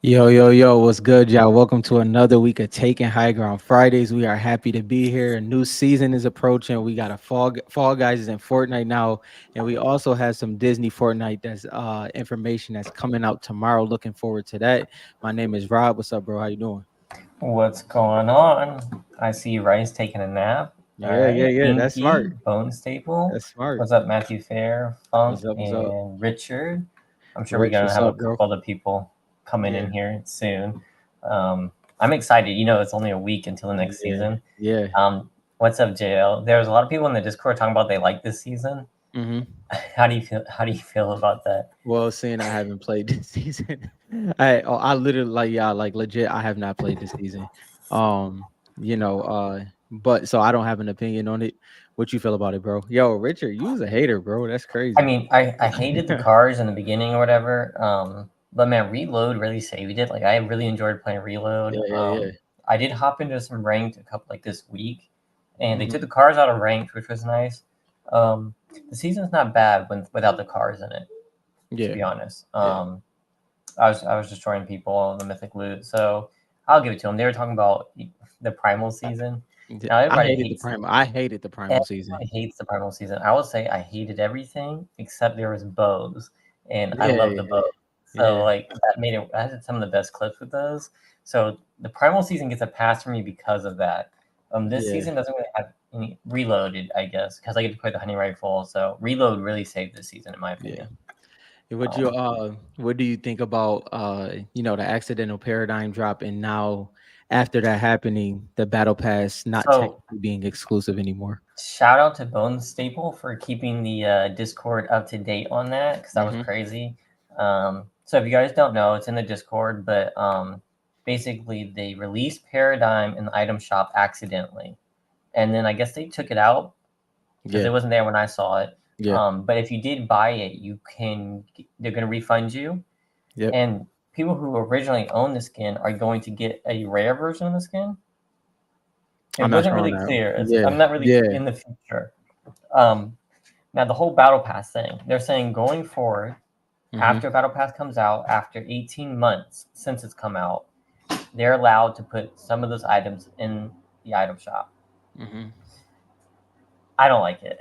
Yo, yo, yo, what's good, y'all? Welcome to another week of Taking High Ground Fridays. We are happy to be here. A new season is approaching. We got a Fall Guys is in Fortnite now, and we also have some Disney Fortnite that's information that's coming out tomorrow. Looking forward to that. My name is Rob. What's up, bro? How you doing? What's going on? I see Rice taking a nap. All Yeah, yeah, right. yeah. That's Inky, smart. Bone Staple. That's smart. What's up, Matthew Fair, Funk, What's up? What's up? and Richard? I'm sure we're Rich, going to what's have a up, bro? couple other people coming Yeah, in here soon. I'm excited. It's only a week until the next yeah, season. yeah. What's up, JL? There's a lot of people in the Discord talking about they like this season. Mm-hmm. How do you feel? How do you feel about that? Well, seeing I haven't played this season, I literally like y'all like legit. I have not played this season. Um, but so I don't have an opinion on it. What you feel about it, bro? Yo, Richard, you was a hater, bro. That's I crazy. mean, I hated the Yeah, cars in the beginning or whatever. But man, Reload really saved it. Like I really enjoyed playing Reload. yeah, yeah. I did hop into some ranked a couple like this week, and they took Hmm. the cars out of ranked, which was nice. Um, the season's not bad without the cars in it, to Yeah, be honest. yeah. I was destroying people on the mythic loot, so I'll give it to them. They were talking about the primal season. Yeah. Now I everybody hated the hates primal. I hated the primal season. Everyone hates the primal season. I will say I hated everything except there was bows, and I Yeah, love the yeah, bows. So yeah, like that made it. I had some of the best clips with those. So the primal season gets a pass for me because of that. This yeah, season doesn't really have any reloaded, I guess, because I get to play the hunting rifle. So reload really saved this season, in my yeah. opinion. Um, What do you think about the accidental paradigm drop and now after that happening, the battle pass not so technically being exclusive anymore? shout out to Bone Staple for keeping the Discord up to date on that because that was Hmm. crazy. So if you guys don't know, it's in the Discord, but basically they released Paradigm in the item shop accidentally, and then I guess they took it out because Yeah, it wasn't there when I saw it. yeah, But if you did buy it, they're gonna refund you, yep. and people who originally owned the skin are going to get a rare version of the skin. It I'm not wasn't sure on really that. clear. Yeah, I'm not really yeah. in the future. Um, Now, the whole Battle Pass thing, they're saying going forward, Hmm. after Battle Pass comes out, after 18 months since it's come out, they're allowed to put some of those items in the item shop. Hmm. I don't like it,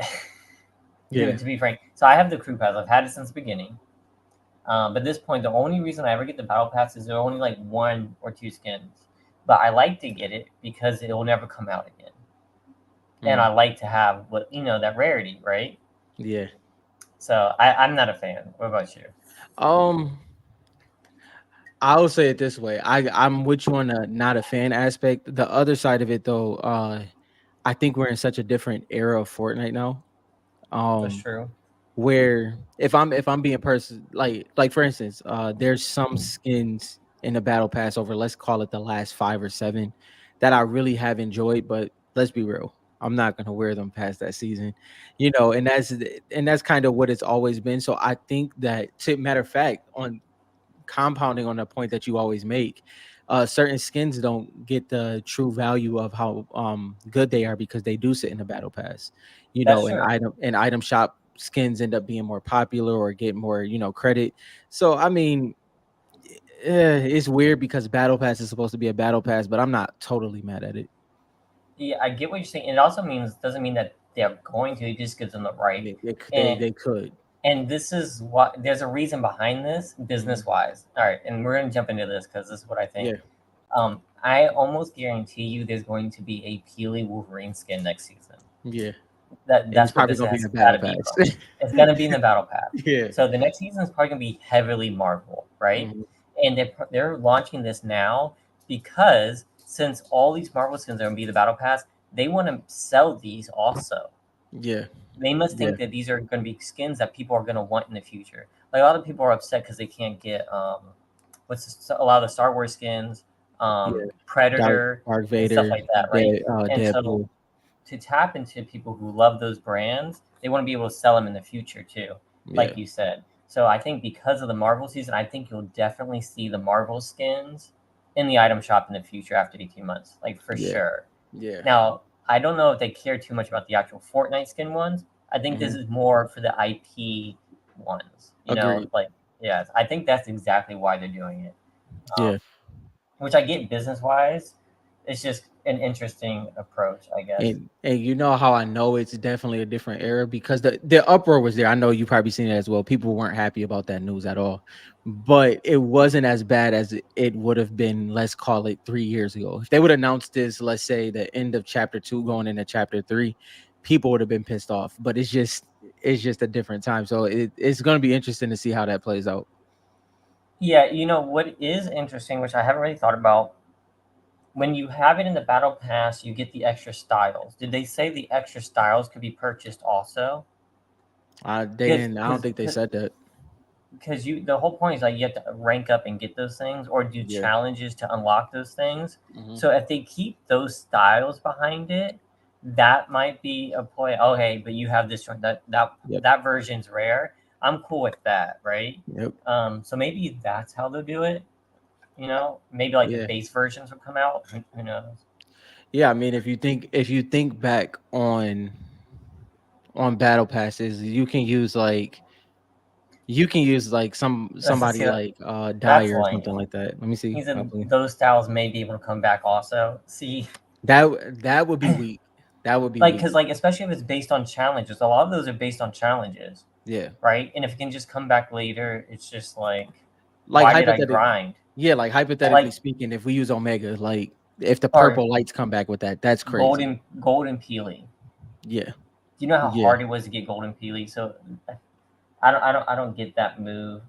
Yeah. to be frank. So I have the Crew Pass. I've had it since the beginning. But at this point, the only reason I ever get the Battle Pass is there are only like one or two skins. But I like to get it because it will never come out again. And I Mm. like to have that rarity, right? Yeah. So I'm not a fan. What about you? Um, I'll say it this way. I'm with you on the not a fan aspect. The other side of it though, I think we're in such a different era of Fortnite now. That's Um, true. where if I'm being person like for instance, there's some skins in the battle pass over let's call it the last 5 or 7 that I really have enjoyed, but let's be real. I'm not gonna wear them past that season, and that's kind of what it's always been. So I think that, to matter of fact, on compounding on the point that you always make, certain skins don't get the true value of how good they are because they do sit in the battle pass. That's And true. item shop skins end up being more popular or get more credit. So I mean, it's weird because battle pass is supposed to be a battle pass, but I'm not totally mad at it. Yeah, I get what you're saying. It also means doesn't mean that they're going to. It just gives them the right. And They could. this is what there's a reason behind this Hmm. business wise. All right, and we're gonna jump into this because this is what I think. Yeah, I almost guarantee you there's going to be a Peely Wolverine skin next season. yeah, and it's That's where probably this gonna be in has the got battle to be pass. from. It's gonna be in the battle pass. Yeah. So the next season is probably gonna be heavily Marvel, right? Hmm. And they're launching this now because since all these Marvel skins are gonna be the battle pass, they want to sell these also. Yeah, They must yeah, think that these are going to be skins that people are going to want in the future. Like a lot of people are upset because they can't get a lot of the Star Wars skins, yeah. Dark Predator, Dark and stuff Vader, like that, right? And so Deadpool. to tap into people who love those brands, they want to be able to sell them in the future too, Yeah, like you said. So I think because of the Marvel season, I think you'll definitely see the Marvel skins in the item shop in the future after 18 months, like for yeah, sure. yeah. Now, I don't know if they care too much about the actual Fortnite skin ones. I think this Hmm. is more for the IP ones. Agreed. Like, yeah, I think that's exactly why they're doing it. Yeah. which I get business wise. It's just an interesting approach, I guess. And you know how I know it's definitely a different era because the uproar was there. I know you probably seen it as well. People weren't happy about that news at all, but it wasn't as bad as it would have been. Let's call it 3 years ago. If they would announced this, let's say the end of chapter 2 going into chapter 3, people would have been pissed off. But it's just a different time. So it's going to be interesting to see how that plays out. Yeah, you know what is interesting, which I haven't really thought about. When you have it in the battle pass, you get the extra styles. Did they say the extra styles could be purchased also? They Because didn't. I don't think they said that. because you the whole point is like you have to rank up and get those things or do Yeah. challenges to unlock those things. Hmm. So if they keep those styles behind it, that might be a point. Oh hey, but you have this one Yep. that version's rare. I'm cool with that, right? Yep. So maybe that's how they'll do it. You know, maybe like the Yeah. base versions will come out. Who knows? Yeah. I mean, if you think back on battle passes, you can use like Let's somebody see. like That's Dyer or lame. something like that. Let me see. He said those styles may be able to come back also. See, That would be weak. That would be like weak. because like especially if it's based on challenges, a lot of those are based on challenges, Yeah. right? And if it can just come back later, it's just like, Like why did I hypothetically, grind? yeah, like hypothetically Like speaking, if we use Omega, like if the or purple lights come back with that, that's crazy. golden peely. Yeah. Do you know how Yeah. hard it was to get golden peely? So I don't get that move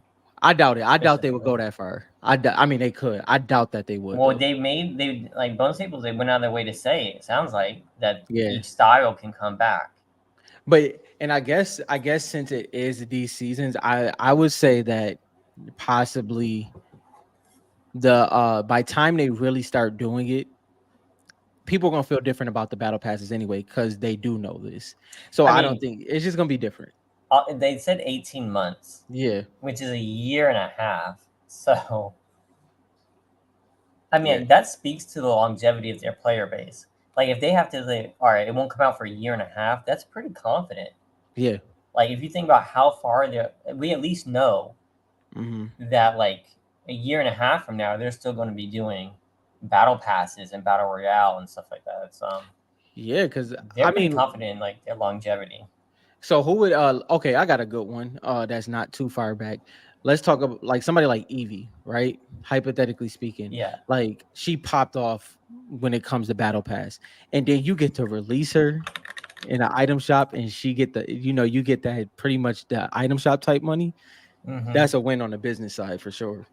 I doubt it. I doubt they would specifically. go that far. I mean, they could. I doubt that they would Well, though. they like bonus tables. They went out of their way to say it sounds like that Yeah. each style can come back. But and I guess since it is these seasons, I would say that possibly the by time they really start doing it, people are gonna feel different about the battle passes anyway because they do know this. So I I don't mean, think it's just gonna be different. they said 18 months, Yeah, which is a year and a half. So I yeah, mean, that speaks to the longevity of their player base. Like if they have to say, all right, it won't come out for a year and a half, that's pretty confident. yeah. Like if you think about how far we at least know Hmm. that like a year and a half from now, they're still going to be doing battle passes and battle royale and stuff like that. So Yeah, because they're I pretty mean, confident in like their longevity. so who would okay, I got a good one. That's not too far back. Let's talk about like somebody like Evie, right? Hypothetically speaking, Yeah. like she popped off when it comes to battle pass, and then you get to release her in an item shop, and she get you get that pretty much the item shop type money. Mm-hmm. That's a win on the business side for sure.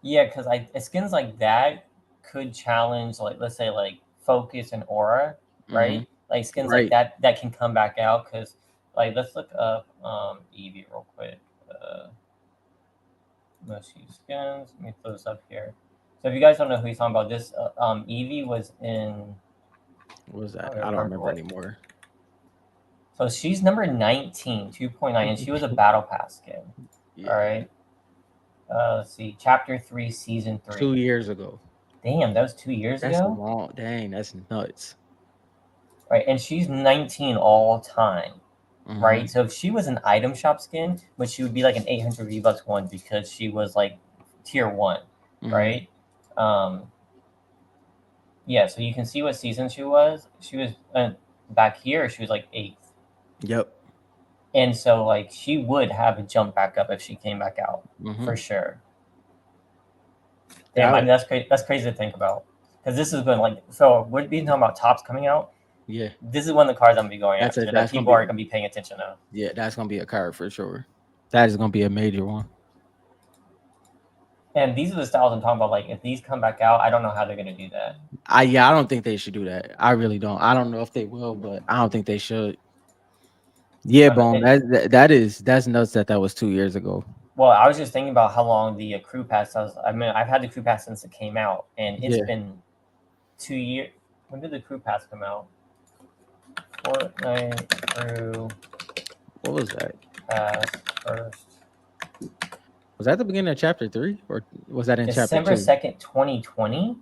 Yeah, because like skins like that could challenge like let's say like focus and aura, Hmm. right? Like skins like Right. that can come back out because like let's look up Eevee real quick. Let's see skins. Let me throw this up here. So if you guys don't know who he's talking about, this Eevee was in. What was I that? don't I don't remember remember what. anymore. So she's number 19, 2.9, and she was a battle pass skin. All Yeah. right. Let's see, chapter 3, season 3. 2 years ago. Damn, that was 2 years That's a ago. long. Dang, that's nuts. Right, and she's 19 all time, Hmm. right? So if she was an item shop skin, but she would be like an 800 V-Bucks one because she was like tier 1, Hmm. right? Um, yeah, so you can see what season she was. She was back here, she was like 8th. Yep. And so like she would have a jump back up if she came back out Hmm. for sure. Damn, I mean That. that's crazy. That's crazy to think about because this is going like so. We're being talking about tops coming out. Yeah. This is one of the cards I'm gonna be going That's a. after that That's gonna people be. are gonna be paying attention to. Yeah. That's gonna be a card for sure. That is gonna be a major one. And these are the styles I'm talking about. Like if these come back out, I don't know how they're gonna do that. I don't think they should do that. I really don't. I don't know if they will, but I don't think they should. Yeah, Bone. It, That's nuts that was 2 years ago. well, I was just thinking about how long the crew pass was. I mean, I've had the crew pass since it came out, and it's Yeah. been 2 years. When did the crew pass come out? Fortnite crew What was that? pass first. Was that the beginning of chapter 3 or was that in chapter December 2? 2nd, 2020.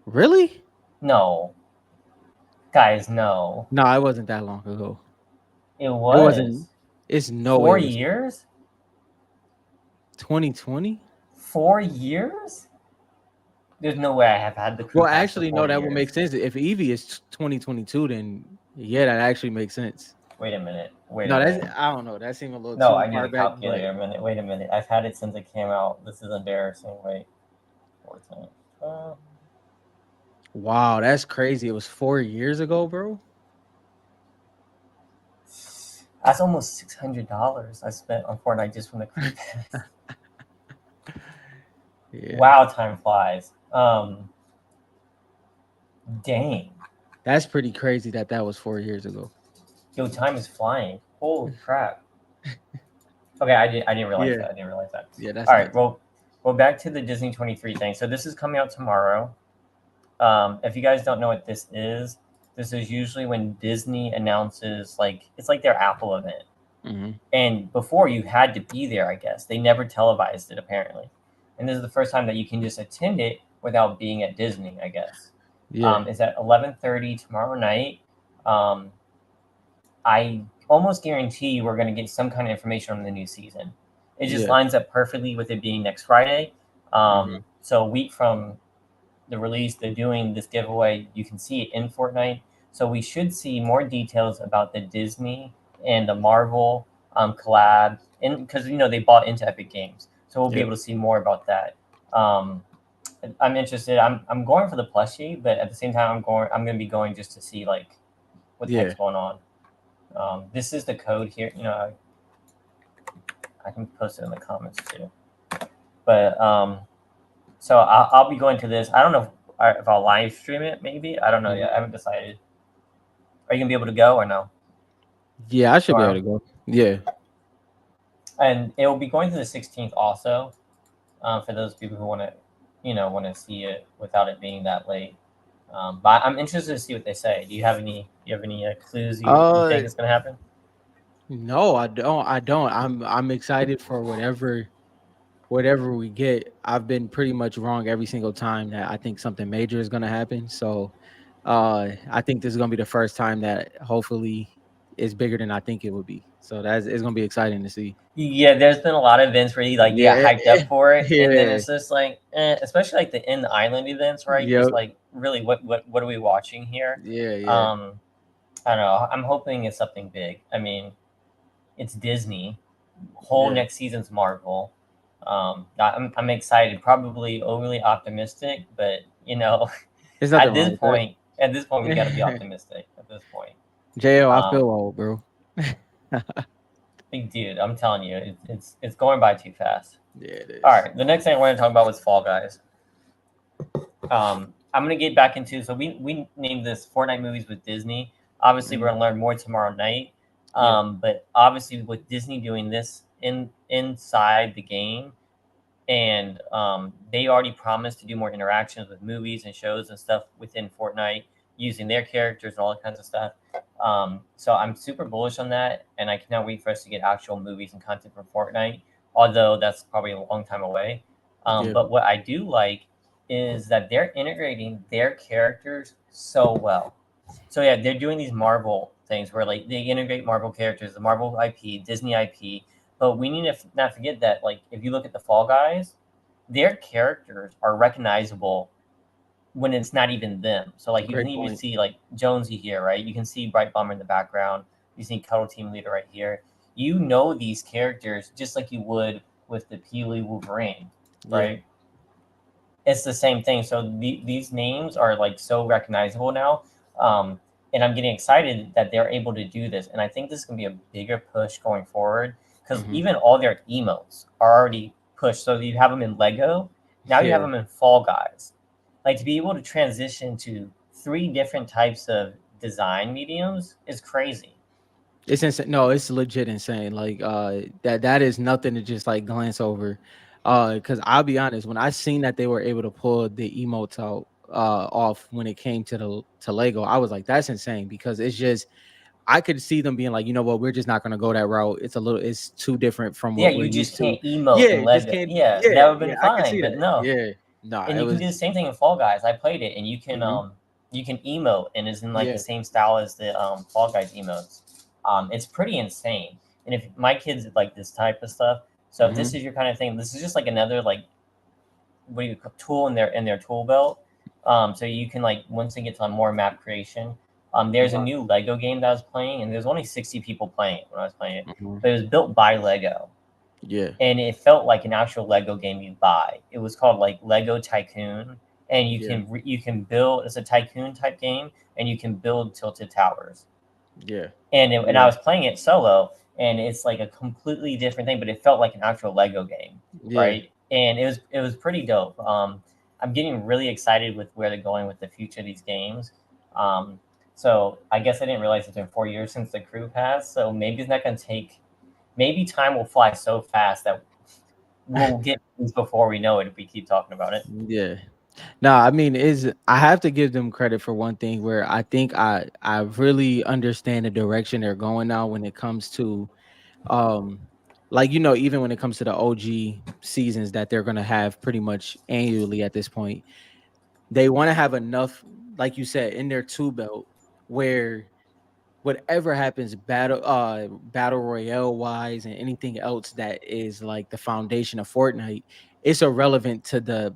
Really? No, guys, no. No, it wasn't that long ago. It It wasn't. was It's no way four it was years. 2020. 4 years. There's no way I have had the crew Well, pass for actually, no, 4 that would make years. sense. If Eevee is 2022, then yeah, that actually makes sense. Wait a minute. Wait a No, that's minute. I don't know. That seemed a little No, too I need far a back, but calculator a minute. Wait a minute. I've had it since it came out. This is embarrassing. Wait. 14. Uh, wow, that's crazy. It was 4 years ago, bro. that's almost $600 I spent on Fortnite just from the crew pass. Yeah, Wow, time flies. Dang. that's pretty crazy that that was 4 years ago. Yo, time is flying. Holy crap. Okay, I didn't realize Yeah, that. I didn't realize that. yeah, that's All right, nuts. well, back to the Disney 23 thing. So this is coming out tomorrow. If you guys don't know what this is usually when Disney announces, like, it's like their Apple event. Hmm. And before, you had to be there, I guess. They never televised it, apparently. And this is the first time that you can just attend it without being at Disney, I guess. Yeah, It's at 11:30 tomorrow night. Um, I almost guarantee we're going to get some kind of information on the new season. It just yeah, lines up perfectly with it being next Friday. hmm, So a week from the release, they're doing this giveaway. You can see it in Fortnite. So we should see more details about the Disney and the Marvel collab, and because they bought into Epic Games, so we'll be yep, able to see more about that. Um, I'm interested. I'm going for the plushie, but at the same time, I'm going to be going just to see like what the heck's yeah. going on. This is the code here. I can post it in the comments too. But so I'll be going to this. I don't know if I'll live stream it. Maybe I don't know Hmm. yet. I haven't decided. Are you gonna be able to go or no Yeah, I should be able to tomorrow? go. Yeah, And it will be going to the 16th also. For those people who want to see it without it being that late. But I'm interested to see what they say. Do you have any clues you uh, think is gonna happen? no, I don't. I'm excited for whatever we get. I've been pretty much wrong every single time that I think something major is gonna happen. So I think this is gonna be the first time that hopefully it's bigger than I think it would be. So that's it's gonna be exciting to see. Yeah, there's been a lot of events where you get Yeah, hyped up for it, and then yeah, it's just like, especially like the in the island events, right? It's yep, like, really, what are we watching here? yeah, yeah, Um, I don't know. I'm hoping it's something big. I mean, it's Disney. Whole yeah. next season's Marvel. I'm excited. Probably overly optimistic, but There's nothing at wrong this with point, at this point, we got to be that. optimistic. At this point, Jo, I um, feel old, bro. big dude, I'm telling you, it's going by too fast. Yeah, it All is. right, the next thing I want to talk about was Fall Guys. I'm gonna get back into, so we named this Fortnite Movies with Disney. Obviously, we're Mhm. gonna learn more tomorrow night. Yep, But obviously, with Disney doing this inside the game, and they already promised to do more interactions with movies and shows and stuff within Fortnite using their characters and all that kinds of stuff. So I'm super bullish on that, and I cannot wait for us to get actual movies and content from Fortnite. Although that's probably a long time away. yep, But what I do like is that they're integrating their characters so well. So yeah, they're doing these Marvel things where like they integrate Marvel characters, the Marvel IP, Disney IP. But we need to not forget that, like, if you look at the Fall Guys, their characters are recognizable when it's not even them. So like you can great even point. see like Jonesy here, right? You can see Bright Bomber in the background. You see Cuddle Team Leader right here. You know these characters just like you would with the Peely Wolverine, Yeah, right? It's the same thing. So these names are like so recognizable now. And I'm getting excited that they're able to do this. And I think this is going to be a bigger push going forward because hmm, even all their emotes are already pushed. So you have them in Lego, now you have yeah. them in Fall Guys. Like, to be able to transition to three different types of design mediums is crazy. It's insane. No, it's legit insane. Like that is nothing to just like glance over. Because I'll be honest, when I seen that they were able to pull the emotes out off when it came to the to Lego, I was like, that's insane because it's just I could see them being like, you know what, we're just not gonna go that route. It's too different from Yeah, what we're you just used to. can't emote in Yeah, just Lego. can't. Yeah, that Yeah, would have yeah, been I could fine, see but that. no. Yeah, nah, And it you can do the was. same thing in Fall Guys. I played it, and Mhm. you can emote, and it's in like the Yeah. same style as the Fall Guys emotes. It's pretty insane. And if my kids like this type of stuff, so if this Hmm. is your kind of thing, this is just like another like what do you call tool in their tool belt. So you can like once they get to more map creation. There's a Mhm. new Lego game that I was playing, and there's only 60 people playing it when I was playing it, Mhm. but it was built by Lego, Yeah, and it felt like an actual Lego game you buy. It was called like Lego Tycoon, and yeah, you can build. It's a tycoon type game, and you can build tilted towers. yeah, And I yeah, was playing it solo, and it's like a completely different thing, but it felt like an actual Lego game, yeah. right? And it was pretty dope. I'm getting really excited with where they're going with the future of these games. Um, so I guess I didn't realize it's been 4 years since the crew passed, so maybe it's not going to take. Maybe time will fly so fast that we'll get things before we know it if we keep talking about it. Yeah. No, I mean, is I have to give them credit for one thing where I think I really understand the direction they're going now when it comes to um like even when it comes to the OG seasons that they're gonna have pretty much annually at this point, they want to have enough, like you said, in their two belt where whatever happens battle royale wise and anything else that is like the foundation of Fortnite, it's irrelevant to the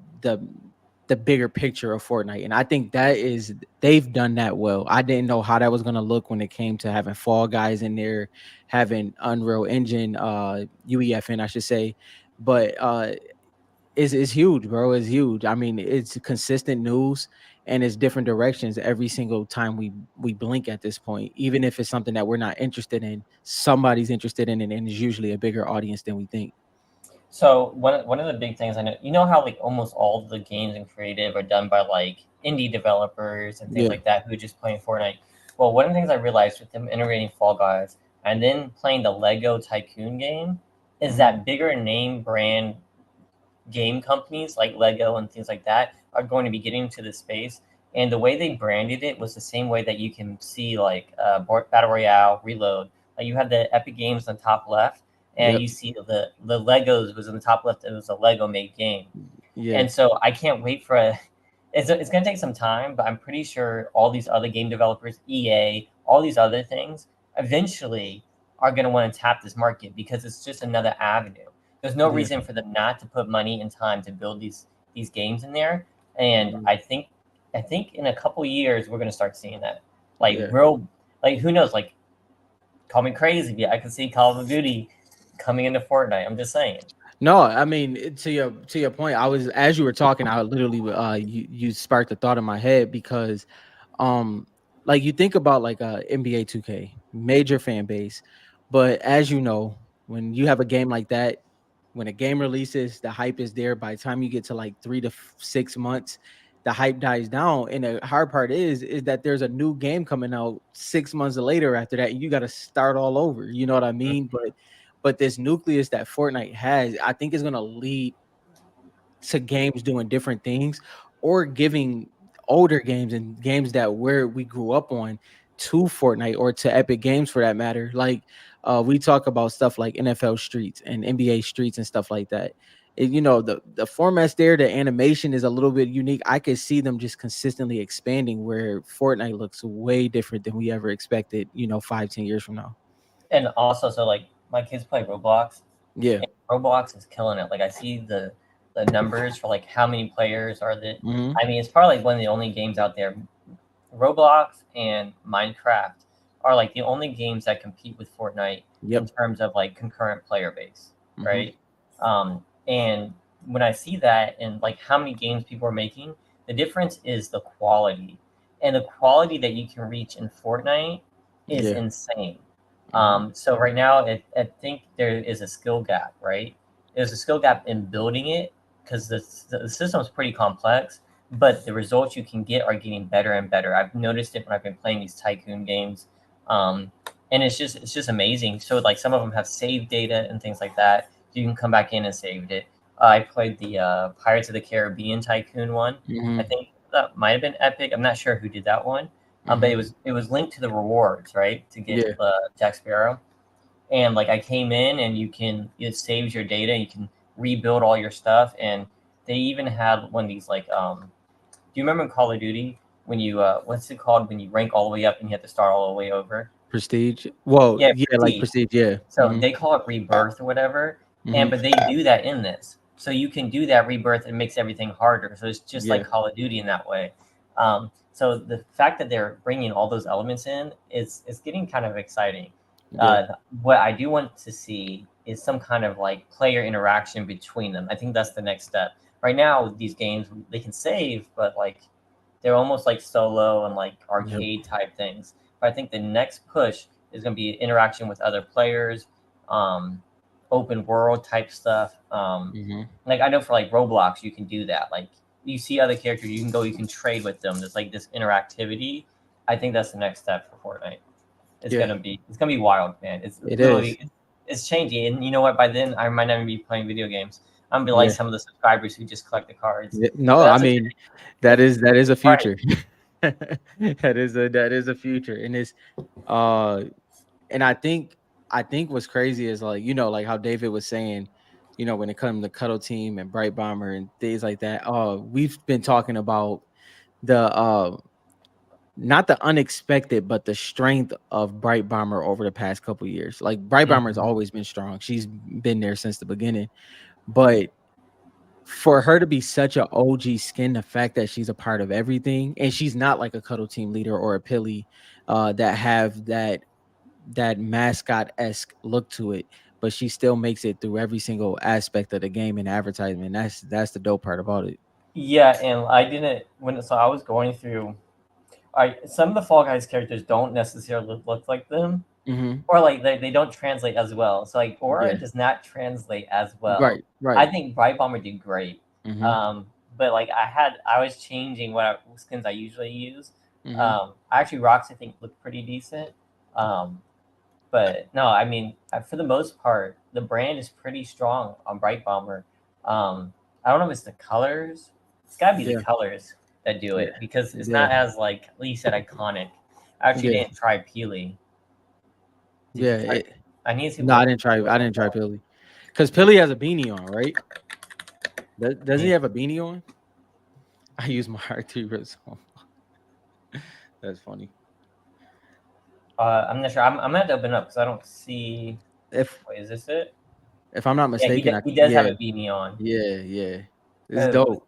bigger picture of Fortnite. And I think they've done that well. I didn't know how that was going to look when it came to having Fall Guys in there, having Unreal Engine UEFN I should say. But it's huge, bro. It's huge. I mean, it's consistent news and it's different directions every single time we blink at this point. Even if it's something that we're not interested in, somebody's interested in it, and it's usually a bigger audience than we think. So one of the big things I know, you know how like almost all the games and creative are done by like indie developers and things Yeah. like that who are just playing Fortnite. Well, one of the things I realized with them integrating Fall Guys and then playing the Lego Tycoon game is Hmm. that bigger name brand game companies like Lego and things like that are going to be getting into this space. And the way they branded it was the same way that you can see like Battle Royale, Reload. Like you have the Epic Games on the top left, and Yep. you see the Legos was in the top left. It was a Lego made game, Yeah. and so I can't wait for a. It's going to take some time, but I'm pretty sure all these other game developers, EA, all these other things, eventually are going to want to tap this market because it's just another avenue. There's no Yeah. reason for them not to put money and time to build these games in there. And Mhm. I think in a couple years we're going to start seeing that, like Yeah. real, like who knows, like call me crazy, but I can see Call of Duty coming into Fortnite. I'm just saying. No, I mean to your point, I was as you were talking, I literally you sparked a thought in my head because um like you think about like NBA 2K, major fan base, but as you know, when you have a game like that, when a game releases, the hype is there. By the time you get to like 3 to 6 months, the hype dies down. And the hard part is that there's a new game coming out 6 months later after that, and you got to start all over. You know what I mean? But this nucleus that Fortnite has, I think is gonna lead to games doing different things or giving older games and games that we grew up on to Fortnite or to Epic Games for that matter. Like we talk about stuff like NFL Streets and NBA Streets and stuff like that. The formats there, the animation is a little bit unique. I could see them just consistently expanding where Fortnite looks way different than we ever expected, 5-10 years from now. And also, so like my kids play Roblox, Yeah. and Roblox is killing it. Like I see the numbers for like how many players are the. Hmm. I mean, it's probably like one of the only games out there. Roblox and Minecraft are like the only games that compete with Fortnite in Yep. terms of like concurrent player base, Hmm. right? And when I see that and like how many games people are making, the difference is the quality, and the quality that you can reach in Fortnite is Yeah. insane. Hmm. So right now, I think there is a skill gap, right? There's a skill gap in building it because the system is pretty complex, but the results you can get are getting better and better. I've noticed it when I've been playing these tycoon games, um, and it's just amazing. So like some of them have save data and things like that. You can come back in and save it. I played the Pirates of the Caribbean tycoon one. I Hmm. think that might have been Epic. I'm not sure who did that one, but Hmm. it was linked to the rewards, right, to get Yeah. Jack Sparrow. And like I came in and it saves your data. You can rebuild all your stuff, and they even had one of these like do you remember in Call of Duty when you what's it called when you rank all the way up and you have to start all the way over? Prestige. Well, Yeah, yeah, like prestige. prestige. Yeah. So Hmm. they call it rebirth or whatever, and Hmm. but they do that in this. So you can do that rebirth and makes everything harder. So it's just like Yeah. Call of Duty in that way. So the fact that they're bringing all those elements in is getting kind of exciting. Yeah. Uh, what I do want to see is some kind of like player interaction between them. I think that's the next step. Right now, these games they can save, but like they're almost like solo and like Yep. arcade type things. But I think the next push is going to be interaction with other players, um, open world type stuff. Hmm. Like I know for like Roblox, you can do that. Like you see other characters, you can go, you can trade with them. There's like this interactivity. I think that's the next step for Fortnite. Yeah. It's gonna be wild, man. It's It is. literally it's changing, and you know what? By then, I might not even be playing video games. I'm gonna be like Yeah. some of the subscribers who just collect the cards. No, But I that's okay. mean that is a Right. future. That is a future, and it's uh, and I think what's crazy is like like how David was saying, when it comes to Cuddle Team and Bright Bomber and things like that. We've been talking about the not the unexpected, but the strength of Bright Bomber over the past couple years. Like Bright Bomber's Mhm. always been strong. She's been there since the beginning, but for her to be such a OG skin, the fact that she's a part of everything, and she's not like a Cuddle Team leader or a Pilly, that have that mascot esque look to it, but she still makes it through every single aspect of the game and advertisement. That's the dope part about it. Yeah, and I didn't when so I was going through. I some of the Fall Guys characters don't necessarily look like them, Hmm. or like they don't translate as well. So like Aura Yeah. does not translate as well. Right. I Right. think Bright Bomber did great. Hmm. But like I was changing skins I usually use. Hmm. Actually Rocks I think look pretty decent. Um, but no, I mean for the most part the brand is pretty strong on Bright Bomber. I don't know if it's the colors. It's got to be the Yeah. colors that do Yeah. it because it's Yeah. not as like you said iconic. I actually Yeah. didn't try Peely. Did Yeah. you try? I need to see No, I what didn't try. what I that's didn't try about. Pilly, because Pilly has a beanie on, right? Does he Me. have a beanie on? I use my R3 wrist on. That's funny. I'm not sure. I'm gonna have to open up because I don't see. If Wait, is this it? if I'm not Yeah, mistaken, he does have yeah, a beanie on. yeah. It's What is, dope.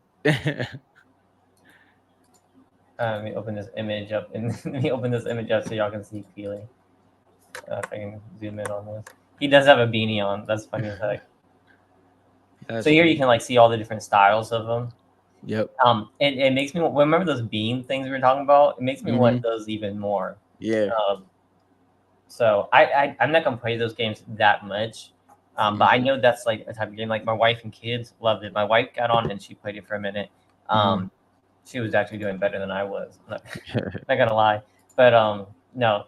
let me open this image up and let me open this image up so y'all can see Peely. If I can zoom in on this, he does have a beanie on. That's funny as heck. So That's here you funny. can like see all the different styles of them. Yep. It makes me remember those beam things we were talking about. It makes me want Hmm. those even more. Yeah. Um, so I'm not gonna play those games that much, but I Hmm. know that's like a type of game. Like my wife and kids loved it. My wife got on and she played it for a minute. Hmm. Um, she was actually doing better than I was. Not gonna lie, but no,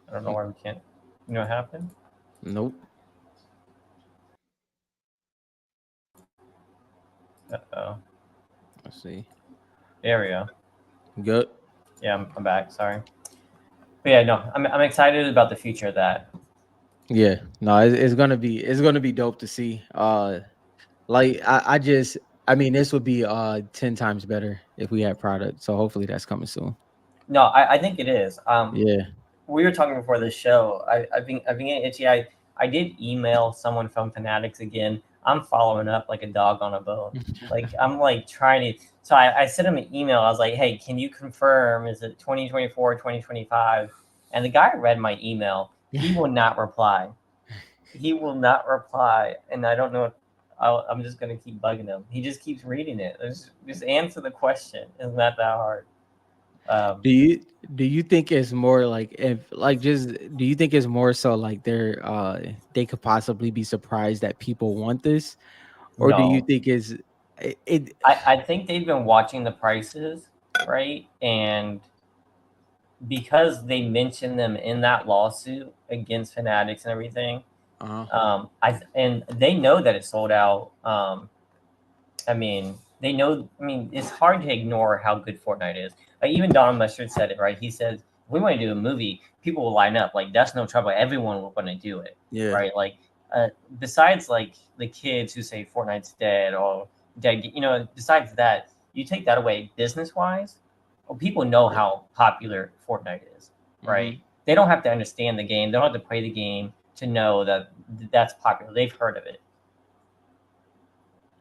I don't know why we can't. You know what happened? Nope. Oh, Let's see. there we go. Good. Yeah, I'm back. Sorry, but yeah, no, I'm excited about the future of that. Yeah. No, it's gonna be dope to see. Like I mean, this would be 10 times better if we had product. So hopefully that's coming soon. No, I think it is. Yeah. We were talking before the show. I've been getting itchy. I did email someone from Fanatics again. I'm following up like a dog on a bone. Like I'm like trying to. So I sent him an email. I was like, hey, can you confirm? Is it 2024, 2025? And the guy read my email. He will not reply. He will not reply. And I don't know if I'm just gonna keep bugging him. He just keeps reading it. Just answer the question. It's not that hard. Um, Do you do you think it's more like if like just do you think it's more so like they could possibly be surprised that people want this, or do you no, think is it I think they've been watching the prices, right? And because they mentioned them in that lawsuit against Fanatics and everything, uh and they know that it sold out. I mean, they know. I mean, it's hard to ignore how good Fortnite is. Like even Don Mustard said it right. He said, "If we want to do a movie, people will line up. Like that's no trouble. Everyone will want to do it, yeah. right? Like, besides like the kids who say Fortnite's dead or dead, besides that, you take that away business wise. Well, people know Yeah. how popular Fortnite is, right? Hmm. They don't have to understand the game. They don't have to play the game. to know that that's popular. They've heard of it.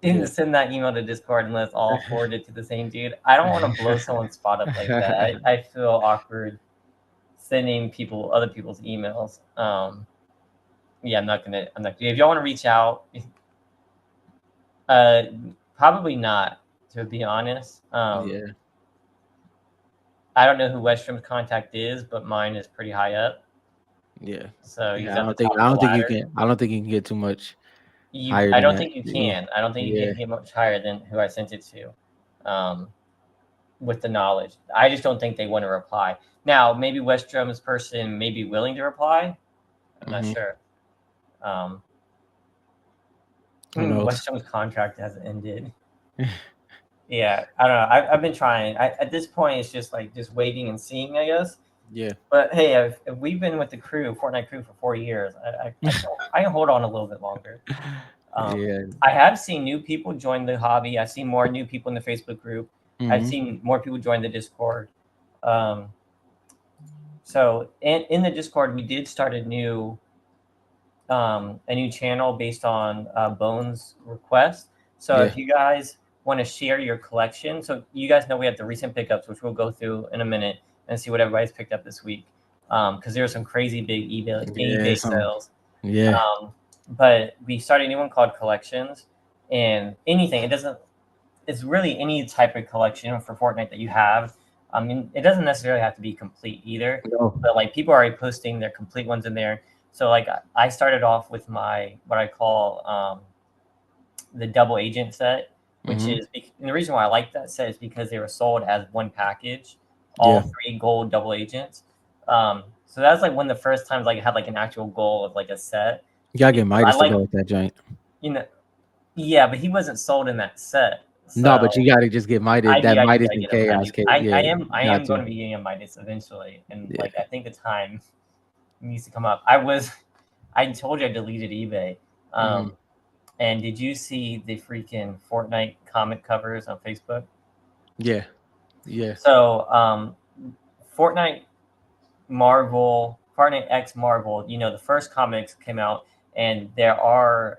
Didn't Yeah. send that email to Discord and let's all forward it to the same dude. I don't want to blow someone's spot up like that. I feel awkward sending people other people's emails. Yeah, I'm not gonna. If y'all want to reach out, uh, probably not. To be honest, Yeah. I don't know who Weststrom's contact is, but mine is pretty high up, Yeah. so Yeah. he's at the top I of the don't think you ladder. can. I don't think you can get too much higher I than don't that. think you Yeah. can. I don't think you Yeah. can get much higher than who I sent it to, with the knowledge. I just don't think they want to reply. Now, maybe Weststrom's person may be willing to reply. I'm not Hmm. sure. Um, Who knows? Weststrom's contract has ended. Yeah, I don't know. I've been trying. At this point, it's just like just waiting and seeing, I guess. Yeah. But hey, if we've been with the crew, Fortnite crew, for 4 years, I can hold on a little bit longer. Yeah. I have seen new people join the hobby. I've seen more new people in the Facebook group. I've Hmm. seen more people join the Discord. Um, so in the Discord, we did start a new channel based on Bones' request. So Yeah. if you guys want to share your collection, so you guys know we have the recent pickups, which we'll go through in a minute and see what everybody's picked up this week. Because there are some crazy big Yeah. eBay sales. Yeah. But we started a new one called Collections, and anything. It doesn't. It's really any type of collection for Fortnite that you have. I mean, it doesn't necessarily have to be complete either, No. but like people are already posting their complete ones in there. So like I started off with my what I call the double agent set, which Hmm. is and the reason why I like that set is because they were sold as one package, all Yeah. three gold double agents. So that's like one of the first times like I had like an actual goal of like a set You gotta get because I Midas to like go with that joint. you know yeah, but he wasn't sold in that set, No, but you so gotta just get Midas. That I do Midas gotta and get him. Chaos kit. I Yeah. am Got going to. to be getting a Midas eventually, and like Yeah. I think the time needs to come up. I told you I deleted eBay. Hmm. And did you see the freaking Fortnite comic covers on Facebook? Yeah. Yeah. So Fortnite Fortnite X Marvel. You know, the first comics came out, and there are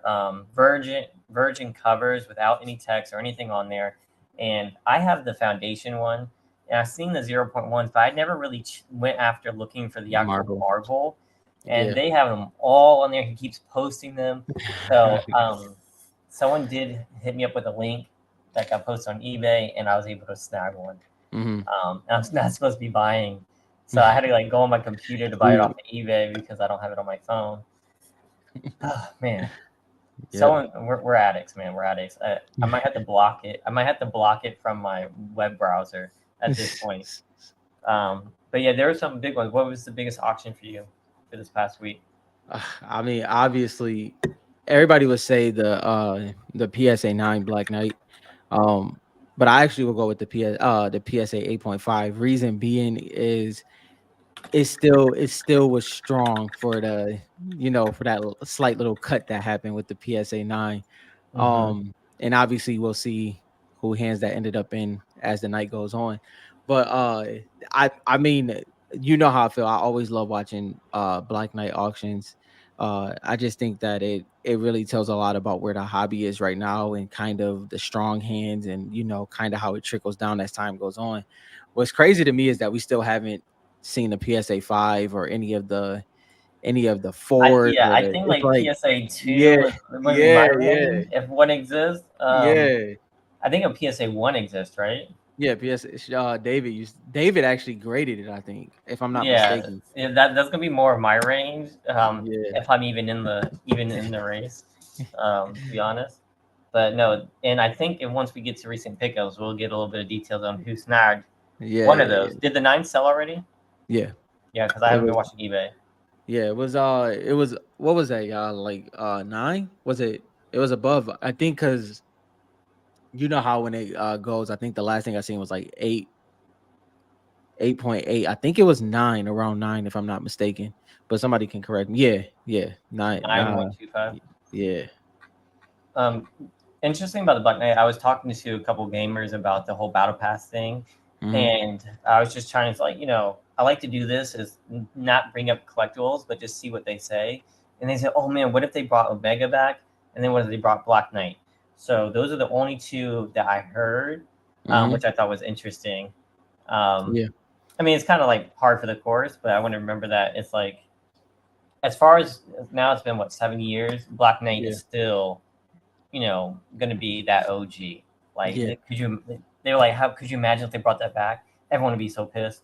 Virgin covers without any text or anything on there. And I have the Foundation one, and I've seen the 0.1s, but I never really went after looking for the actual Marvel. Marvel. And Yeah. they have them all on there. He keeps posting them. So someone did hit me up with a link that got posted on eBay, and I was able to snag one. Hmm. I was not supposed to be buying, so I had to like go on my computer to buy it off Dude. of eBay because I don't have it on my phone. Oh, man, Yep. we're addicts, man. We're addicts. I might have to block it. I might have to block it from my web browser at this point. But yeah, there were some big ones. What was the biggest auction for you for this past week? I mean, obviously, everybody would say the PSA 9 Black Knight. Um, but I actually will go with the PSA 8.5. Reason being is it still was strong for the for that slight little cut that happened with the PSA 9. Mm-hmm. And obviously we'll see who hands that ended up in as the night goes on. But I mean, you know how I feel. I always love watching Black Knight auctions. I just think that it really tells a lot about where the hobby is right now and kind of the strong hands and kind of how it trickles down as time goes on. What's crazy to me is that we still haven't seen the PSA 5 or any of the fours or I the think it's like like PSA yeah, two would be yeah, my yeah, range if one exists. yeah. I think a PSA one exists, right? Yeah, David actually graded it, I think, if I'm not Yeah, mistaken. that's gonna be more of my range. Yeah. If I'm even in the race, to be honest. But no, and I think once we get to recent pickups, we'll get a little bit of details on who snagged Yeah, one of yeah, those. yeah. Did the nine sell already? Yeah. Yeah, because I It haven't been was watching eBay. yeah, it was what was that, y'all? Like 9? Was it? It was above, I think, because you know how when it goes, I think the last thing I seen was like 8.8. I think it was 9, around 9, if I'm not mistaken. But somebody can correct me. Yeah, yeah, 9. 9125. Yeah. Um, Interesting about the Black Knight. I was talking to a couple gamers about the whole battle pass thing, Hmm. and I was just trying to like, I like to do this is not bring up collectibles, but just see what they say. and they said, "Oh man, what if they brought Omega back?" And then what if they brought Black Knight? So those are the only two that I heard, Hmm. which I thought was interesting. Um, Yeah, I mean, it's kind of like hard for the course, but I want to remember that it's like as far as now, it's been what 7 years. Black Knight yeah, is still, going to be that OG. Like, yeah, could you? They were like, how could you imagine if they brought that back? Everyone would be so pissed.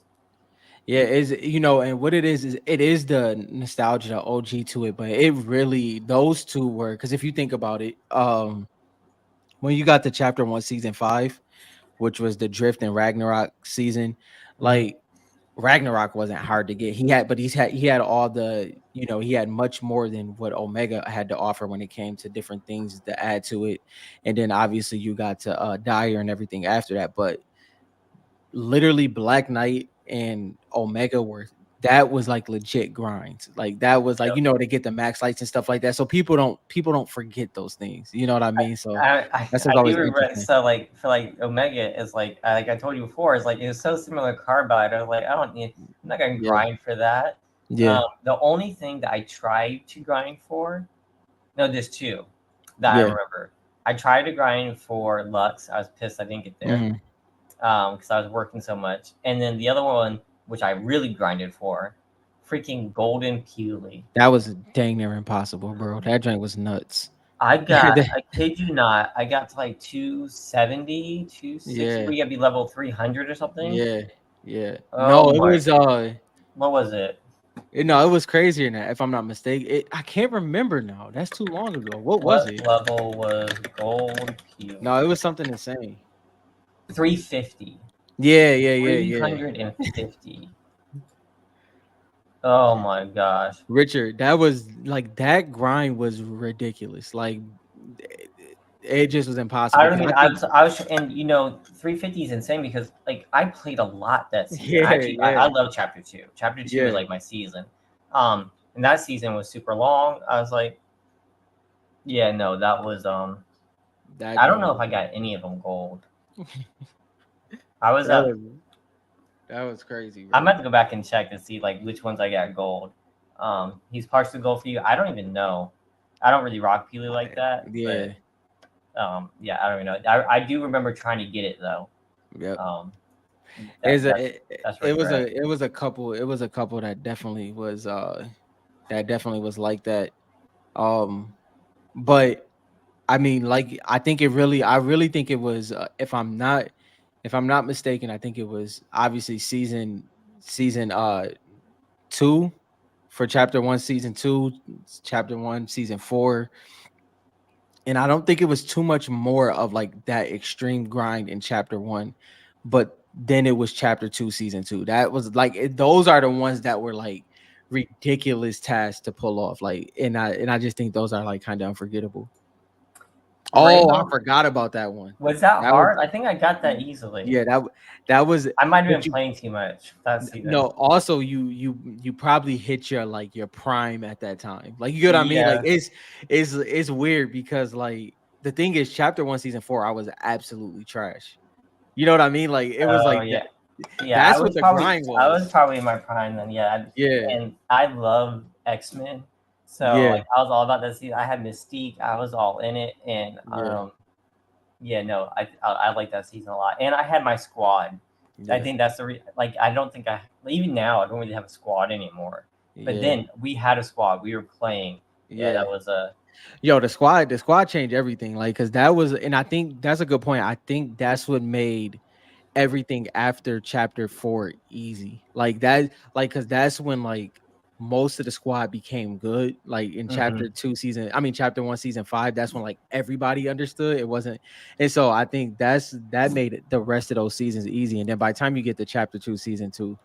yeah. Is and what it is it is the nostalgia, the OG to it, but it really those two were because if you think about it, when you got the chapter one, season five, which was the Drift and Ragnarok season, Hmm. like Ragnarok wasn't hard to get. He had all the he had much more than what Omega had to offer when it came to different things to add to it, and then obviously you got to Dyer and everything after that. But literally, Black Knight and Omega were that was like legit grinds. Like that was like Yep. to get the max lights and stuff like that. So people don't forget those things. You know what I mean? So that's what's I do always regret. interesting. So like for like Omega is like I told you before, is like it was so similar to Carbide. I was like, I don't need. I'm not gonna Yeah, grind for that. yeah. The only thing that I tried to grind for, no, there's two that I Yeah. remember. I tried to grind for Lux. I was pissed I didn't get there Mhm. because I was working so much. And then the other one, which I really grinded for, freaking Golden Pewley. That was dang near impossible, bro. That joint was nuts. I kid you not, I got to like 270, 260. Yeah, We gotta be level 300 or something. yeah, yeah. Oh No, it my, was what was it? no, it was crazier than that, if I'm not mistaken. I can't remember now. That's too long ago. What was What it? level was Gold No, Pewley? it was something insane. 350. Yeah, yeah, yeah, yeah. 350. Oh my gosh. Richard, that was like that grind was ridiculous. Like it just was I impossible don't because mean I think I was, and 350 is insane because like I played a lot that season. yeah, I yeah, love chapter two. Chapter two is yeah. like my season. And that season was super long. I was like, yeah, no, that was That I don't joint know was if I got any of them gold. I was that at was that was crazy, I'm bro. about to go back and check to see like which ones I got gold. He's partially gold for you. I don't even know. I don't really rock Peely like that, but Yeah, yeah, I don't even know. I do remember trying to get it though. yep. Um, Is a that's it was regret. a couple that definitely was like that. Um, but I mean, like I really think it was if I'm not mistaken, I think it was obviously season 2 for chapter 1, season 2, chapter 1, season 4. And I don't think it was too much more of like that extreme grind in chapter 1, but then it was chapter 2, season 2. That was like those are the ones that were like ridiculous tasks to pull off. Like, and I just think those are like kind of unforgettable. Oh, I Rainbow forgot about that one. was that That was hard? I think I got that easily. yeah, that was I might have but been playing too much that season. no, also you probably hit your like your prime at that time. Like you get what I mean? Like Yeah. it's weird because like the thing is chapter 1 season 4 I was absolutely trash. You know what I mean? Like it was Oh like yeah. Yeah, that's what the grind I was was. probably in my prime then. Yeah, Yeah. and I love X-Men, so Yeah. like I was all about that season. I had Mystique. I was all in it, and Yeah. yeah, no, I like that season a lot. And I had my squad. I Yeah. think that's like I don't think I even now I don't really have a squad anymore. But Yeah. then we had a squad. We were playing. Yeah, Yeah. that was a Yo, the squad changed everything. Like, cause that was, and I think that's a good point. I think that's what made everything after chapter 4 easy. Like that, like because that's when like most of the squad became good. Like in chapter mhm. 2 season, I mean chapter 1 season 5, that's when like everybody understood it wasn't. And so I think that made it the rest of those seasons easy. And then by the time you get to chapter 2 season 2,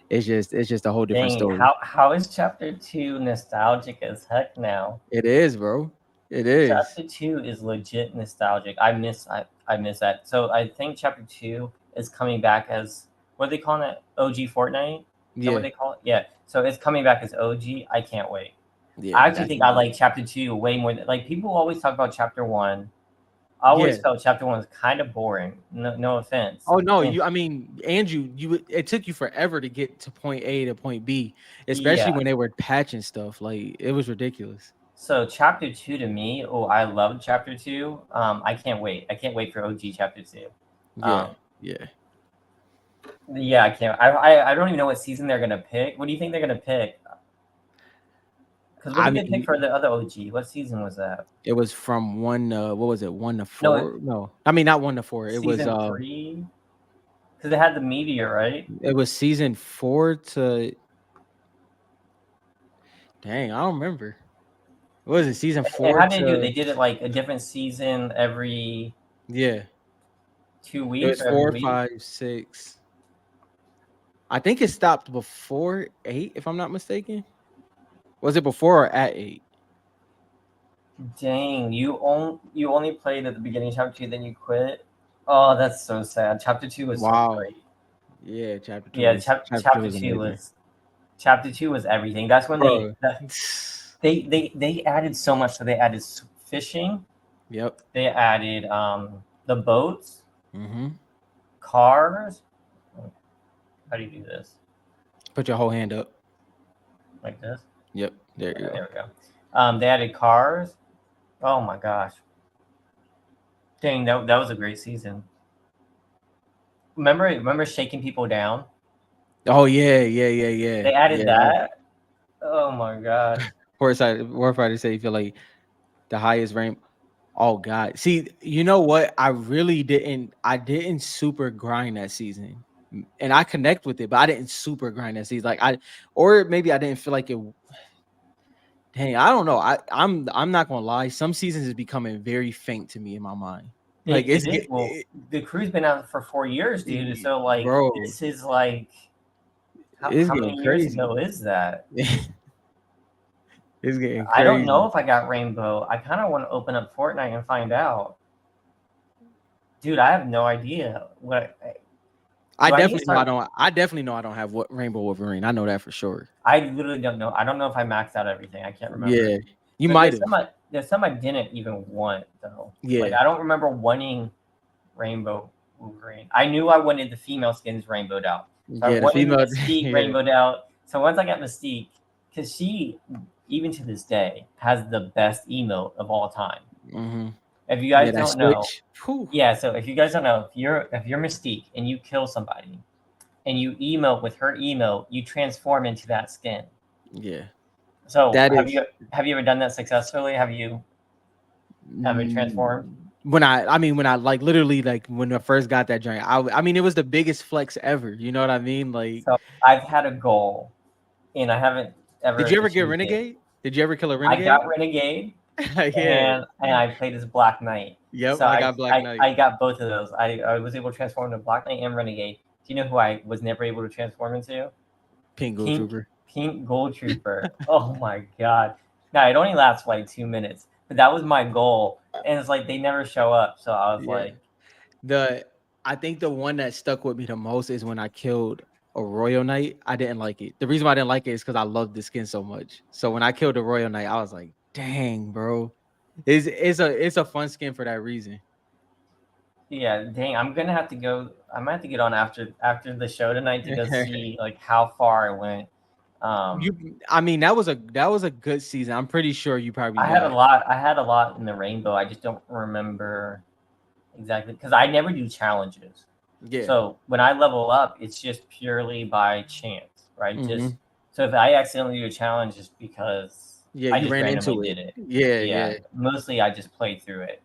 it's just a whole different Dang, story. how is chapter two nostalgic as heck now? It is, bro. It is. Chapter two is legit nostalgic. I miss that. So I think chapter two is coming back as what are they calling it? OG Fortnite? Is that what Yeah. they call it? Yeah. So it's coming back as OG. I can't wait. Yeah, I actually that's think gonna I be like chapter two way more than like people always talk about chapter one. I always Yeah. felt chapter one was kind of boring. No, no offense. Oh no, And you. I mean, Andrew, you. It took you forever to get to point A to point B, especially yeah, when they were patching stuff. Like it was ridiculous. so chapter two to me, oh, I loved chapter two. I can't wait. I can't wait for OG chapter two. Yeah, Um, yeah. yeah, I can't. I don't even know what season they're gonna pick. What do you think they're gonna pick? Because what I did they pick mean, for the other OG? What season was that? it was from one. What was it? 1 to 4? No, No, I mean not 1 to 4. It was. season three. Because it had the meteor, right? It was season 4 to. Dang, I don't remember. What was it? Season And 4 how did they do it? to. They did it like a different season every Yeah, two it weeks was or every four, week. 5, 6. I think it stopped before 8, if I'm not mistaken. Was it before or at 8? Dang, you only played at the beginning of chapter two, then you quit. Oh, that's so sad. Chapter two was so Wow. great. Yeah, chapter two Yeah, was chapter two chapter was two amazing, was chapter two was everything. That's when bro. they added so much. So they added fishing. Yep. They added the boats, Mm-hmm. cars. How do you do this? Put your whole hand up. Like this? Yep. There you go. There we go. They added cars. Oh my gosh. Dang, that was a great season. Remember shaking people down? Oh yeah, yeah, yeah, yeah, They added yeah. that. Oh my gosh. Warfighter say you feel like the highest rank. Oh God. See, you know what? I really didn't. I didn't super grind that season, and I connect with it, but I didn't super grind that season. Or maybe I didn't feel like it. Dang, I don't know. I'm not gonna lie. Some seasons is becoming very faint to me in my mind. Like It is. Well, the crew's been out for 4 years, dude. So like bro, this is like it's how getting many years crazy. ago is that? It's getting I don't know crazy. if I got rainbow. I kind of want to open up Fortnite and find out. Dude, I have no idea. What I do I need to definitely know I start? don't. I definitely know I don't have what Rainbow Wolverine. I know that for sure. I literally don't know. I don't know if I maxed out everything. I can't remember. Yeah, you But might have. there's some I didn't even want though. Like Yeah, I don't remember wanting rainbow Wolverine. I knew I wanted the female skins rainbowed out. So I yeah. The wanted female. Mystique Yeah. rainbowed out. So once I got Mystique, because she, even to this day, has the best emote of all time. Mm-hmm. If you Yeah, guys that don't know, switch. Whew. yeah. So if you guys don't know, if you're Mystique and you kill somebody and you emote with her emote, you transform into that skin. Yeah, So that have is. you have you ever done that successfully? Have you ever transformed? When I mean, when I like literally like when I first got that joint, I mean, it was the biggest flex ever. You know what I mean? Like, So I've had a goal and I haven't did ever you ever get achieved it. Renegade? Did you ever kill a I Renegade? got Renegade Yeah. and I played as Black Knight. Yep, So I got Black Knight. I got both of those. I was able to transform into Black Knight and Renegade. Do you know who I was never able to transform into? Pink Gold Pink Trooper. Pink Gold Trooper. Oh my god. Now it only lasts like 2 minutes, but that was my goal. And it's like they never show up. So I was Yeah. like, The I think the one that stuck with me the most is when I killed a Royal Knight. I didn't like it. The reason why I didn't like it is because I loved the skin so much. So when I killed the Royal Knight, I was like, dang, bro. It's a fun skin for that reason. yeah, dang, I'm gonna have to go. I might have to get on after the show tonight to go see like how far I went. Um, I mean, that was a good season. I'm pretty sure you probably I had a got. lot. I had a lot in the rainbow. I just don't remember exactly because I never do challenges. Yeah. So when I level up, it's just purely by chance, right? Hmm. Just so if I accidentally do a challenge, just because Yeah, I you just ran randomly into it. did it. Yeah, Yeah, yeah. mostly I just played through it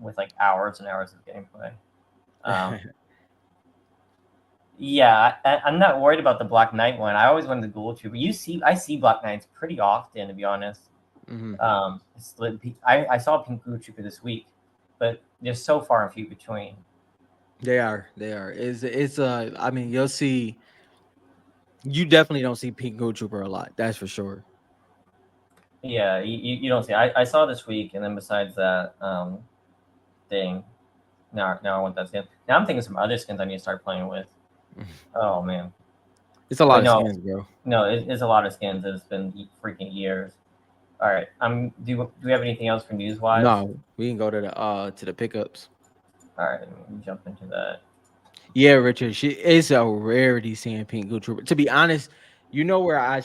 with like hours and hours of gameplay. Um, Yeah, I'm not worried about the Black Knight one. I always wanted the Ghoul Trooper. I see Black Knights pretty often, to be honest. Hmm. I saw a Pink Ghoul Trooper this week, but they're so far and few between. They are. They are. It's I mean, you'll see. You definitely don't see Pink Gold Trooper a lot. That's for sure. Yeah, you don't see. I saw this week, and then besides that, thing. Now I want that skin. Now I'm thinking some other skins I need to start playing with. Oh man, It's a but lot of no, skins, bro. no, it's a lot of skins. It's been freaking years. All right. Do we have anything else for news wise? No, we can go to the pickups. All right. Let me jump into that. Yeah, Richard, it's a rarity seeing Pink Goo Trooper. To be honest, you know where I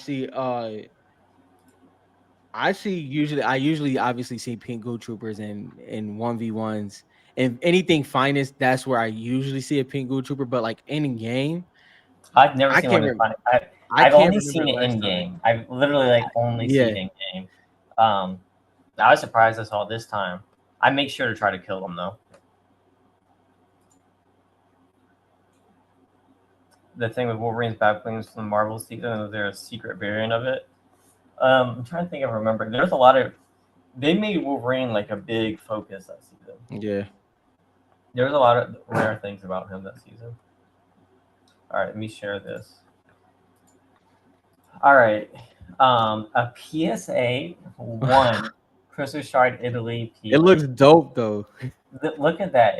usually obviously see Pink Goo Troopers in 1v1s. And anything finest, that's where I usually see a Pink Goo Trooper. But like in game, I've never I seen one can't in remember. fun. I I've can't only remember seen the it last in time. game. I've literally like only seen Yeah, it in game. Um, I was surprised I saw it this time. I make sure to try to kill them though. The thing with Wolverine's back wings from the Marvel season is there a secret variant of it. I'm trying to think if I remember. There's a lot of they made Wolverine like a big focus that season. yeah. There's a lot of rare things about him that season. All right, let me share this. All right, a PSA one Christmas Shard Italy It P. looks dope though. Look at that.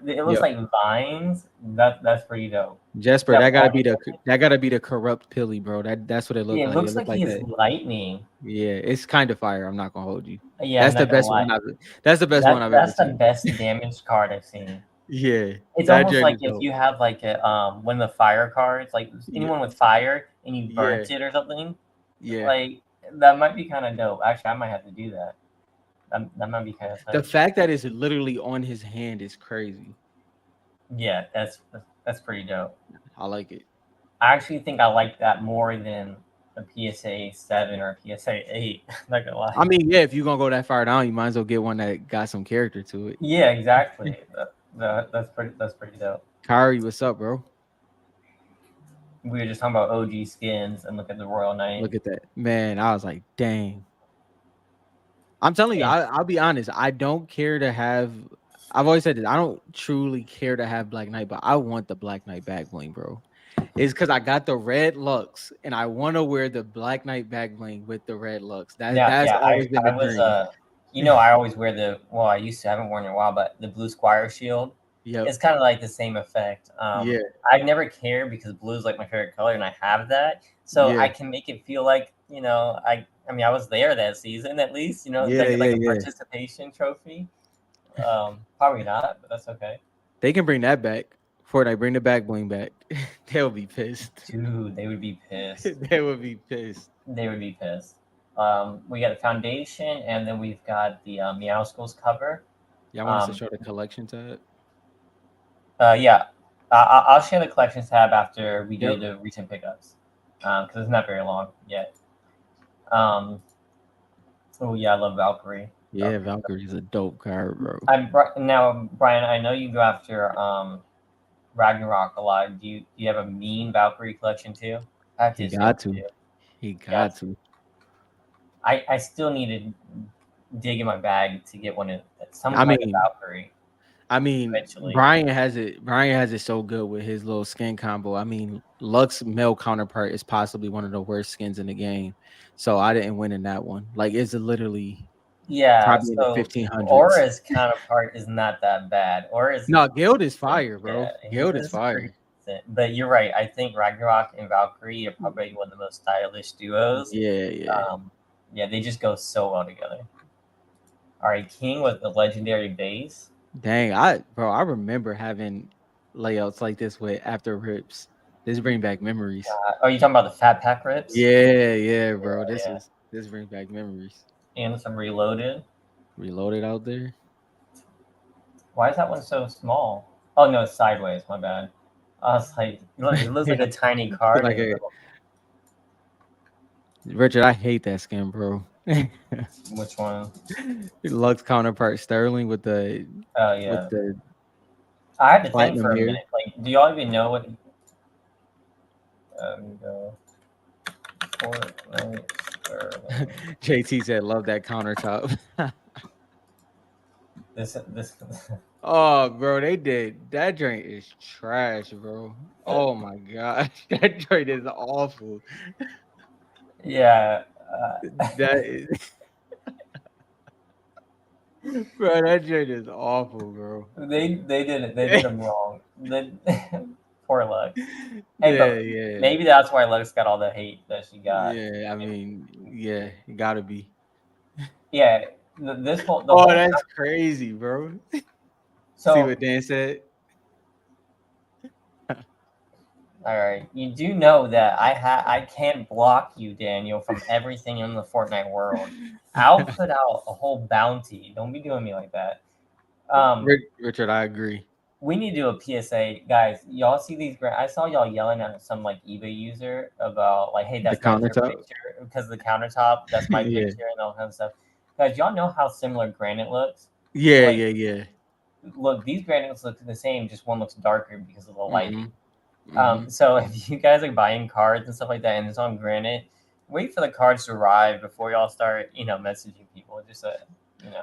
It looks Yep. like vines. That's pretty dope. Jasper, Yeah, that gotta be the corrupt Pilly, bro. That's what it looked yeah, it like. It looks looked like like he is that. lightning. Yeah, it's kind of fire. I'm not gonna hold you. Yeah, I'm That's the not gonna best lie. one That's the best one I've ever That's the seen. best damage card I've seen. Yeah, It's that almost joint like is if dope. you have like a one of the fire cards, like Yeah, anyone with fire, and you yeah, burnt it or something. yeah. Like that might be kind of dope. Actually, I might have to do that. That might be kind of The tight. fact that it's literally on his hand is crazy. Yeah, that's pretty dope. I like it. I actually think I like that more than a PSA 7 or a PSA 8. Not gonna I lie. mean, yeah, if you're gonna go that far down, you might as well get one that got some character to it. Yeah, exactly. That's pretty dope. Kyrie, what's up, bro? We were just talking about OG skins and look at the Royal Knight. Look at that. Man, I was like, dang. I'm telling you, And I'll be honest. I don't care to have. I've always said this. I don't truly care to have Black Knight, but I want the Black Knight back bling, bro. It's because I got the red Lux, and I want to wear the Black Knight back bling with the red Lux. now, That's yeah, always been I the was dream. I always wear the well, I used to, I haven't worn it in a while, but the blue Squire shield. Yep. It's kind of like the same effect. Yeah. I never cared because blue is like my favorite color, and I have that, so Yeah. I can make it feel like I mean, I was there that season at least. Yeah. Yeah. Like a Yeah. participation trophy. Probably not, but that's okay. They can bring that back. Fortnite, bring the back bling back. They'll be pissed. Dude, they would be pissed. They would be pissed. They would be pissed. We got a foundation, and then we've got the Meow Schools cover. Y'all want us to Um, show the collection tab? yeah, I'll share the collections tab after we do Yep. the recent pickups because it's not very long yet. Um, oh yeah, I love Valkyrie. Yeah, Valkyrie. Valkyrie's a dope card, bro. Now, Brian, I know you go after Ragnarok a lot. Do you have a mean Valkyrie collection too? I have to He assume got to. you do. He Yeah, got to. I still need to dig in my bag to get one of some I kind of mean, Valkyrie eventually. Brian has it so good with his little skin combo. I mean, Lux male counterpart is possibly one of the worst skins in the game. So I didn't win in that one. Like it's literally Yeah, probably in the so 1500s. Aura's counterpart is not that bad. Aura's No, Guild is decent. fire, bro. Yeah, Guild is this is pretty fire. decent. But you're right. I think Ragnarok and Valkyrie are probably one of the most stylish duos. Yeah, yeah. Yeah, they just go so well together. All right, King with the legendary base. Dang, I remember having layouts like this with after rips. This bring back memories. Are you talking about the fat pack rips? Yeah, yeah, Yeah, bro. yeah. This brings back memories. And some reloaded. Reloaded out there. Why is that one so small? Oh no, it's sideways. My bad. I was like, look, it looks like a tiny card. Like a Richard, I hate that skin, bro. Which one? Lux counterpart Sterling Oh with yeah. the I had to think platinum for a hair. minute. Like, do y'all even know what? Go Fortnite Sterling. JT said, "Love that countertop." This. Oh, bro, they did that drink is trash, bro. Oh my gosh, that drink is awful. Yeah. That is, bro, that drink is awful, bro. They did it. They did them wrong. Poor Lux. Hey, Yeah, but yeah, maybe that's why Lux got all the hate that she got. yeah. I mean, yeah, it gotta be. Yeah, the Oh, whole that's time. crazy, bro. See So what Dan said? all right, you do know that I can't block you, Daniel, from everything in the Fortnite world. I'll put out a whole bounty. Don't be doing me like that. Richard, I agree. We need to do a PSA, guys. Y'all see these? I saw y'all yelling at some like eBay user about like, "Hey, The that's not your countertop. picture because of the countertop. That's my Yeah, picture and all kind of stuff." Guys, y'all know how similar granite looks. yeah, Like, yeah, yeah. look, these granites look the same. Just one looks darker because of the lighting. Mm-hmm. Mm-hmm. So if you guys are buying cards and stuff like that, and it's on granite, wait for the cards to arrive before y'all start, messaging people. Just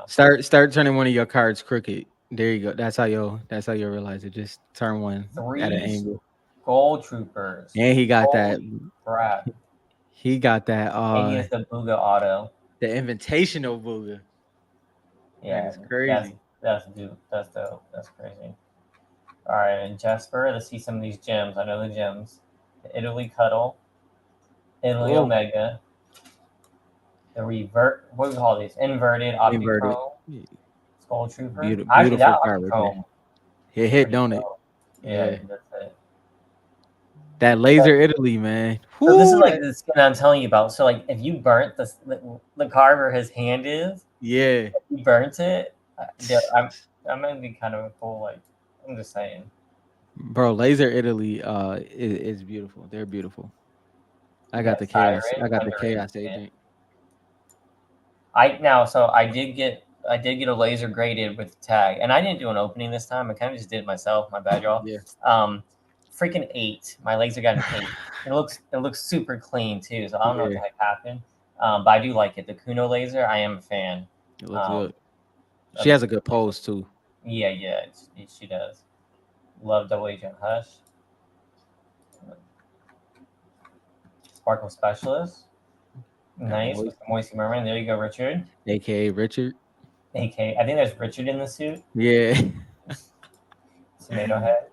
Start turning one of your cards crooked. There you go. That's how you'll realize it. Just turn one at an three angle. gold troopers. And he got that. Holy crap! He got that. And he has the Booga auto. The invitational booger. That Yeah, is that's crazy. that's dope. That's dope. That's crazy. All right, and Jesper, let's see some of these gems. I know the gems. The Italy Cuddle, Italy Oh, Omega, the revert. What do we call these? Inverted inverted. Optichrome, Skull Trooper. Beautiful, Actually, that beautiful card right there. Optichrome It is hit, pretty don't it? dope. Yeah, Yeah. that's it. That laser Italy, man. So this is Whoo, like that, the skin I'm telling you about. So like, if you burnt the card where his hand is, yeah. if you burnt it, I'm gonna be kind of cool. Like, I'm just saying. Bro, laser Italy is beautiful. They're beautiful. I got Yeah, the chaos. I Siren, got the underrated chaos skin. agent. I did get a laser graded with the tag, and I didn't do an opening this time. I kind of just did it myself. My bad, y'all. Yeah. Um, freaking 8. My laser got an 8. It looks super clean too. So I don't know what Yeah. the heck happened. But I do like it. The Kuno laser, I am a fan. It looks Um, good. She of the has a good pose too. Yeah, yeah, she does. Love Double Agent Hush, Sparkle Specialist. Got Nice with Moist, the Moisty Merman. There you go, Richard. aka Richard. AK. I think there's Richard in the suit. Yeah. Tomato Head.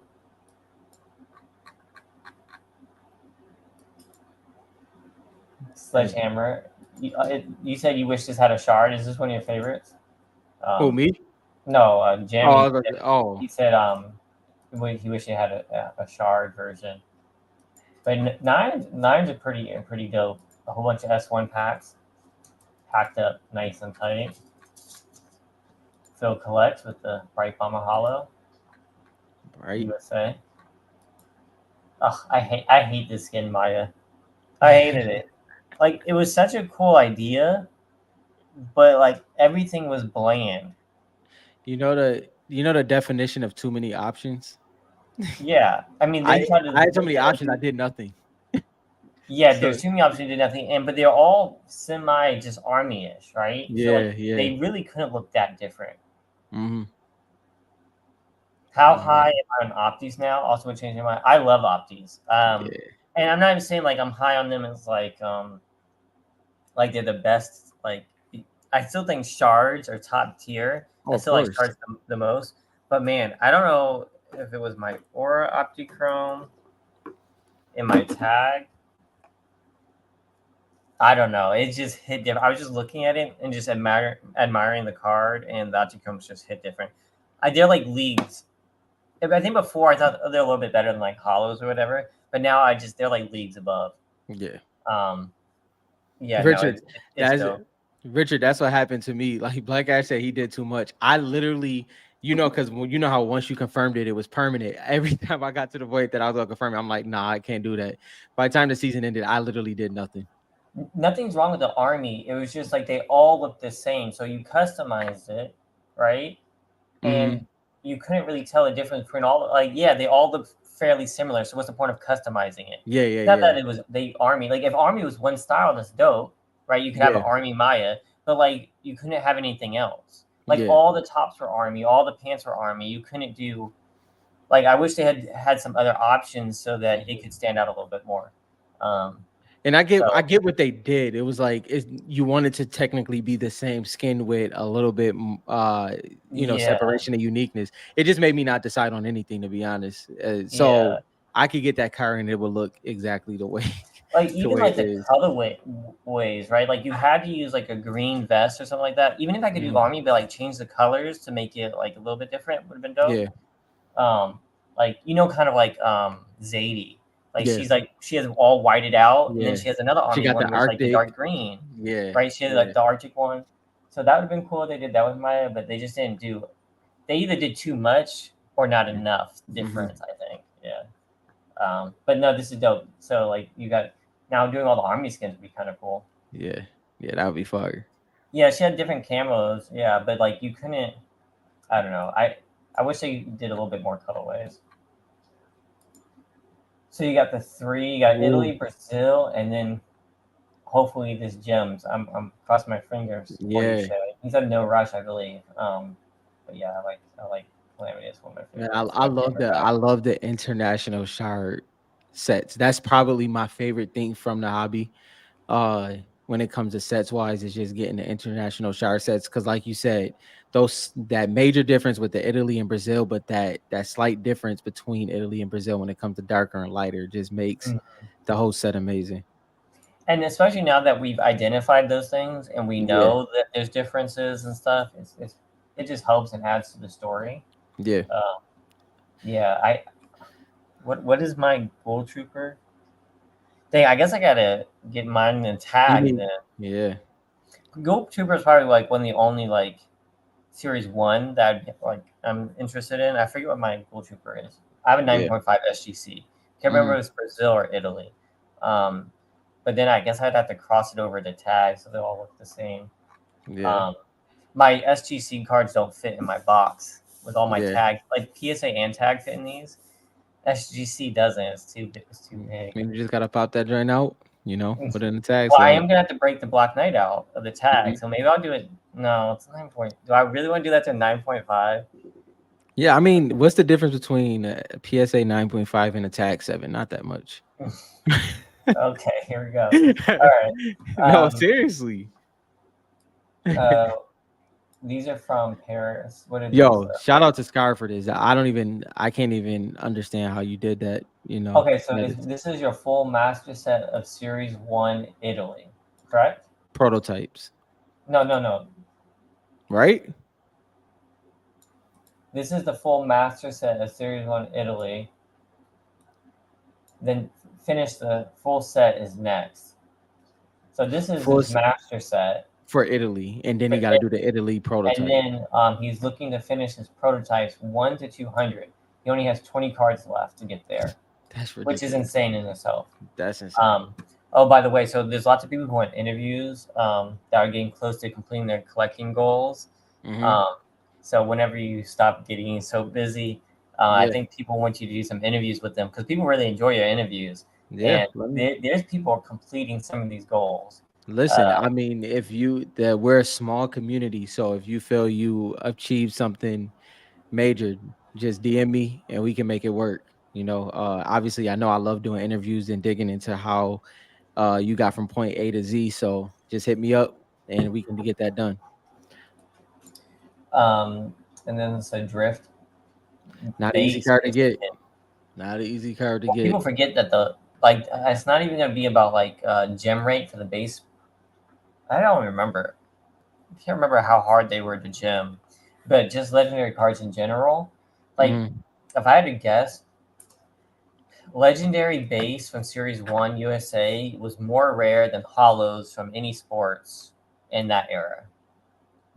That's Sledgehammer. You said you wish this had a shard. Is this one of your favorites? who Um, me? no, Oh, I Jim. was about to, He oh, said he wished he had a shard version. But nines are pretty dope. A whole bunch of S1 packs packed up nice and tight. Phil collects with the Bright Palmer Hollow right. USA. Ugh, I hate this skin, Maya. I hated it. Like it was such a cool idea, but like everything was bland. You know the definition of too many options. Yeah, I mean they I tried to I had so they many tried to options. I do. did nothing. Yeah, So there's too many options to do nothing, but they're all semi just army-ish, right? So like yeah, yeah. they really couldn't look that different. Mm-hmm. How Yeah, high am I on Opties now? Also, would change my mind. I love Opties. yeah. And I'm not even saying like I'm high on them as like they're the best. Like I still think shards are top tier. Oh, I of still like course. shards the most. But man, I don't know if it was my Aura Optichrome in my tag. I don't know. It just hit different. I was just looking at it and just admiring the card, and the Optichromes just hit different. I did like leagues. I think before I thought they're a little bit better than like hollows or whatever, but now they're like leagues above. Yeah. Um, yeah, no, Richard, it's that's dope. Richard. That's what happened to me. Like Black Ash said, he did too much. I literally, because you know how once you confirmed it, it was permanent. Every time I got to the point that I was gonna confirm it, I'm like, nah, I can't do that. By the time the season ended, I literally did nothing. Nothing's wrong with the army. It was just like they all look the same, so you customized it, right? Mm-hmm. And you couldn't really tell the difference between all. Like, yeah, they all look fairly similar. So what's the point of customizing it? Yeah, yeah, Not yeah, that it was the army. Like, if army was one style, that's dope, right? You could have an yeah, army Maya, but like you couldn't have anything else. Like yeah. all the tops were army, all the pants were army. You couldn't do like I wish they had some other options so that it could stand out a little bit more. Um, And I so get what they did. It was like you wanted to technically be the same skin with a little bit yeah, separation and uniqueness. It just made me not decide on anything, to be honest. yeah. I could get that car and it would look exactly the way Like the even way like it the is. colorway ways, right? Like you had to use like a green vest or something like that. Even if I could do Mhm. army, but like change the colors to make it like a little bit different would have been dope. Yeah, Um, like kind of like Zadie. Like yeah, she has all whited out, and then yeah. she has another She army got one the where it's like the Arctic. dark green, Yeah, right? She had like yeah. the Arctic one, so that would have been cool. If they did that with Maya, but they just didn't do. They either did too much or not enough Hmm. difference. I think, yeah. But no, this is dope. So like you got now doing all the army skins would be kind of cool. Yeah, yeah. That would be fire. Yeah, she had different camos. Yeah, but like you couldn't. I don't know. I wish they did a little bit more colorways. So you got the three. You got Ooh, Italy, Brazil, and then hopefully this gems. I'm crossing my fingers for you, yeah. Shay. He's at no rush, I believe. But yeah, I like Calamity. It's one of my Man, favorites. My gamer I tag. love the international shard sets. That's probably my favorite thing from the hobby. When it comes to sets wise, is just getting the international shard sets. Cause like you said, those that major difference with the Italy and Brazil, but that slight difference between Italy and Brazil when it comes to darker and lighter just makes Mm. the whole set amazing. And especially now that we've identified those things and we Yeah, know that there's differences and stuff, it just helps and adds to the story. yeah. Uh, yeah, I what is my gold trooper? Dang, I guess I gotta get mine in You tag need then. yeah, Gold trooper is probably like one of the only like series one that I'm interested in. I forget what my gold trooper is. I have a yeah. 9.5 SGC. Can't remember Hmm. if it's Brazil or Italy. Um, but then I guess I'd have to cross it over to tag so they all look the same. Yeah, Um, my SGC cards don't fit in my box with all my yeah. tags. Like PSA and tag fit in these. SGC doesn't. It's too big. Maybe you just gotta pop that joint out, put it in the tag Well, I slot. am gonna have to break the Black Knight out of the tag, Mhm. so maybe I'll do it. No, it's 9 point. Do I really want to do that to 9.5? Yeah, I mean, what's the difference between a PSA 9.5 and a tag 7? Not that much. Okay, here we go. All right. No, Um, seriously. uh, these are from Paris. What are these? Yo, shout out to Scar for this. I can't even understand how you did that, Okay, so That is this is your full master set of Series One Italy, correct? prototypes, No, no, no. right? This is the full master set of Series One Italy. Then finish the full set is next. So this is For his master set. for Italy, and then For he got to do the Italy And prototype. then he's looking to finish his prototypes 1 to 200. He only has 20 cards left to get there, That's which is ridiculous. insane in itself. That's insane. Um, oh, by the way, so there's lots of people who want interviews that are getting close to completing their collecting goals. Hmm. Um, so whenever you stop getting so busy, I Yeah, think people want you to do some interviews with them because people really enjoy your interviews. yeah. And there's people completing some of these goals. Listen, Uh, I mean, if you that we're a small community, so if you feel you achieve something major, just DM me and we can make it work. Obviously, I know I love doing interviews and digging into how you got from point A to Z. So just hit me up and we can get that done. um, and then it's a drift Not an easy base. card to get. Not an easy card to Well, people get. forget that it's not even gonna be about like gem rate for the base. I don't remember. I can't remember how hard they were to gem, but just legendary cards in general. Like Hmm. if I had to guess, legendary base from Series One USA was more rare than hollows from any sports in that era.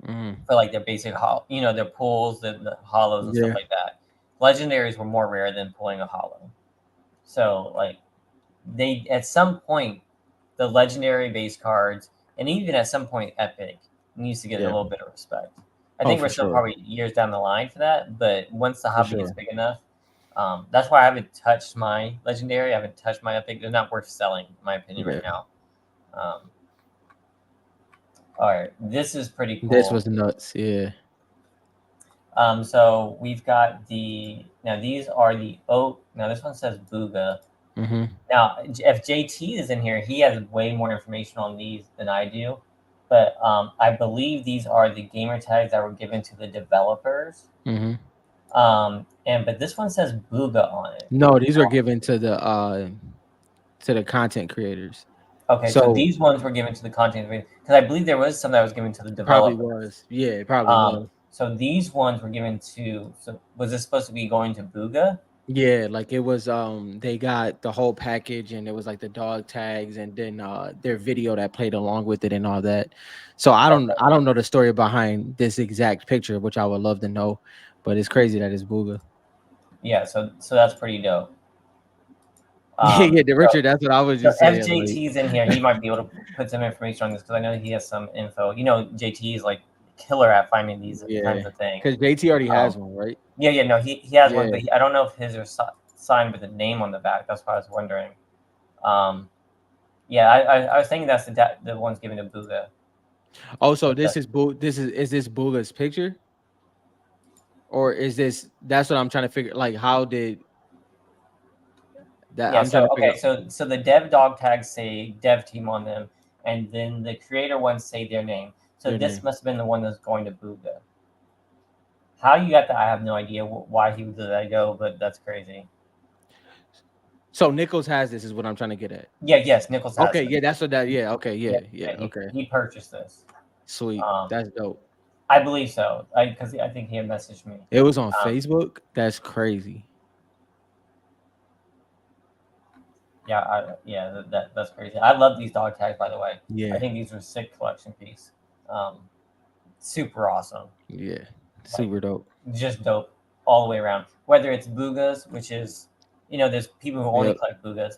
Hmm. For like their basic their pulls, the hollows and stuff Yeah, like that. Legendaries were more rare than pulling a hollow. So like they at some point the legendary base cards, and even at some point Epic needs to get a yeah. little bit of respect. I Oh, think we're for still sure, probably years down the line for that, but once the for hobby gets sure. big enough, that's why I haven't touched my legendary. I haven't touched my Epic. They're not worth selling, in my opinion, Yeah, right now. Um, all right, this is pretty this cool. was nuts. Yeah. So we've got now these are the oak. Now this one says Booga. Hmm. Now, if JT is in here, he has way more information on these than I do. But I believe these are the gamer tags that were given to the developers. Hmm. And but this one says Booga on it. No, these were given to the content creators. Okay, so So these ones were given to the content because I believe there was some that was given to the probably developers. was. Yeah, it probably was. So these ones were given to. So was this supposed to be going to Booga? Yeah, like it was they got the whole package and it was like the dog tags and then their video that played along with it and all that. So Okay. I don't know the story behind this exact picture, which I would love to know, but it's crazy that it's Booga. Yeah, so that's pretty dope. Yeah, yeah, the So Richard, that's what I was so just saying. Like, FJT's in here. He might be able to put some information on this because I know he has some info. You know, JT is like killer at finding these yeah, kinds of things. because JT already has Um, one, right? yeah, yeah, no, he has one, Yeah. but I don't know if his are signed with a name on the back. That's why I was wondering. Um, yeah, I was thinking that's the ones given to Booga. Oh, so Okay. This is this Booga's picture, or is this? That's what I'm trying to figure. Like, how did that? Yeah, I'm trying so to figure okay, out so the dev dog tags say dev team on them, and then the creator ones say their name. So their this name. must have been the one that's going to Booga. How you got that? I have no idea why he would let that go, but that's crazy. So Nichols has this, is what I'm trying to get at. Yeah, yes, Nichols has Okay, it. yeah, that's what that. Yeah, okay, Yeah, yeah, yeah, yeah, okay, he purchased this. sweet, Um, that's dope. I believe so. Because I think he had messaged me. It was on Um, Facebook. That's crazy. yeah, that's crazy. I love these dog tags, by the way. I Yeah, think these are sick collection piece. Um, super awesome. yeah, Like super dope. just dope all the way around. Whether it's Boogas, which is, there's people who only Yep, collect Boogas.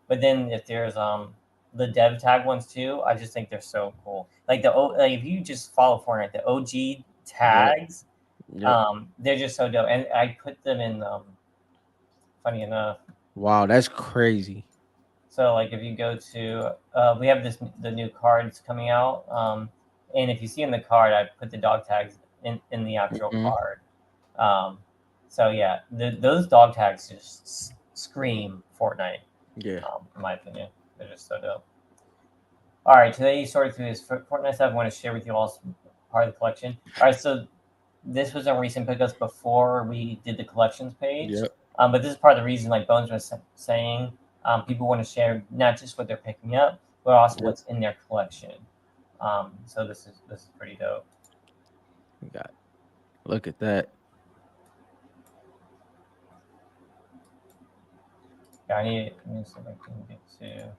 But then if there's the dev tag ones too, I just think they're so cool. Like like if you just follow Fortnite, the OG yep, tags, yep. they're just so dope. And I put them in. Funny enough, Wow, that's crazy. so like if you go to, we have the new cards coming out, and if you see in the card, I put the dog tags in the actual Hmm. card. Um, so yeah, those dog tags just scream Fortnite. Yeah, In my opinion, they're just so dope. All right, today you sorted through this Fortnite stuff. I want to share with you all some part of the collection. All right, so this was a recent pickups before we did the collections page. yep, But this is part of the reason, like Bones was saying, people want to share not just what they're picking up, but also yep. what's in their collection. So this is pretty dope. We got. Look at that. Yeah, I need to see if I can get to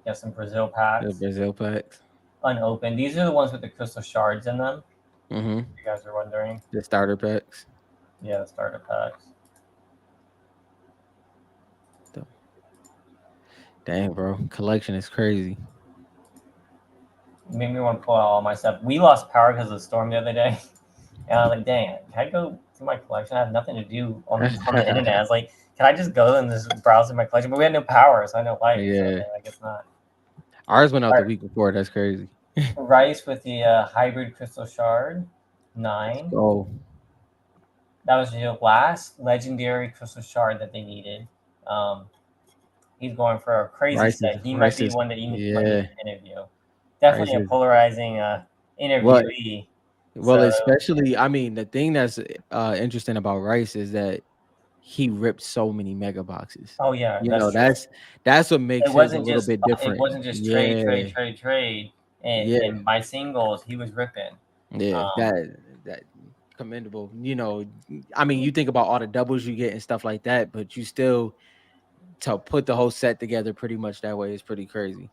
get some Brazil The packs Brazil packs. unopened. These are the ones with the crystal shards in them. Mm-hmm. If you guys are wondering, The starter packs. yeah, the starter packs. So, dang, bro, collection is crazy. Made me want to pull out all my stuff. We lost power because of the storm the other day. And I was like, dang, can I go through my collection? I have nothing to do on the internet. I was like, can I just go and just browse through my collection? But we had no power, so I had no light. So Yeah, yeah, I guess not. ours went out All the right. week before. That's crazy. Rice with the hybrid crystal shard, 9. Oh, That was the last legendary crystal shard that they needed. Um, he's going for a crazy set. He might Rice be is, one that you might need yeah, to interview. Rice Definitely a is polarizing well, interviewee. well, So especially. I mean, the thing that's interesting about Rice is that he ripped so many mega boxes. oh yeah, You that's know, true. that's what It makes his a wasn't little just bit different. trade, trade, Yeah, trade, trade, yeah, and my singles he was ripping. yeah. Um, That commendable. You know, I mean, you think about all the doubles you get and stuff like that, but you still to put the whole set together pretty much that way is pretty crazy.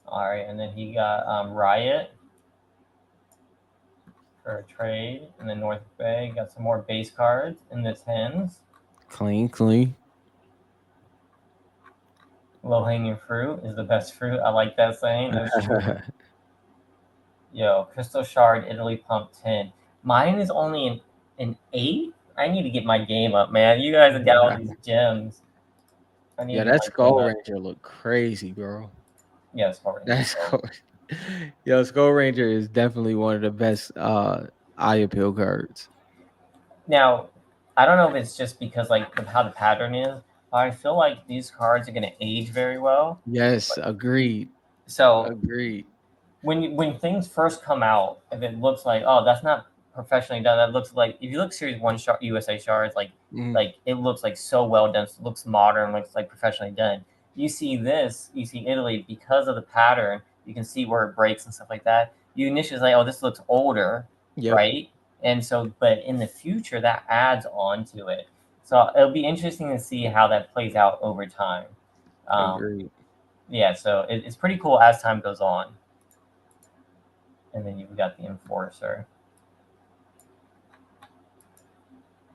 all right, and then he got Riot for a trade, and then North Bay got some more base cards in the tens. Clean, clean. Low hanging fruit is the best fruit. I like that saying. That's true. Yo, Crystal Shard Italy Pump 10. Mine is only an 8. I need to get my game up, man. You guys have got all these gems. I need Yeah, to get that my game Skull up. Ranger look crazy, bro. Yes, Corbin. That's cool. Yo, Skull Ranger is definitely one of the best eye appeal cards. Now, I don't know if it's just because like of how the pattern is. I feel like these cards are going to age very well. Yes, agreed. So Agreed. when things first come out, if it looks like, oh, that's not professionally done. That looks like if you look Series One USA shards, Mhm. like it looks like so well done. Looks modern. Looks like professionally done. You see this. You see Italy because of the pattern. You can see where it breaks and stuff like that. You initially like, oh, this looks older, Yep. right? And so, but in the future, that adds on to it. So it'll be interesting to see how that plays out over time. Um, Agreed. yeah, so it's pretty cool as time goes on. And then you've got the Enforcer.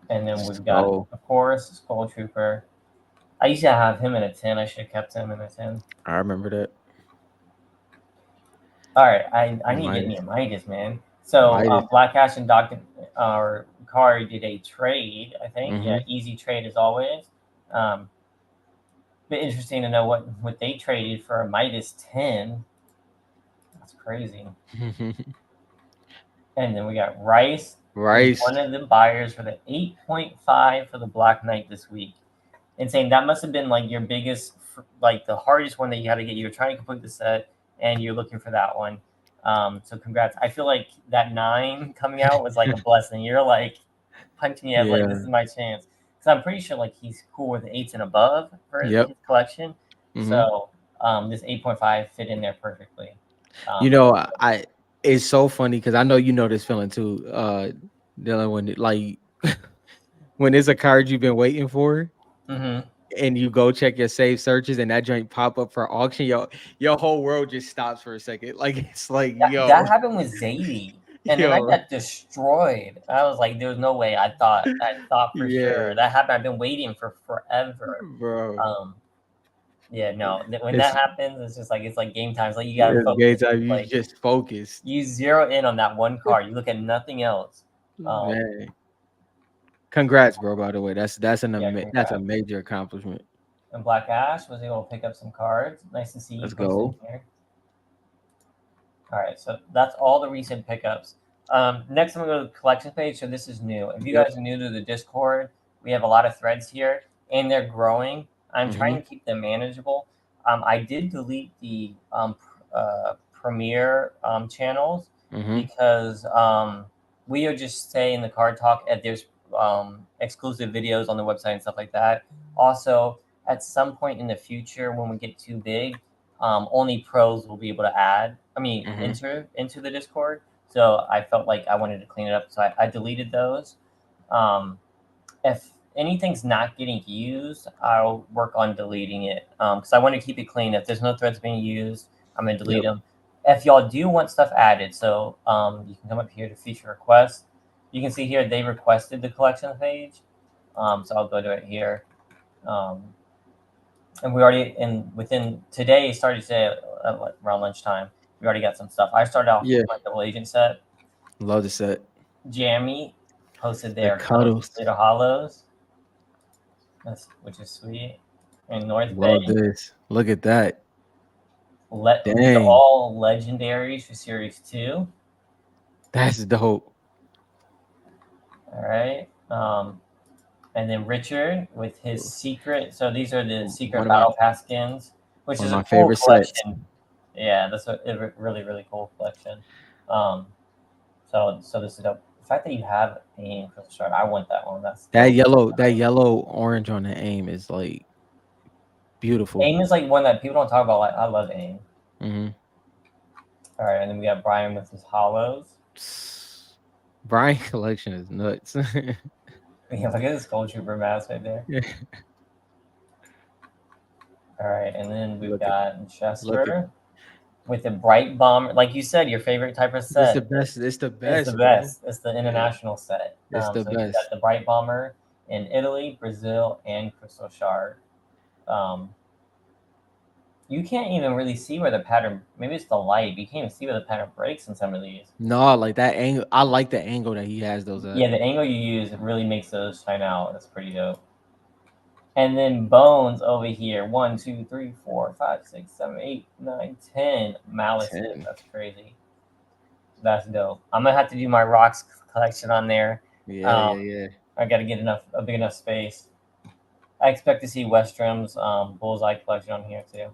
And then we've got, So of course, Skull Trooper. I used to have him in a 10. I should have kept him in a 10. I remember that. All right, I need to get me Midas. a Midas, man. So Midas. Black Ash and Doctor or Kari did a trade, I think. Yeah, Mm-hmm. easy trade as always. Um, but interesting to know what they traded for a Midas 10. That's crazy. And then we got Rice was Rice. one of the buyers for the 8.5 for the Black Knight this week. And saying that must have been like your biggest, like the hardest one that you had to get. You were trying to complete the set and you're looking for that one. So congrats. I feel like that 9 coming out was like a blessing. You're like punching me up like this Yeah. is my chance. Because I'm pretty sure like he's cool with the 8s and above for his Yep. collection. Mm-hmm. So this 8.5 fit in there perfectly. You Um, know, I it's so funny because I know you know this feeling too, Dylan, when like when it's a card you've been waiting for mhm. and you go check your save searches and that joint pop up for auction, your whole world just stops for a second. Like it's like, That happened with Zadie, and then I yo, got destroyed. I was like, "There's no way." I thought for sure yeah, that happened. I've been waiting for forever. bro. Um, yeah, no. When that It's happens, it's like game time. It's like you gotta it's game focus. time. It's You like just focused. you zero in on that one card. You look at nothing else. Um, Man. Congrats, bro, by the way. yeah, That's a congrats. major accomplishment. And Black Ash was able to pick up some cards. Nice to see you Let's posted go. in here. All right, so that's all the recent pickups. Next, I'm going to go to the collection page. So this is new. If you Yep. guys are new to the Discord, we have a lot of threads here, and they're growing. I'm trying Mm-hmm. to keep them manageable. I did delete the Premiere channels Mm-hmm. because we are just staying the card talk. And there's exclusive videos on the website and stuff like that. Also, at some point in the future, when we get too big, only pros will be able to add. I mean, Mm-hmm. into the Discord. So I felt like I wanted to clean it up, so I deleted those. Um, if anything's not getting used, I'll work on deleting it because I want to keep it clean. If there's no threads being used, I'm gonna delete Yep. them. If y'all do want stuff added, so you can come up here to feature requests. You can see here they requested the collection page, so I'll go to it here. Um, and we already and within today started today around lunchtime. We already got some stuff. I started off Yeah. with my double agent set. Love the set. Jammy posted The their cuddle cuddles. Crusader hollows, which is sweet. And North Love Bay, this. Look at that. these are Dang. all legendaries for Series 2. That's dope. All right. And then Richard with his secret. So these are the One secret of my battle pass skins, which one of is a my cool favorite sets. collection. Yeah, that's a really really cool collection. Um, so this is dope. The fact that you have aim for the start, I want that one. That's dope. That yellow orange on the aim is like beautiful. Aim is like one that people don't talk about. Like I love aim. Hmm. All right, and then we got Brian with his hollows. Brian collection is nuts. Yeah, look at this Gold Trooper mask right there. Yeah. All right, and then we've Look at got look at Chester with the bright bomber. Like you said, your favorite type of it's the set best. It's the is the best, bro. best. It's the Yeah, international set. it's the So you've got best. the bright bomber in Italy, Brazil, and Crystal Shard. Um, you can't even really see where the pattern. Maybe it's the light. But you can't even see where the pattern breaks in some of these. No, like that angle. I like the angle that he has those at. Yeah, the angle you use really makes those shine out. That's pretty dope. And then Bones over here. 1, 2, 3, 4, 5, 6, 7, 8, 9, 10 malices. 10. That's crazy. That's dope. I'm gonna have to do my rocks collection on there. Yeah, Um, yeah, yeah. I gotta get a big enough space. I expect to see Westrom's bullseye collection on here too.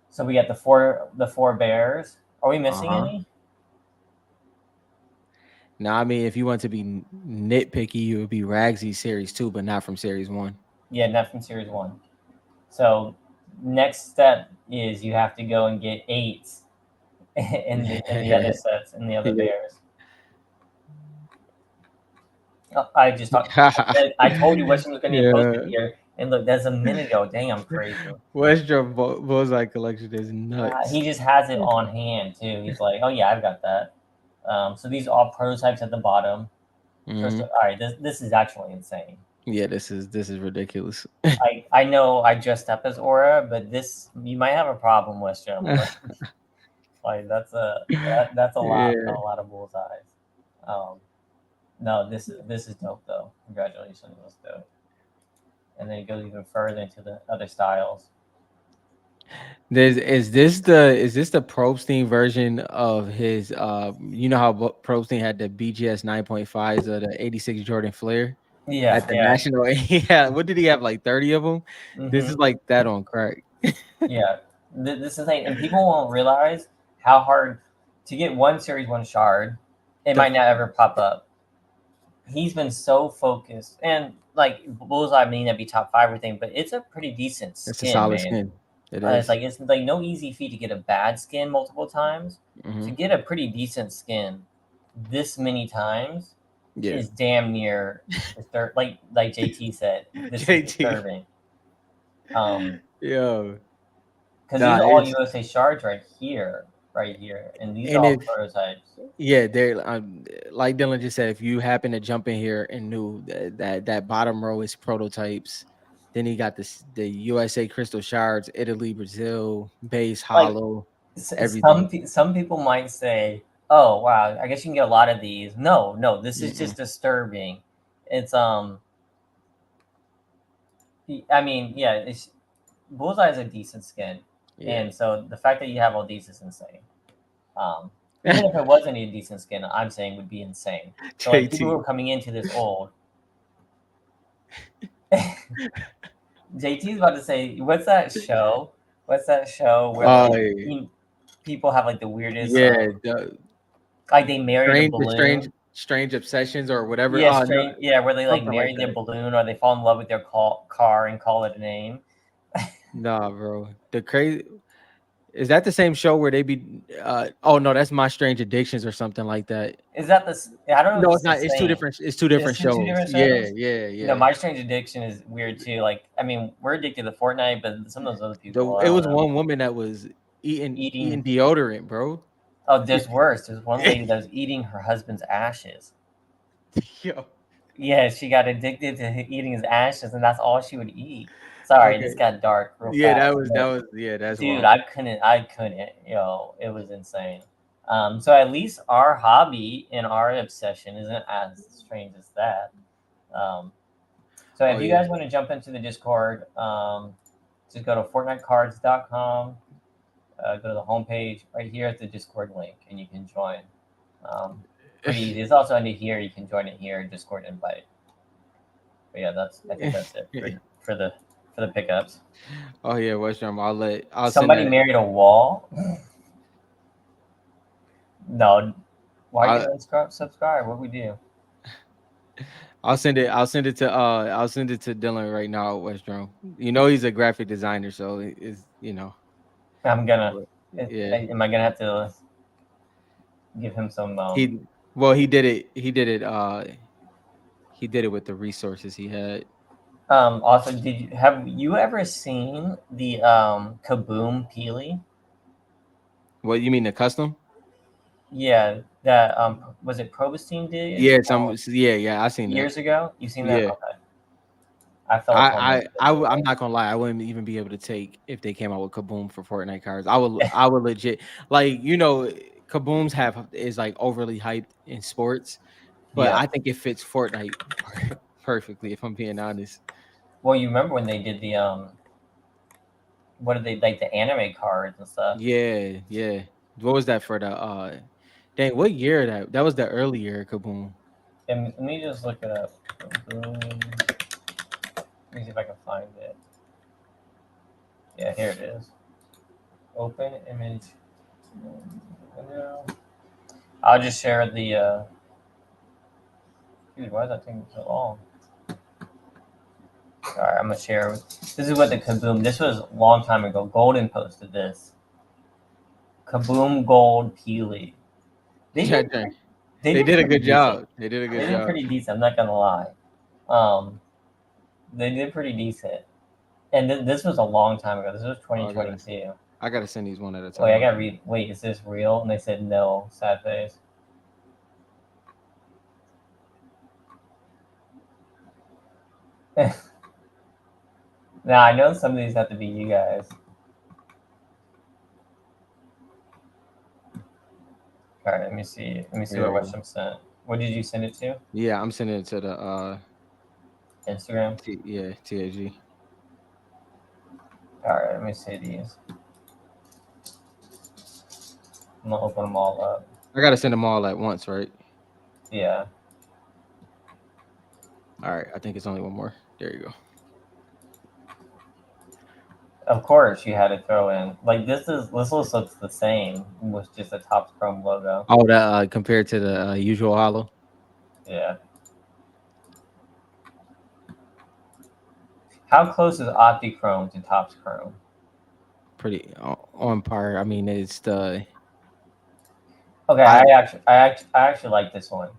So we got the four bears. Are we missing Uh-huh. any? Now, I mean, if you want to be nitpicky, it would be Ragsy series 2, but not from series 1. Yeah, not from series one. So next step is you have to go and get eights in the other sets in the other Yeah. bears. I just talked. I told you Western was going to get posted Yeah. here, and look, that's a minute ago. Dang, I'm crazy. Western Bullseye collection is He nuts. just has it on hand too. He's like, oh yeah, I've got that. So these are all prototypes at the bottom. Crystal. Hmm. All right, this is actually insane. Yeah, this is ridiculous. I know I dressed up as Aura, but this you might have a problem, Western. Like that's Yeah. a lot of bullseyes. Um, no, this is dope though. Congratulations, that's dope. And then it goes even further into the other styles. Is this the Probstein version of his you know how Probstein had the BGS 9.5s of the 86 Jordan Flair Yeah, at the yeah. national? Yeah, what did he have, like 30 of them? This is Hmm. like that on crack. Yeah, this is like, and people won't realize how hard to get one series one shard. It The might f- not ever pop up. He's been so focused, and like Bullseye may not be top five or anything, but it's a pretty decent it's a skin, solid man. skin. It is. It's like no easy feat to get a bad skin multiple times. To Hmm. get a pretty decent skin this many times Yeah. is damn near like JT said. This is JT. disturbing. Um, Yo. because these Nah, are all it's USA shards right here, and these are and all if prototypes. yeah, they're like Dylan just said, if you happen to jump in here and knew that bottom row is prototypes, then he got the USA Crystal Shards, Italy, Brazil, base Like hollow, everything. some people might say, "Oh wow, I guess you can get a lot of these." No, no, this is Mm-mm. just disturbing. It's I mean, yeah, it's Bullseye is a decent skin, Yeah. and so the fact that you have all these is insane. Even if it wasn't a decent skin, I'm saying would be insane. So like people who JT. are coming into this old, JT is about to say, "What's that show? What's that show where Oh like yeah, people have like the weirdest, yeah, the like they married a strange, the strange, balloon." strange obsessions or whatever. Yeah, Oh no, strange. Yeah, where they like something like marry their that. balloon or they fall in love with their car and call it a name. Nah, bro. The crazy is that the same show where they be? Oh no, that's My Strange Addictions or something like that. Is that this? I don't know if No, it's it's the not. It's two same. different. It's two different It's two shows. different Yeah, shows. yeah, You know, yeah. My Strange Addiction is weird too. Like, I mean, we're addicted to Fortnite, but some of those other people, I It don't was know. one woman that was eating Eating. deodorant, bro. Oh, there's worse. There's one lady that was eating her husband's ashes. Yo. Yeah, she got addicted to eating his ashes, and that's all she would eat. Sorry, Okay. this got dark real Yeah, fast, that but was yeah, that's dude, wild. I couldn't, it was insane. So at least our hobby and our obsession isn't as strange as that. Um, so Oh if you yeah. guys want to jump into the Discord, just go to fortnitecards.com, go to the homepage right here at the Discord link, and you can join. Pretty easy. It's also under here. You can join it here, Discord invite. But yeah, I think that's it for the for the pickups. Oh yeah, West Drum. I'll send Somebody that. married a wall. No, why you I'll unsubscribe? Subscribe. What we do? I'll send it to Dylan right now, West Drum. You know he's a graphic designer, so it's I'm gonna. but, yeah. Am I gonna have to give him some? He well he did it with the resources he had. Also, did you have you ever seen the Kaboom Peely? What you mean the custom? Yeah, that was it. Probustine did Yeah, yeah, I seen that. years ago. You seen that? Yeah. Okay, I fell upon those videos. I'm not gonna lie. I wouldn't even be able to take if they came out with Kaboom for Fortnite cards. I would legit like Kabooms have is like overly hyped in sports, but Yeah. I think it fits Fortnite perfectly. If I'm being honest. Well, you remember when they did the what did they like the anime cards and stuff? Yeah, yeah. What was that for the dang, what year that was the early year of Kaboom. And let me just look it up. Kaboom. Let me see if I can find it. Yeah, here it is. Open image window. I'll just share the Dude, why is that taking so long? Alright, I'm gonna share. This is what the Kaboom. This was a long time ago. Golden posted this. Kaboom Gold Peely. They Yeah, did. dang. They They did did a pretty good decent. job. They did a They good did job. pretty decent. I'm not gonna lie. Um, they did pretty decent. And this was a long time ago. This was Oh, 2022. I gotta send these one at a Wait, I time. gotta read. Wait, is this real? And they said no. Sad face. Now I know some of these have to be you guys. All right, let me see. Let me see There what you go. Western sent. What did you send it to? Yeah, I'm sending it to the Instagram. TAG. All right, let me see these. I'm gonna open them all up. I gotta send them all at once, right? Yeah, All right, I think it's only one more. There you go. of course you had to throw in like this looks the same with just a Topps Chrome logo. Oh, that compared to the usual hollow, Yeah. How close is OptiChrome to Topps Chrome? pretty on par. I mean, it's the Okay, I I actually like this one.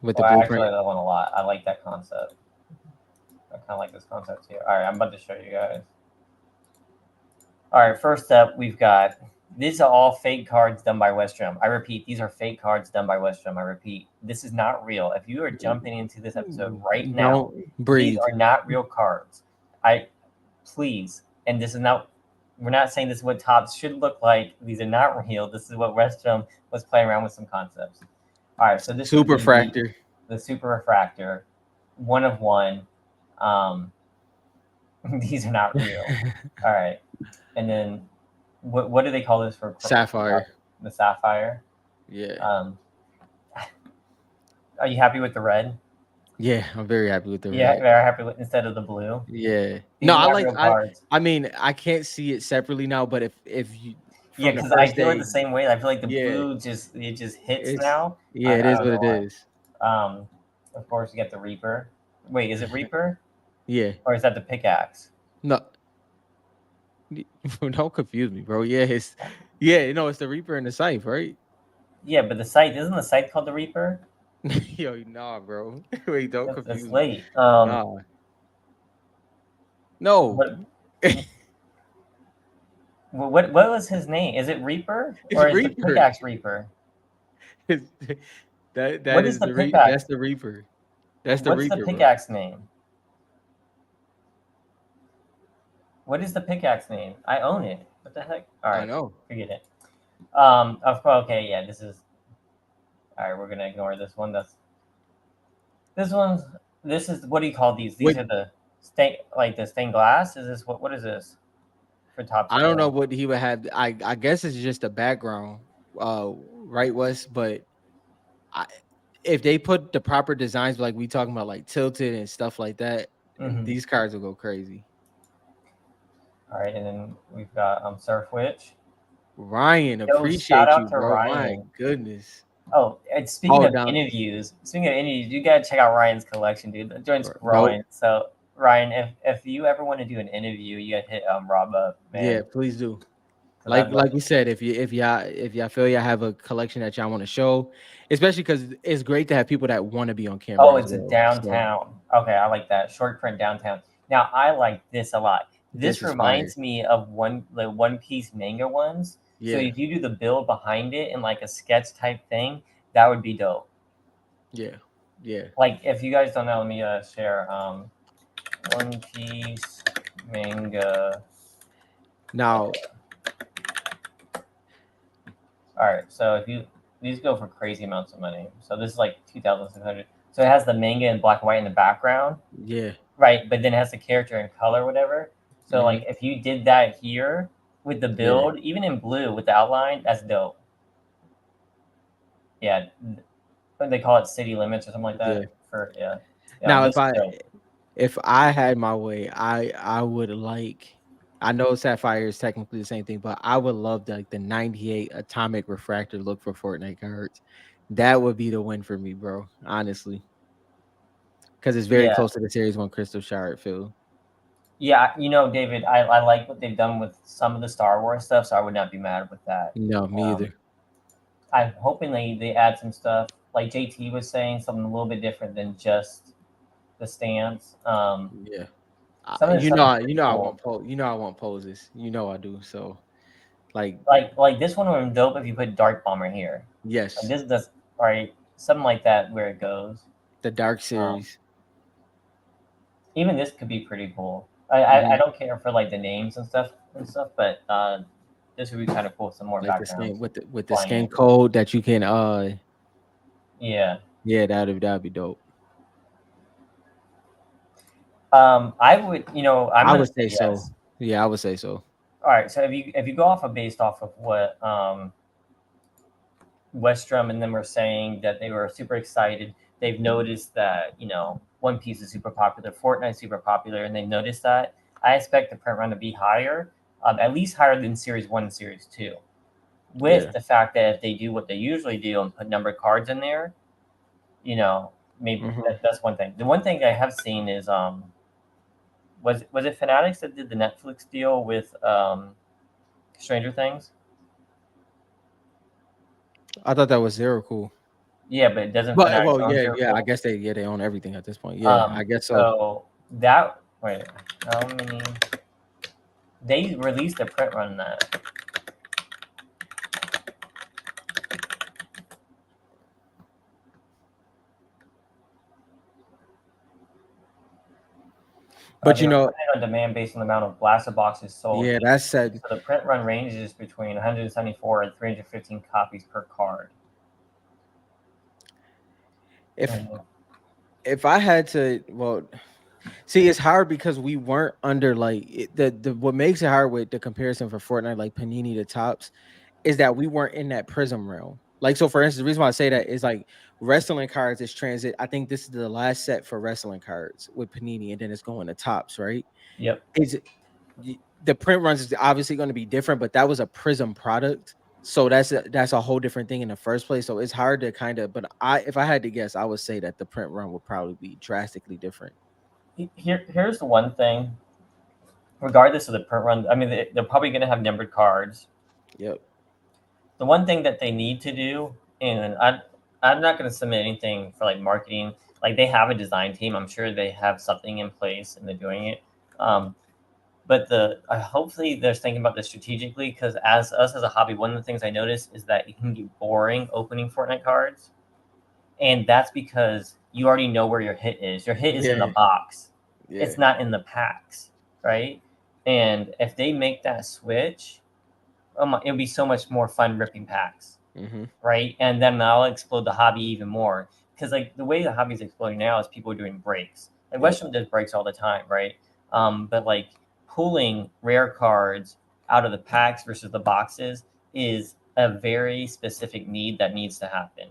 with the Well, I actually blueprint. like that one a lot. I like that concept. I kind of like this concept too. All right, I'm about to show you guys. All right, first up, we've got these are all fake cards done by Westrum. I repeat, these are fake cards done by Westrum. I repeat, this is not real. If you are jumping into this episode right now, Don't these breathe. are not real cards. I please, and this is not. We're not saying this is what tops should look like. These are not real. This is what Westrum was playing around with some concepts. All right, so this would Super be fractor. the super refractor, one of one. Um, these are not real. All right, and then what do they call this for Sapphire. the sapphire? Yeah. Um, are you happy with the red? Yeah, I'm very happy with the Yeah, red. very happy with instead of the blue. Yeah. No, These are I not like real cards. I mean, I can't see it separately now, but if you Yeah, from the because I first feel it the day, same way. I feel like the yeah, blue just hits it's now. yeah, it I is don't what know it why. is. Um, of course you get the Reaper. Wait, is it Reaper Yeah. or is that the pickaxe? No, don't confuse me, bro. Yeah, it's yeah, no, it's the Reaper and the Scythe, right? Yeah, but the site isn't the site called the Reaper? Yo, nah, bro. Wait, don't That's confuse me. late. Nah. No. What what was his name? Is it Reaper It's or is the Reaper. pickaxe Reaper? It's, that What is is the that's pickaxe? the Reaper. That's the What's the Reaper, bro. pickaxe name? What is the pickaxe name? I own it. What the heck? All I right, know. forget it. Of course. Okay, yeah. This is all right. We're gonna ignore this one. This one's. This is what do you call these? These What are the like the stained glass. Is this what is this for Topps I don't know Chrome? what he would have. I guess it's just a background, right, Wes? But I, if they put the proper designs, like we talking about, like tilted and stuff like that, Mm-hmm. these cards will go crazy. All right, and then we've got Surf Witch. Ryan, Yo, shout appreciate out you, to bro. My Ryan. goodness. Oh, and Oh, down, speaking of interviews, you gotta check out Ryan's collection, dude. The joint's nope. growing. So Ryan, if you ever want to do an interview, you gotta hit Rob up, Yeah, man. please do. Cause I'd love. Like we said, if y'all feel y'all have a collection that y'all want to show, especially because it's great to have people that want to be on camera Oh, as it's a well. So downtown. Okay, I like that short print downtown. Now I like this a lot. this This is fire. reminds me of One Piece manga ones. So Yeah, if you do the build behind it in like a sketch type thing, that would be dope. yeah, yeah. Like if you guys don't know, let me share One Piece manga. Now, All right, so if you these go for crazy amounts of money. So this is like 2,600. So it has the manga in black and white in the background, yeah. right? But then it has the character in color, whatever. So Hmm. like if you did that here with the Yeah, build, even in blue with the outline, that's dope. Yeah, they call it city limits or something like yeah. that. For yeah, Now, this is dope. if I had my way, I would like. I know Sapphire is technically the same thing, but I would love the 98 atomic refractor look for Fortnite cards. That would be the win for me, bro. Honestly. because it's very Yeah, close to the series one Crystal Shard feel. yeah. David, I like what they've done with some of the Star Wars stuff, so I would not be mad with that. No, me Um, either. I'm hoping they add some stuff like JT was saying, something a little bit different than just the stance. Yeah. Some of the stuff is You pretty know I cool. want you know I want poses. You know I do. So like Like this one would be dope if you put Dark Bomber here. Like yes, this does right, something like that where it goes. the Dark Um, series. Even this could be pretty cool. I Hmm. don't care for like the names and stuff, but this would be kind of cool. Some more Like the backgrounds skin with the flying skin in. code that you can Yeah. yeah, that'd be dope. I would. I'm I gonna would say say so. yes. Yeah, I would say so. All right. So if you go off of based off of what Westrum and them were saying that they were super excited. They've noticed that One Piece is super popular, Fortnite super popular, and they've noticed that. I expect the print run to be higher, at least higher than Series One and Series Two. With Yeah. the fact that if they do what they usually do and put numbered cards in there, you know, maybe Hmm. that's one thing. The one thing I have seen is was it Fanatics that did the Netflix deal with Stranger Things? I thought that was zero cool. Yeah, but doesn't But Fanatics well, own yeah, Zero yeah. I Cool? guess they own everything at this point. Yeah, I guess so. So that wait, how many? They released a print run on that. But They you were know, putting it on demand based on the amount of blaster boxes sold. yeah, that's said. So the print run ranges between 174 and 315 copies per card. If And if I had to, well, see, it's hard because we weren't under like the what makes it hard with the comparison for Fortnite, like Panini to Tops, is that we weren't in that Prism realm. Like, so for instance, the reason why I say that is like wrestling cards is transit. I think this is the last set for wrestling cards with Panini, and then it's going to Tops, right? yep. Is the print runs is obviously going to be different, but that was a Prism product. So that's a whole different thing in the first place. So it's hard to kind of, but if I had to guess, I would say that the print run would probably be drastically different. Here's the one thing. Regardless of the print run, I mean they're probably going to have numbered cards. Yep. The one thing that they need to do, and I'm not going to submit anything for like marketing. Like they have a design team. I'm sure they have something in place and they're doing it. Um, but hopefully they're thinking about this strategically because as us as a hobby, one of the things I noticed is that it can get boring opening Fortnite cards, and that's because you already know where your hit is. Your hit is in the Yeah. box. Yeah. It's not in the packs, right? And if they make that switch, oh my, it'll be so much more fun ripping packs, Hmm. right? And then that'll explode the hobby even more. Because like the way the hobby is exploding now is people are doing breaks. Like Yep. Western does breaks all the time, right? But like pulling rare cards out of the packs versus the boxes is a very specific need that needs to happen.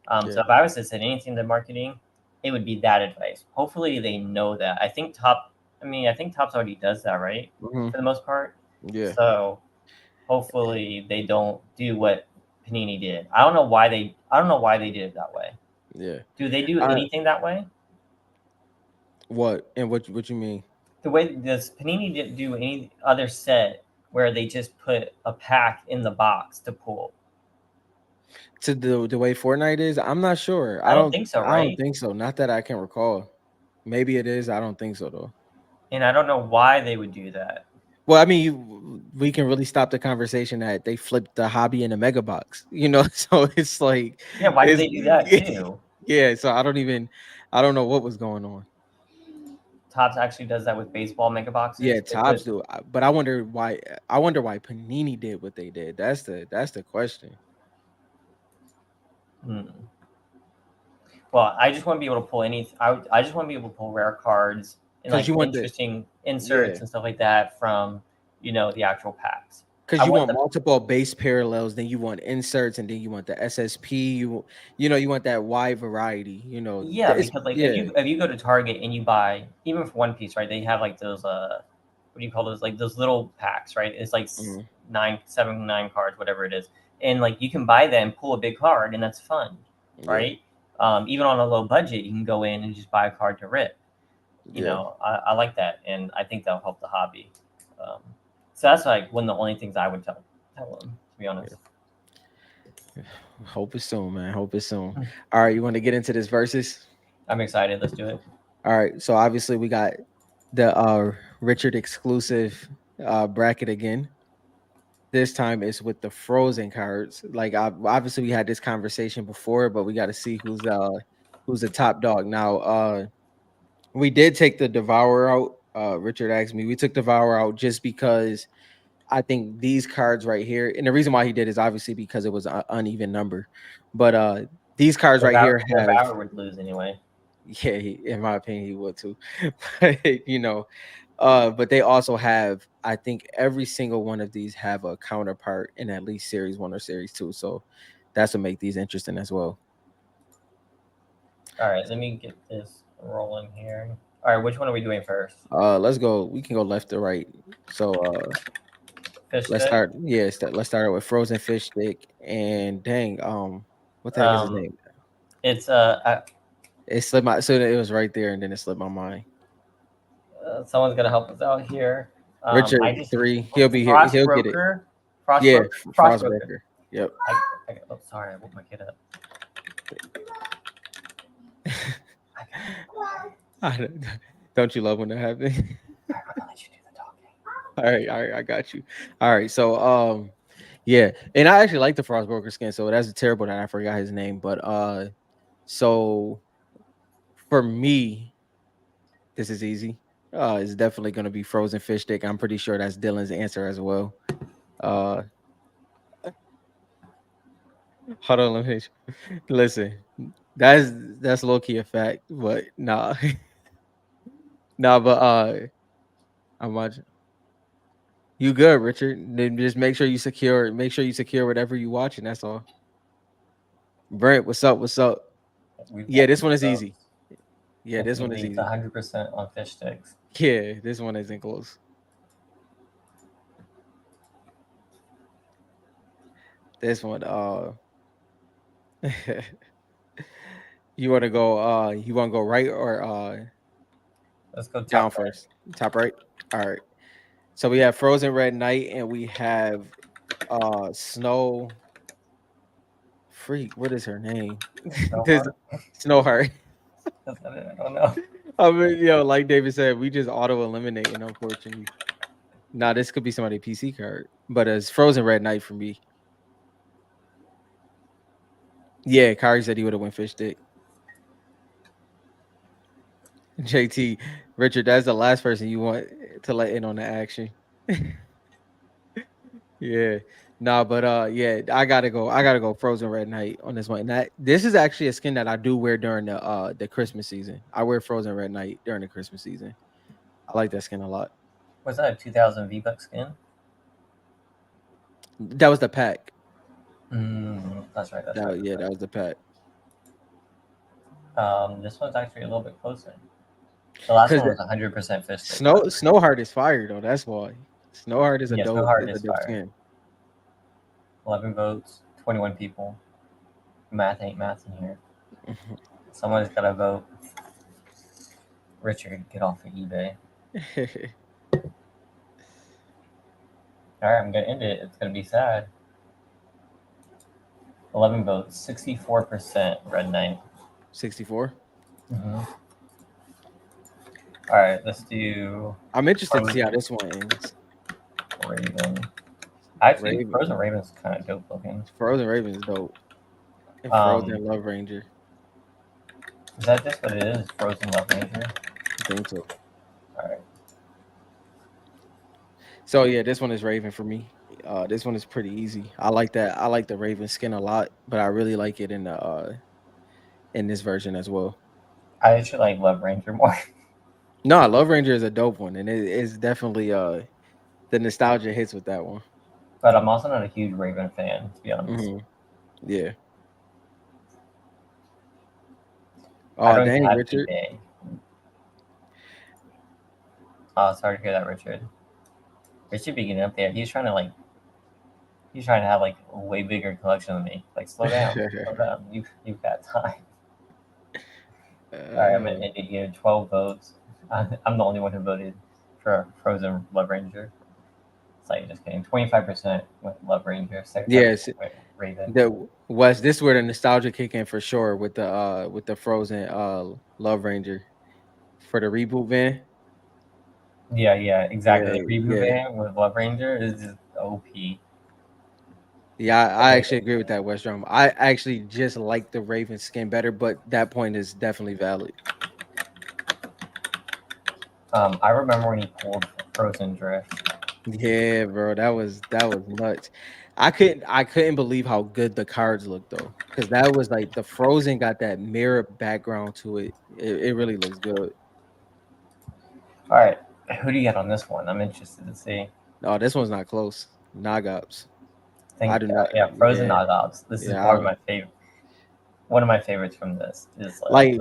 So Yeah. if I was to say anything to marketing, it would be that advice. Hopefully they know that. I think Topps already does that, right? Hmm. For the most part. Yeah. So hopefully they don't do what Panini did. I don't know why they did it that way. Yeah. Do they do Uh, anything that way? what and what you mean The way does Panini do any other set where they just put a pack in the box to pull? to the way Fortnite is? I'm not sure. I don't think so, I don't right? think so. Not that I can recall. Maybe it is. I don't think so though. And I don't know why they would do that. Well, I mean, we can really stop the conversation that they flipped the hobby in a mega box. You know, so it's like Yeah, why did it's they do that too? yeah. So I don't know what was going on. Topps actually does that with baseball mega Yeah, boxes. They put Tops do, but I wonder why. I wonder why Panini did what they did. That's the question. hmm. Well, I just want to be able to pull any. I just want to be able to pull rare cards and Because like you want the interesting yeah. inserts and stuff like that from the actual packs. Because I you want want the multiple base parallels, then you want inserts, and then you want the SSP. You want that wide variety. Yeah, It's because like if yeah. you go to Target and you buy even for One Piece, right? They have like those what do you call those? Like those little packs, right? It's like Mhm, nine, seven, nine cards, whatever it is, and like you can buy that and pull a big card, and that's fun, yeah. right? Even on a low budget, you can go in and just buy a card to rip. Yeah, I like that, and I think that'll help the hobby. Um, so that's like one of the only things I would tell them, to be honest. yeah. Hope it's soon, man. Hope it's soon. All right, you want to get into this versus? I'm excited. Let's do it. All right, so obviously we got the Richard exclusive bracket again. This time it's with the frozen cards. Like obviously we had this conversation before, but we got to see who's the top dog now. We did take the Devourer out. Richard asked me. We took Devourer out just because I think these cards right here, and the reason why he did is obviously because it was an uneven number. But these cards right here have, Devour would lose anyway. yeah, in my opinion, he would too. But, but they also have, I think every single one of these have a counterpart in at least series one or series two. So that's what make these interesting as well. All right, let me get this rolling here. All right, which one are we doing first? Let's go. We can go left to right. So Fish let's stick. start. Yeah, let's start out with frozen fish stick. And dang, what the heck is his Um, name? it's It slipped my, so it was right there, and then it slipped my mind. someone's gonna help us out here. Richard I just three. He'll be here. Frost He'll get it. Broker, Yeah, Frost Broker. Frostbreaker. Yep. Oh, sorry, I woke my kid up. I don't you love when that happens? I'm gonna let you do the talking. All right, I got you. All right, so yeah, and I actually like the Frostbroker skin, so that's terrible that I forgot his name. But so for me, this is easy. It's definitely gonna be frozen fish stick. I'm pretty sure that's Dylan's answer as well. Uh, hold on, let me listen. That's that's low key a fact, but nah, nah. But I'm watching. You good, Richard? Then just make sure you secure. Make sure you secure whatever you watching. That's all. Brent, what's up? What's up? We've Yeah, got this one is votes. easy. Yeah, this one Tiffany is leads easy. 100% on fish sticks. Yeah, this one isn't close. This one, you want to go right or Let's go down top right. first? Top right. All right. So we have Frozen Red Knight and we have Snow Freak. What is her name? This Snowheart. Snowheart. That's not it. I don't know. I mean, like David said, we just auto eliminating, unfortunately. Nah, this could be somebody PC card, but it's Frozen Red Knight for me. Yeah, Kari said he would have went fish stick. JT, Richard, that's the last person you want to let in on the action. Yeah. Nah, but yeah, I gotta go. I gotta go Frozen Red Knight on this one. And this is actually a skin that I do wear during the Christmas season. I wear Frozen Red Knight during the Christmas season. I like that skin a lot. What's that? A 2000 V-Buck skin? That was the pack. That's right. That's right. That, That's yeah, that was the pack. right. This one's actually a little bit closer. The last Because one was 100% fish stick, by the way. Snowheart is fire though. That's why. Snowheart Yes, no heart is a is dope fire. skin. 11 votes, 21 people. Math ain't math in here. Someone's got to vote. Richard, get off of eBay. All right, I'm gonna end it. It's gonna be sad. 11 votes, 64% Red Knight. 64. Mm-hmm. All right, let's do I'm interested to see how this one ends. Raven. Actually, Raven. Frozen Raven's kind of dope looking. Frozen Raven is dope. And Um, Frozen Love Ranger. is that just what it is? Frozen Love Ranger. I think so. All right. So yeah, this one is Raven for me. This one is pretty easy. I like that. I like the Raven skin a lot, but I really like it in this version as well. I actually like Love Ranger more. No, Love Ranger is a dope one, and it is definitely the nostalgia hits with that one. But I'm also not a huge Raven fan, to be honest. Hmm. Yeah. I Oh don't even dang, have Richard. eBay. Oh, sorry to hear that, Richard. Richard be getting up there. He's trying to have like a way bigger collection than me. Like, slow down, slow down. You've got time. All right, I'm gonna Uh, end it here. 12 votes. I'm the only one who voted for Frozen Love Ranger. It's like just kidding. 25% went Love Ranger. 75% yes, went Raven. the West. This where the nostalgia kick in for sure with the Frozen Love Ranger for the reboot van. Yeah, yeah, exactly. Yeah, The reboot yeah, van with Love Ranger is just OP. yeah. I Okay. actually agree with that, West Drum. I actually just like the Raven skin better, but that point is definitely valid. I remember when he pulled Frozen Drift. Yeah, bro, that was nuts. I couldn't believe how good the cards looked though, because that was like the Frozen got that mirror background to it. It really looks good. All right, who do you get on this one? I'm interested to see. No, this one's not close. Nagops. I Think, do not. yeah, Frozen Yeah, Knockouts. This is yeah. probably my favorite. One of my favorites from this is Like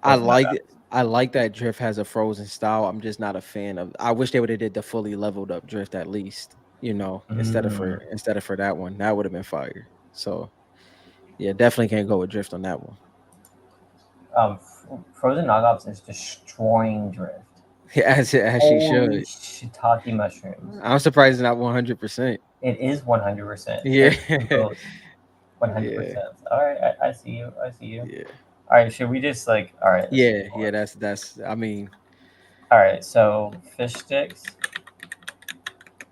I Frozen like Knockouts. I like that Drift has a Frozen style. I'm just not a fan of. I wish they would have did the fully leveled up Drift at least. You know, Mm. instead of for that one, that would have been fire. So yeah, definitely can't go with Drift on that one. Frozen Knockouts is destroying Drift. As she Holy should. shiitake mushrooms. I'm surprised it's not 100%. It is 100%. Yeah. 13 votes. Yeah. 100%. All right, I see you. I see you. Yeah. All right, should we just like? All right, let's keep Yeah. going. Yeah. That's. I mean, All right, so fish sticks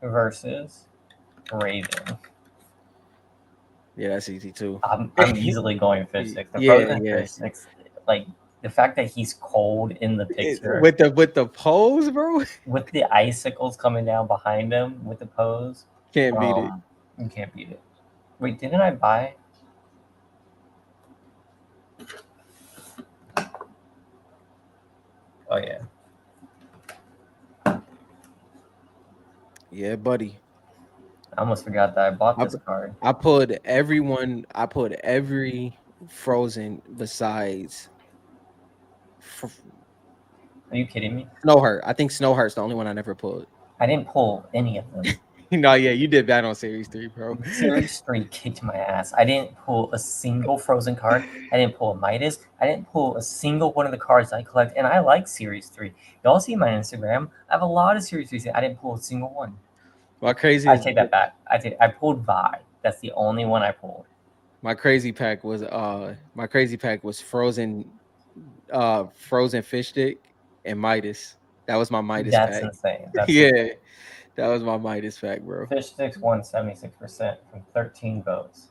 versus Raven. yeah, that's easy too. I'm easily going fish sticks. The Yeah. frozen Yeah. fish sticks, like the fact that he's cold in the picture With the pose, bro, with the icicles coming down behind him with the pose, can't beat it. you can't beat it. Wait, didn't I buy? Oh yeah, Yeah, buddy. I almost forgot that I bought I this card. I put everyone. I put every Frozen besides F- Are you kidding me? Snowheart. I think Snowheart's the only one I never pulled. I didn't pull any of them. No, yeah, you did bad on Series 3, bro. Series 3 kicked my ass. I didn't pull a single Frozen card. I didn't pull a Midas. I didn't pull a single one of the cards I collect. And I like Series 3. Y'all see my Instagram. I have a lot of Series 3. I didn't pull a single one. My I craziest take that back. I pulled Vi. That's the only one I pulled. my crazy pack was frozen fish stick and Midas. That was my Midas That's pack. insane. That's Yeah, insane. that was my Midas pack, bro. Fish Sticks won 76% from 13 votes.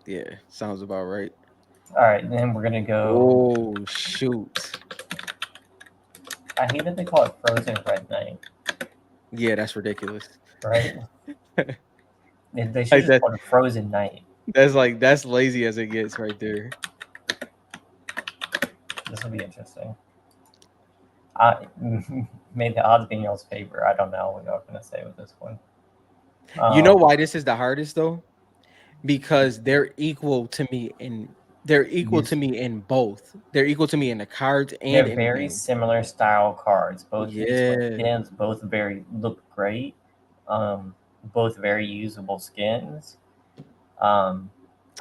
Yeah, sounds about right. All right, then we're going to go. Oh shoot. I hate that they call it Frozen Red Knight, Yeah, that's ridiculous. right? They should Like just that call it Frozen Night. that's lazy as it gets right there. This will be interesting. I May the odds be in y'all's favor. I don't know what y'all gonna say with this one. You know Um, why this is the hardest though? Because they're equal to use me in both. They're equal to me in the cards and they're in the very game. similar style cards. Both these twin Yeah. skins, both very look great. Um, Both very usable skins. Um,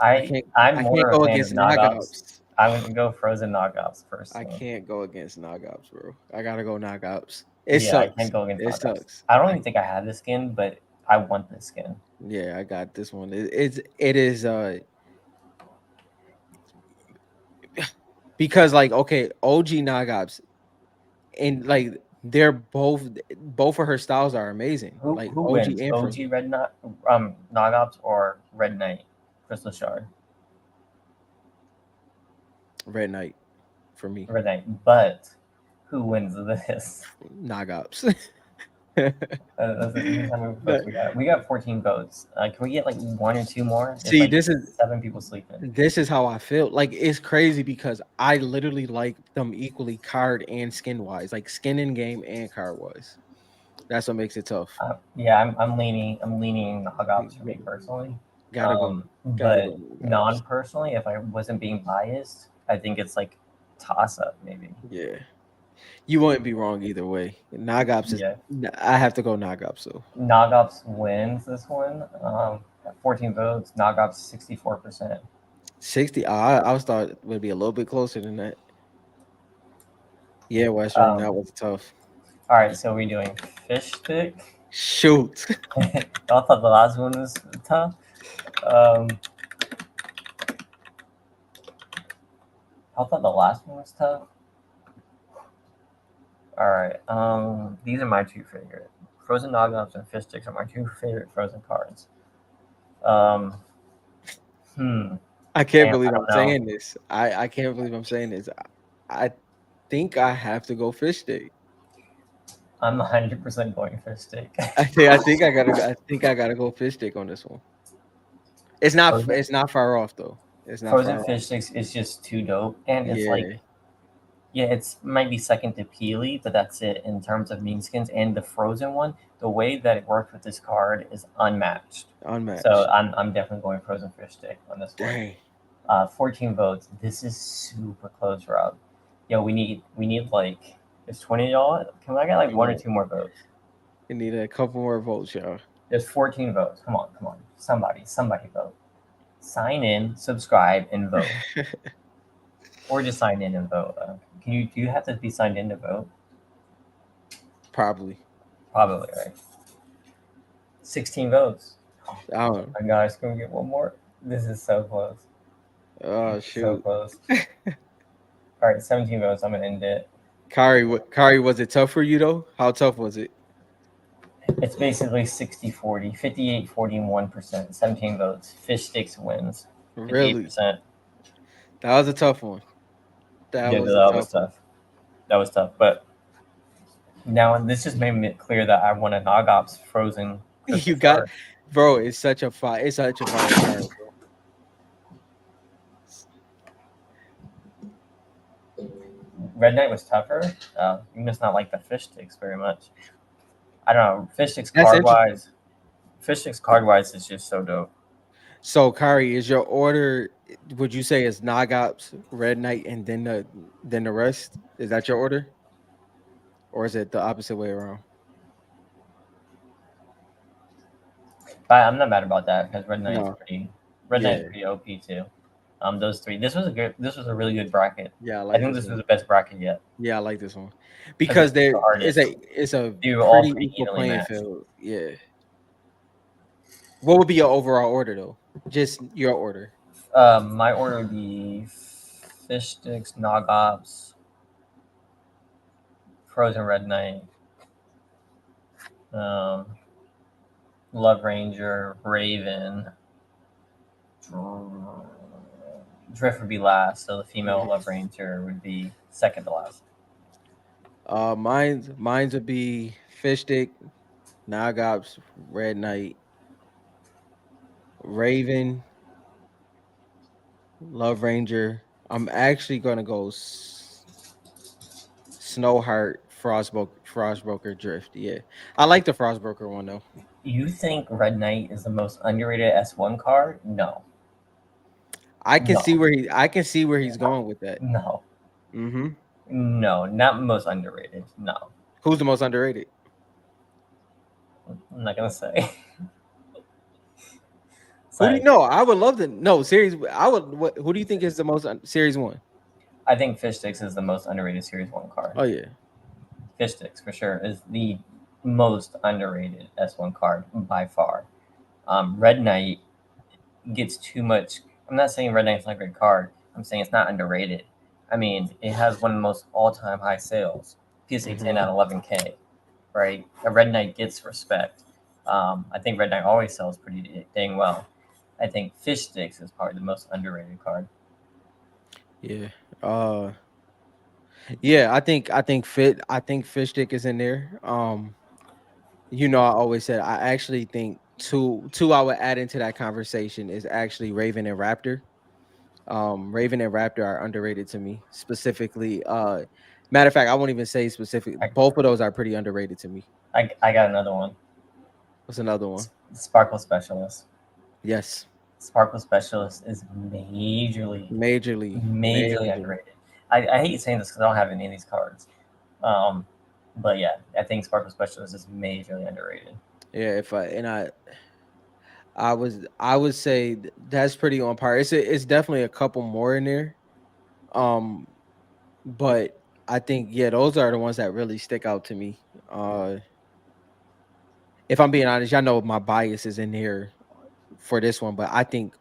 I'm I can't more a go fan of against knockoffs. knockops. I'm gonna go Frozen knockoffs I personally. can't go against knockops, bro. I gotta go knockops. It Yeah, I sucks. can't go against It knockoffs. sucks. I don't even think I have this skin, but I want this skin. Yeah, I got this one. It is because like okay, OG knockops and like they're both of her styles are amazing. Like Who OG wins? and Frozen. OG Red Knot, Knockoffs or Red Knight, Crystal Shard, Red Knight for me. Red Knight. But who wins this? Knockops. This is how many votes That- we got. We got 14 votes. Can we get like one or two more? There's See, like seven people sleeping. this is how I feel. Like it's crazy because I literally like them equally card and skin wise, like skin in game and card wise. That's what makes it tough. Yeah, I'm leaning Knockoffs for me personally. Gotta go, gotta go But knockops. non personally, if I wasn't being biased, I think it's like toss up maybe. Yeah, you wouldn't be wrong either way. Knockops is. Yeah. I have to go knockops. So Nogops wins this one. At 14 votes. Nogops 64%. 60. I was thought it would be a little bit closer than that. Yeah, Western, Um, that was tough. all right, so we're doing fish stick. Shoot. I thought the last one was tough. Um, I thought the last one was tough. All right. These are my two favorite. Frozen Nogops and fish sticks are my two favorite frozen cards. Um, hmm. I can't Damn, I believe don't I'm know. saying this. I can't believe I'm saying this. I think I have to go fish stick. I'm 100% going fish stick. I think I gotta go fish stick on this one. Frozen, It's not far off though. It's not Frozen far off. fish sticks is just too dope, and it's like, Yeah, yeah, it's might be second to Peely, but that's it in terms of meme skins. And the Frozen one, the way that it worked with this card is unmatched. So unmatched. I'm definitely going Frozen fish stick on this one. Dang. 14 votes. This is super close, Rob. Yo, we need like, there's 20 y'all. Can I get like one or Yeah. two more votes? You need a couple more votes, y'all. There's 14 votes. Come on, come on. Somebody vote. Sign in, subscribe, and vote, or just sign in and vote. Can you do you have to be signed in to vote? Probably. Probably, right? 16 votes. Oh I don't. my gosh, can we get one more? This is so close. Oh So shoot. close. All right, 17 votes. I'm gonna end it. Kari, was it tough for you though? How tough was it? It's basically 60-40, 58-41%, 17 votes. Fish sticks wins. Really? 58%. That was a tough one. That Yeah, was a that was tough one. tough. That was tough. But now this just made it clear that I want a Nogops frozen You crystal got, shard. bro. It's such a fire card, bro. Red Knight was tougher. You must not like the fish sticks very much. I don't know. Fish sticks That's card interesting. wise. Fish sticks card wise is just so dope. So, Kari, is your order? Would you say it's Nagops, Red Knight, and then the rest? Is that your order, or is it the opposite way around? But I'm not mad about that because Red Knight's No. pretty. Red Knight's Yeah. pretty OP too. Those three. This was a good. This was a really good bracket. Yeah, I I like think this this was one. the best bracket yet Yeah, I like this one because this because was the hardest. it's a They were all pretty pretty equal evenly playing matched. field. Yeah. What would be your overall order though? Just your order. My order would be fish sticks, Nogops, frozen Red Knight, um, Love Ranger, Raven. Drift would be last, so the female Mhm. Love Ranger would be second to last. Mine's would be Fish Stick, Nagops, Red Knight, Raven, Love Ranger. I'm actually gonna go Snowheart, Frostbroker, Drift. Yeah, I like the Frostbroker one though. You think Red Knight is the most underrated S1 card? No, no, I can see where he's going with that. no, Hmm. no, not most underrated. No, Who's the most underrated? I'm not gonna say. It's Who do you like, know? I would love to know series. I would. Who do you think is the most series one? I think Fish Sticks is the most underrated Series 1 card. Oh yeah, Fish Sticks, for sure, is the most underrated S1 card by far. Red Knight gets too much. I'm not saying Red Knight's not a great card. I'm saying it's not underrated. I mean, it has one of the most all-time high sales. PSA 10 hmm at 11K, right? A Red Knight gets respect. I think Red Knight always sells pretty dang well. I think Fish Sticks is probably the most underrated card. yeah. Uh, yeah. I think Fish Stick is in there. I always said I actually think two I would add into that conversation is actually Raven and Raptor. Raven and Raptor are underrated to me. Specifically, matter of fact, I won't even say specific. I, Both of those are pretty underrated to me. I got another one. What's another one? Sparkle Specialist. Yes, Sparkle Specialist is majorly majorly. underrated. I hate saying this because I don't have any of these cards. Um, but yeah, I think Sparkle Specialist is majorly underrated. Yeah, if I and I would say that's pretty on par. It's definitely a couple more in there. Um, but I think yeah, those are the ones that really stick out to me. If I'm being honest, y'all know my bias is in here for this one, but I think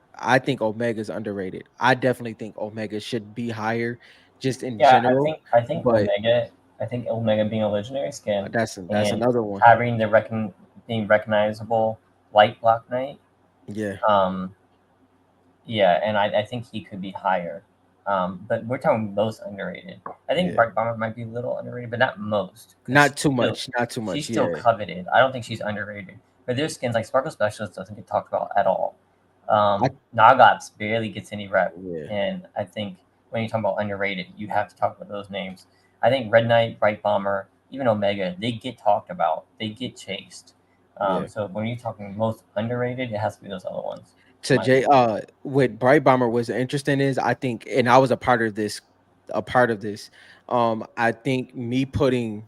Omega's underrated. I definitely think Omega should be higher, just in Yeah, general. I think But Omega. I think Omega being a legendary skin that's and another one. having the being recognizable like Black Knight. Yeah, Um, yeah, and I think he could be higher. But we're talking most underrated. I think yeah. Bright Bomber might be a little underrated, but not most, because Not too much. Not too she's much. still Yeah. coveted. I don't think she's underrated. But there's skins like Sparkle Specialist doesn't get talked about at all. I Nagats barely gets any rep, yeah. and I think when you talk about underrated, you have to talk about those names. I think Red Knight, Bright Bomber, even Omega, they get talked about. They get chased. Yeah. So when you're talking most underrated, it has to be those other ones, in To my J opinion. what Bright Bomber was interesting is I think, and I was a part of this. I think me putting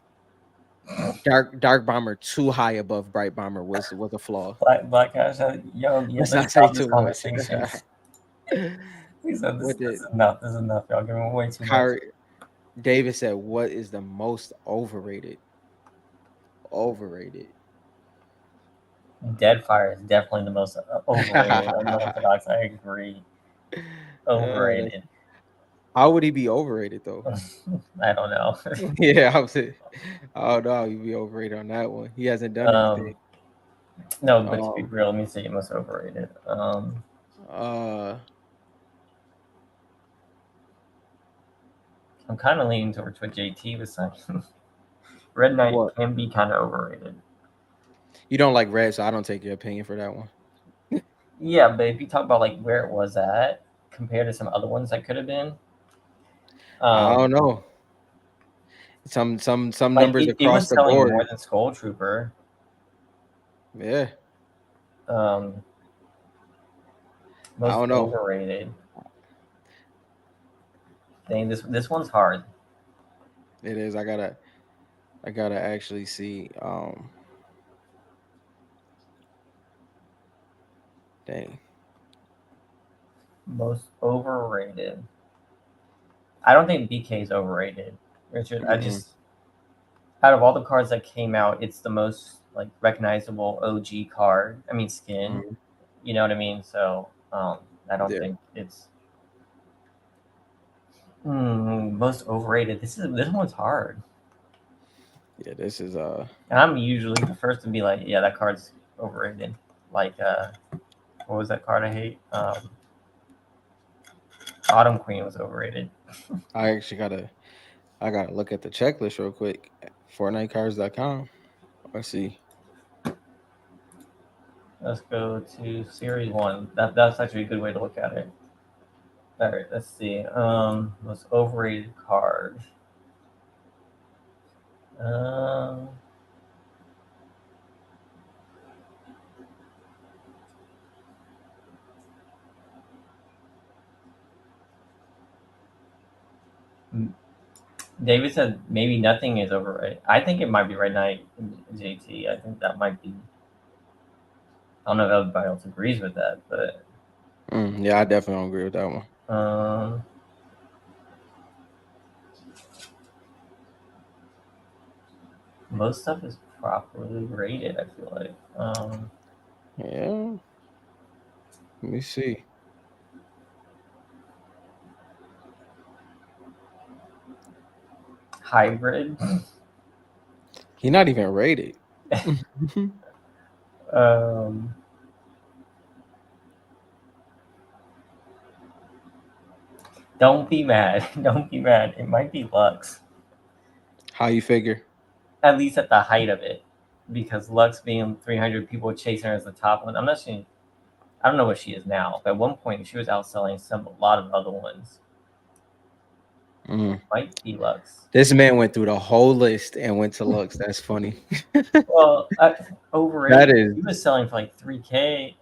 Dark Bomber too high above Bright Bomber was a flaw. Black Cash, yo, yeah, Let's let's not say stop this too much. conversation. He said, What this did is enough. This is enough. Y'all giving way too much. Kyrie David said? What is the most overrated? Overrated. Deadfire is definitely the most overrated, unorthodox. I agree. That's- Overrated. how would he be overrated though? I don't know. Yeah, I was. I don't know how he'd be overrated on that one. He hasn't done um, anything. no, but to be Um, real, let me see most overrated. uh, I'm kind of leaning towards what JT was saying. Red Knight what? can be kind of overrated. You don't like red, so I don't take your opinion for that one. Yeah, but if you talk about like where it was at compared to some other ones that could have been, I um, don't know. Some like numbers it across was the selling more board. than Skull Trooper. Yeah, Um, I most don't know. overrated. Dang, this one's hard. It is. I gotta actually see. Dang. Most overrated. I don't think BK is overrated, Richard. I Mm-mm, just out of all the cards that came out, it's the most like recognizable OG card. I mean skin. mm, You know what I mean? So I don't yeah, think it's most overrated. This one's hard, yeah. This is and I'm usually the first to be like, yeah, that card's overrated. Like what was that card I hate? Autumn Queen was overrated. I actually I gotta look at the checklist real quick. FortniteCards.com. Let's see. Let's go to Series One. That's actually a good way to look at it. All right, let's see. Most overrated card. Um, David said maybe nothing is overrated. I think it might be Red Knight JT. I think that might be. I don't know if everybody else agrees with that, but Yeah, I definitely don't agree with that one. um, most stuff is properly rated. I feel like Yeah, let me see. hybrid. He's not even rated. um, don't be mad. Don't be mad. It might be Lux, How you figure? at least at the height of it, because Lux being 300 people chasing her as the top one. I'm not saying I don't know what she is now, but at one point she was outselling a lot of other ones. Mm. Might be Lux. This man went through the whole list and went to Lux. That's funny. Well, That overrated. is He was selling for like 3K.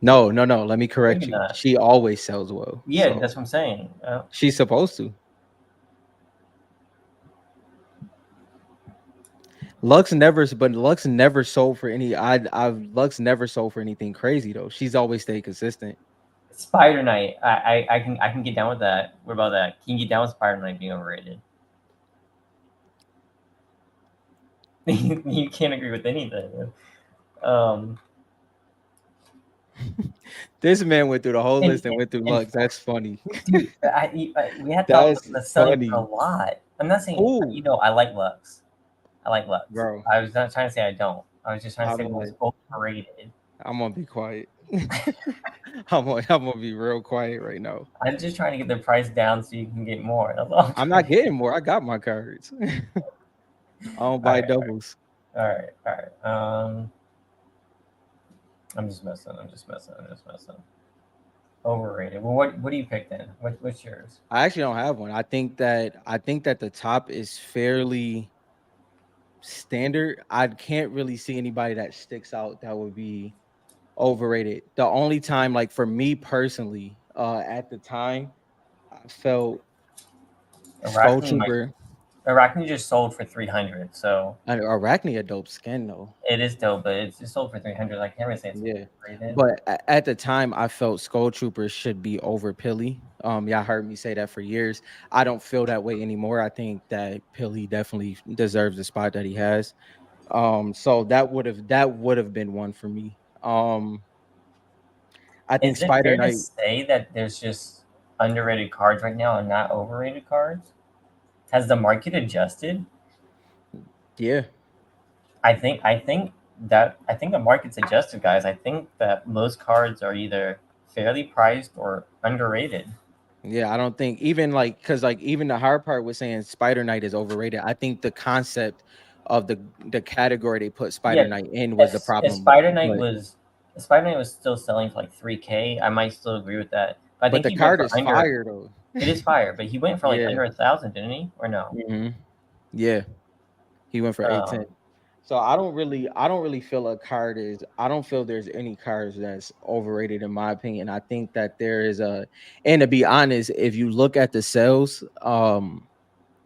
no, no, no. Let me Maybe correct you. not. She always sells well, Yeah, so that's what I'm saying. she's supposed to. Lux never sold for any. I've Lux never sold for anything crazy though. She's always stayed consistent. Spider Knight. I can get down with that. What about that? Can you get down with Spider Knight being overrated? You can't agree with anything. Um, This man went through the whole and list and went through and Lux. That's funny. dude, we had thought That's the selling for a funny. lot. I'm not saying Who, I like Lux. I like Lux. bro? I was not trying to say I don't. I was just trying to say I'm it was like, overrated. I'm gonna be quiet. I'm gonna be real quiet right now. I'm just trying to get the price down so you can get more. That's all I'm I'm trying not to do. getting more. I got my cards. I don't All buy right, doubles. all right, all right. I'm just messing. I'm just messing. I'm just messing. Overrated. Well, what do you pick then? What's yours? I actually don't have one. I think that the top is fairly standard. I can't really see anybody that sticks out that would be overrated. The only time, like for me personally, at the time, I felt Skull Arachne might. Trooper Arachne just sold for 300, so and Arachne a dope skin though. it is dope, but it's just sold for 300. I can't really say it's Yeah. overrated. But at the time I felt Skull Troopers should be over Pilly. Y'all heard me say that for years. I don't feel that way anymore. I think that Pilly definitely deserves the spot that he has. So that would have been one for me. I think Is it Spider fair to Knight, say that there's just underrated cards right now and not overrated cards? Has the market adjusted? yeah. I think the market's adjusted, guys. I think that most cards are either fairly priced or underrated. Yeah, I don't think even like because like even the hard part was saying Spider Knight is overrated. I think the concept of the category they put Yeah, Spider Knight in was the if problem. Spider Knight But was if Spider Knight was still selling for like 3K, I might still agree with that. But I but think the he went card for is under. fire though. It is fire, but he went for like Yeah. under 1,000, didn't he? Or no? Hmm. Yeah. He went for 810. Um, So I don't really feel a card is I don't feel there's any cards that's overrated in my opinion. I think that there is a and to be honest, if you look at the sales,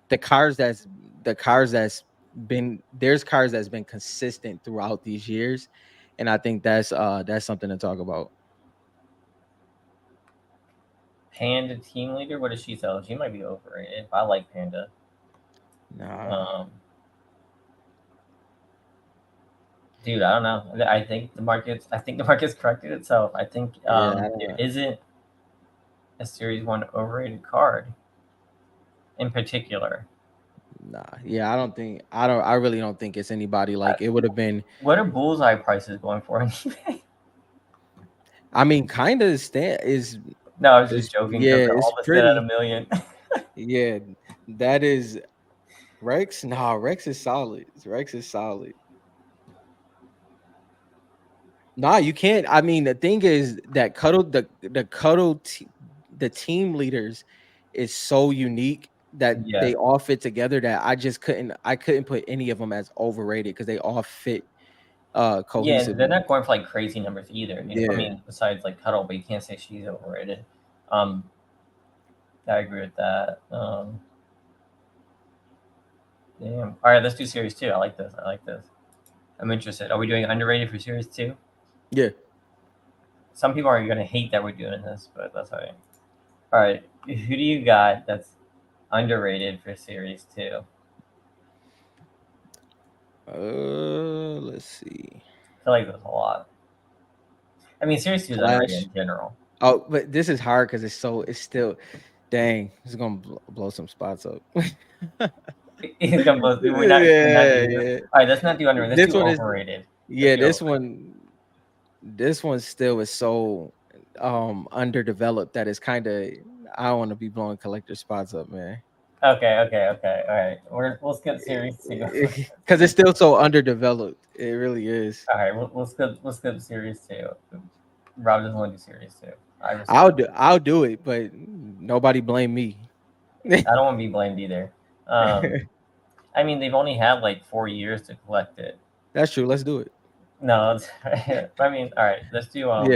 the cars that's the cars that's been there's cars that's been consistent throughout these years, and I think that's something to talk about. Panda team leader. What does she sell? She might be overrated. I like Panda. Nah. Um, dude, I don't know. I think the market's corrected itself. I think Yeah, I there don't. isn't a Series One overrated card in particular. Nah. Yeah, I really don't think it's anybody I, like it would have been. what are bullseye prices going for on eBay? I mean, kind of stand No, I was is just joking because yeah, they're it's all listed at a pretty. million. Yeah, that is Rex. Nah, Rex is solid. Rex is solid. Nah, you can't. I mean, the thing is that the team leaders is so unique that Yeah, they all fit together that I couldn't put any of them as overrated because they all fit yeah, they're cohesively. not going for like crazy numbers either. I Yeah. mean, besides like Cuddle, but you can't say she's overrated. Um, I agree with that. Damn. All right, let's do series two. I like this. I like this. I'm interested. Are we doing underrated for series two? Yeah. Some people are gonna hate that we're doing this, but that's all right. All right, who do you got that's underrated for series two? Let's see. I feel like there's a lot. I mean, series two is underrated Flash. in general. Oh, but this is hard because it's still dang, it's gonna blow some spots up. It's gonna both. We're not Yeah, doing this. yeah. All right, let's not do underrated. Let's This do one is overrated. Let's yeah, do overrated. this one still is so underdeveloped that it's kind of I don't want to be blowing collector spots up, man. Okay, okay, okay. All right, we'll skip series two. Because it's still so underdeveloped. It really is. All right, we'll skip series two. Rob doesn't want to do series two. I respect. I'll do it, but nobody blame me. I don't want to be blamed either. Um, I mean, they've only had like 4 years to collect it. That's true. Let's do it. No, I mean, all right. Let's do Yeah. All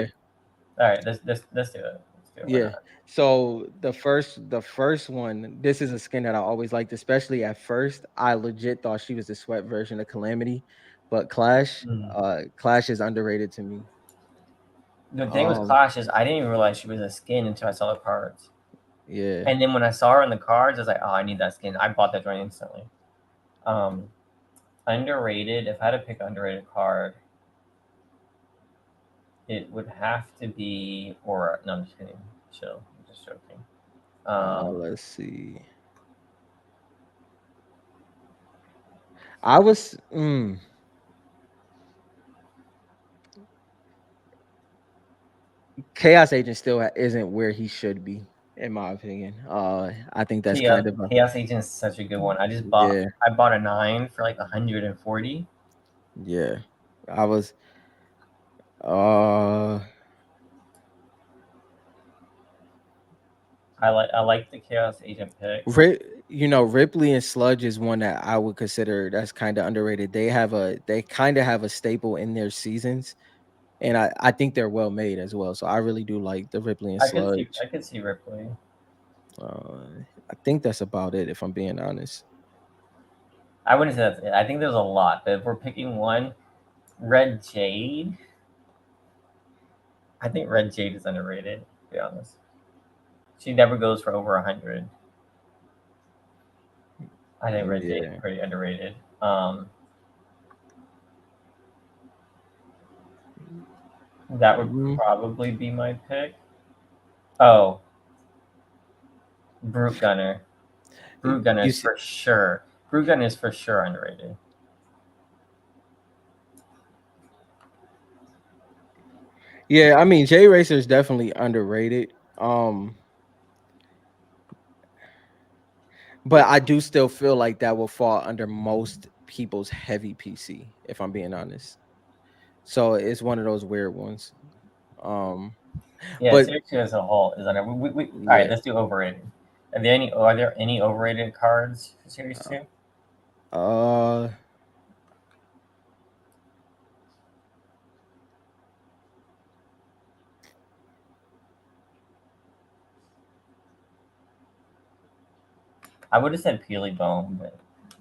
right, let's do it. Let's do it. Why Yeah. not? So the first one, this is a skin that I always liked, especially at first. I legit thought she was the sweat version of Calamity, but Mm. Clash is underrated to me. The thing with Um, Clash is I didn't even realize she was a skin until I saw the cards. yeah. And then when I saw her in the cards, I was like, oh, I need that skin. I bought that joint instantly. Um, Underrated. If I had to pick an underrated card, it would have to be. Or no, I'm just kidding. Chill. I'm just joking. Let's see. I was Chaos Agent still isn't where he should be, in my opinion. I think that's Chaos kind of a Chaos Agent is such a good one. yeah, I bought a 9 for like 140. yeah. I was uh I like the Chaos Agent pick. Ripley and Sludge is one that I would consider that's kind of underrated. They kind of have a staple in their seasons, and I think they're well made as well. So I really do like the Ripley and Sludge. I could see Ripley. I think that's about it, if I'm being honest. I wouldn't say that's it. I think there's a lot, but if we're picking one, Red Jade. I think Red Jade is underrated. To be honest, she never goes for over 100. I think Red Jade is Yeah. pretty underrated. Um, that would Mhm. probably be my pick. Oh, Brute Gunner. Brute Gunner You is see, for sure. Brute Gunner is for sure underrated. yeah, I mean J Racer is definitely underrated. But I do still feel like that will fall under most people's heavy PC, if I'm being honest. So it's one of those weird ones. Um, Yeah, but Series 2 as a whole is under. All right, yeah, let's do overrated. Are there any overrated cards for Series 2? uh, I would have said Peely Bone,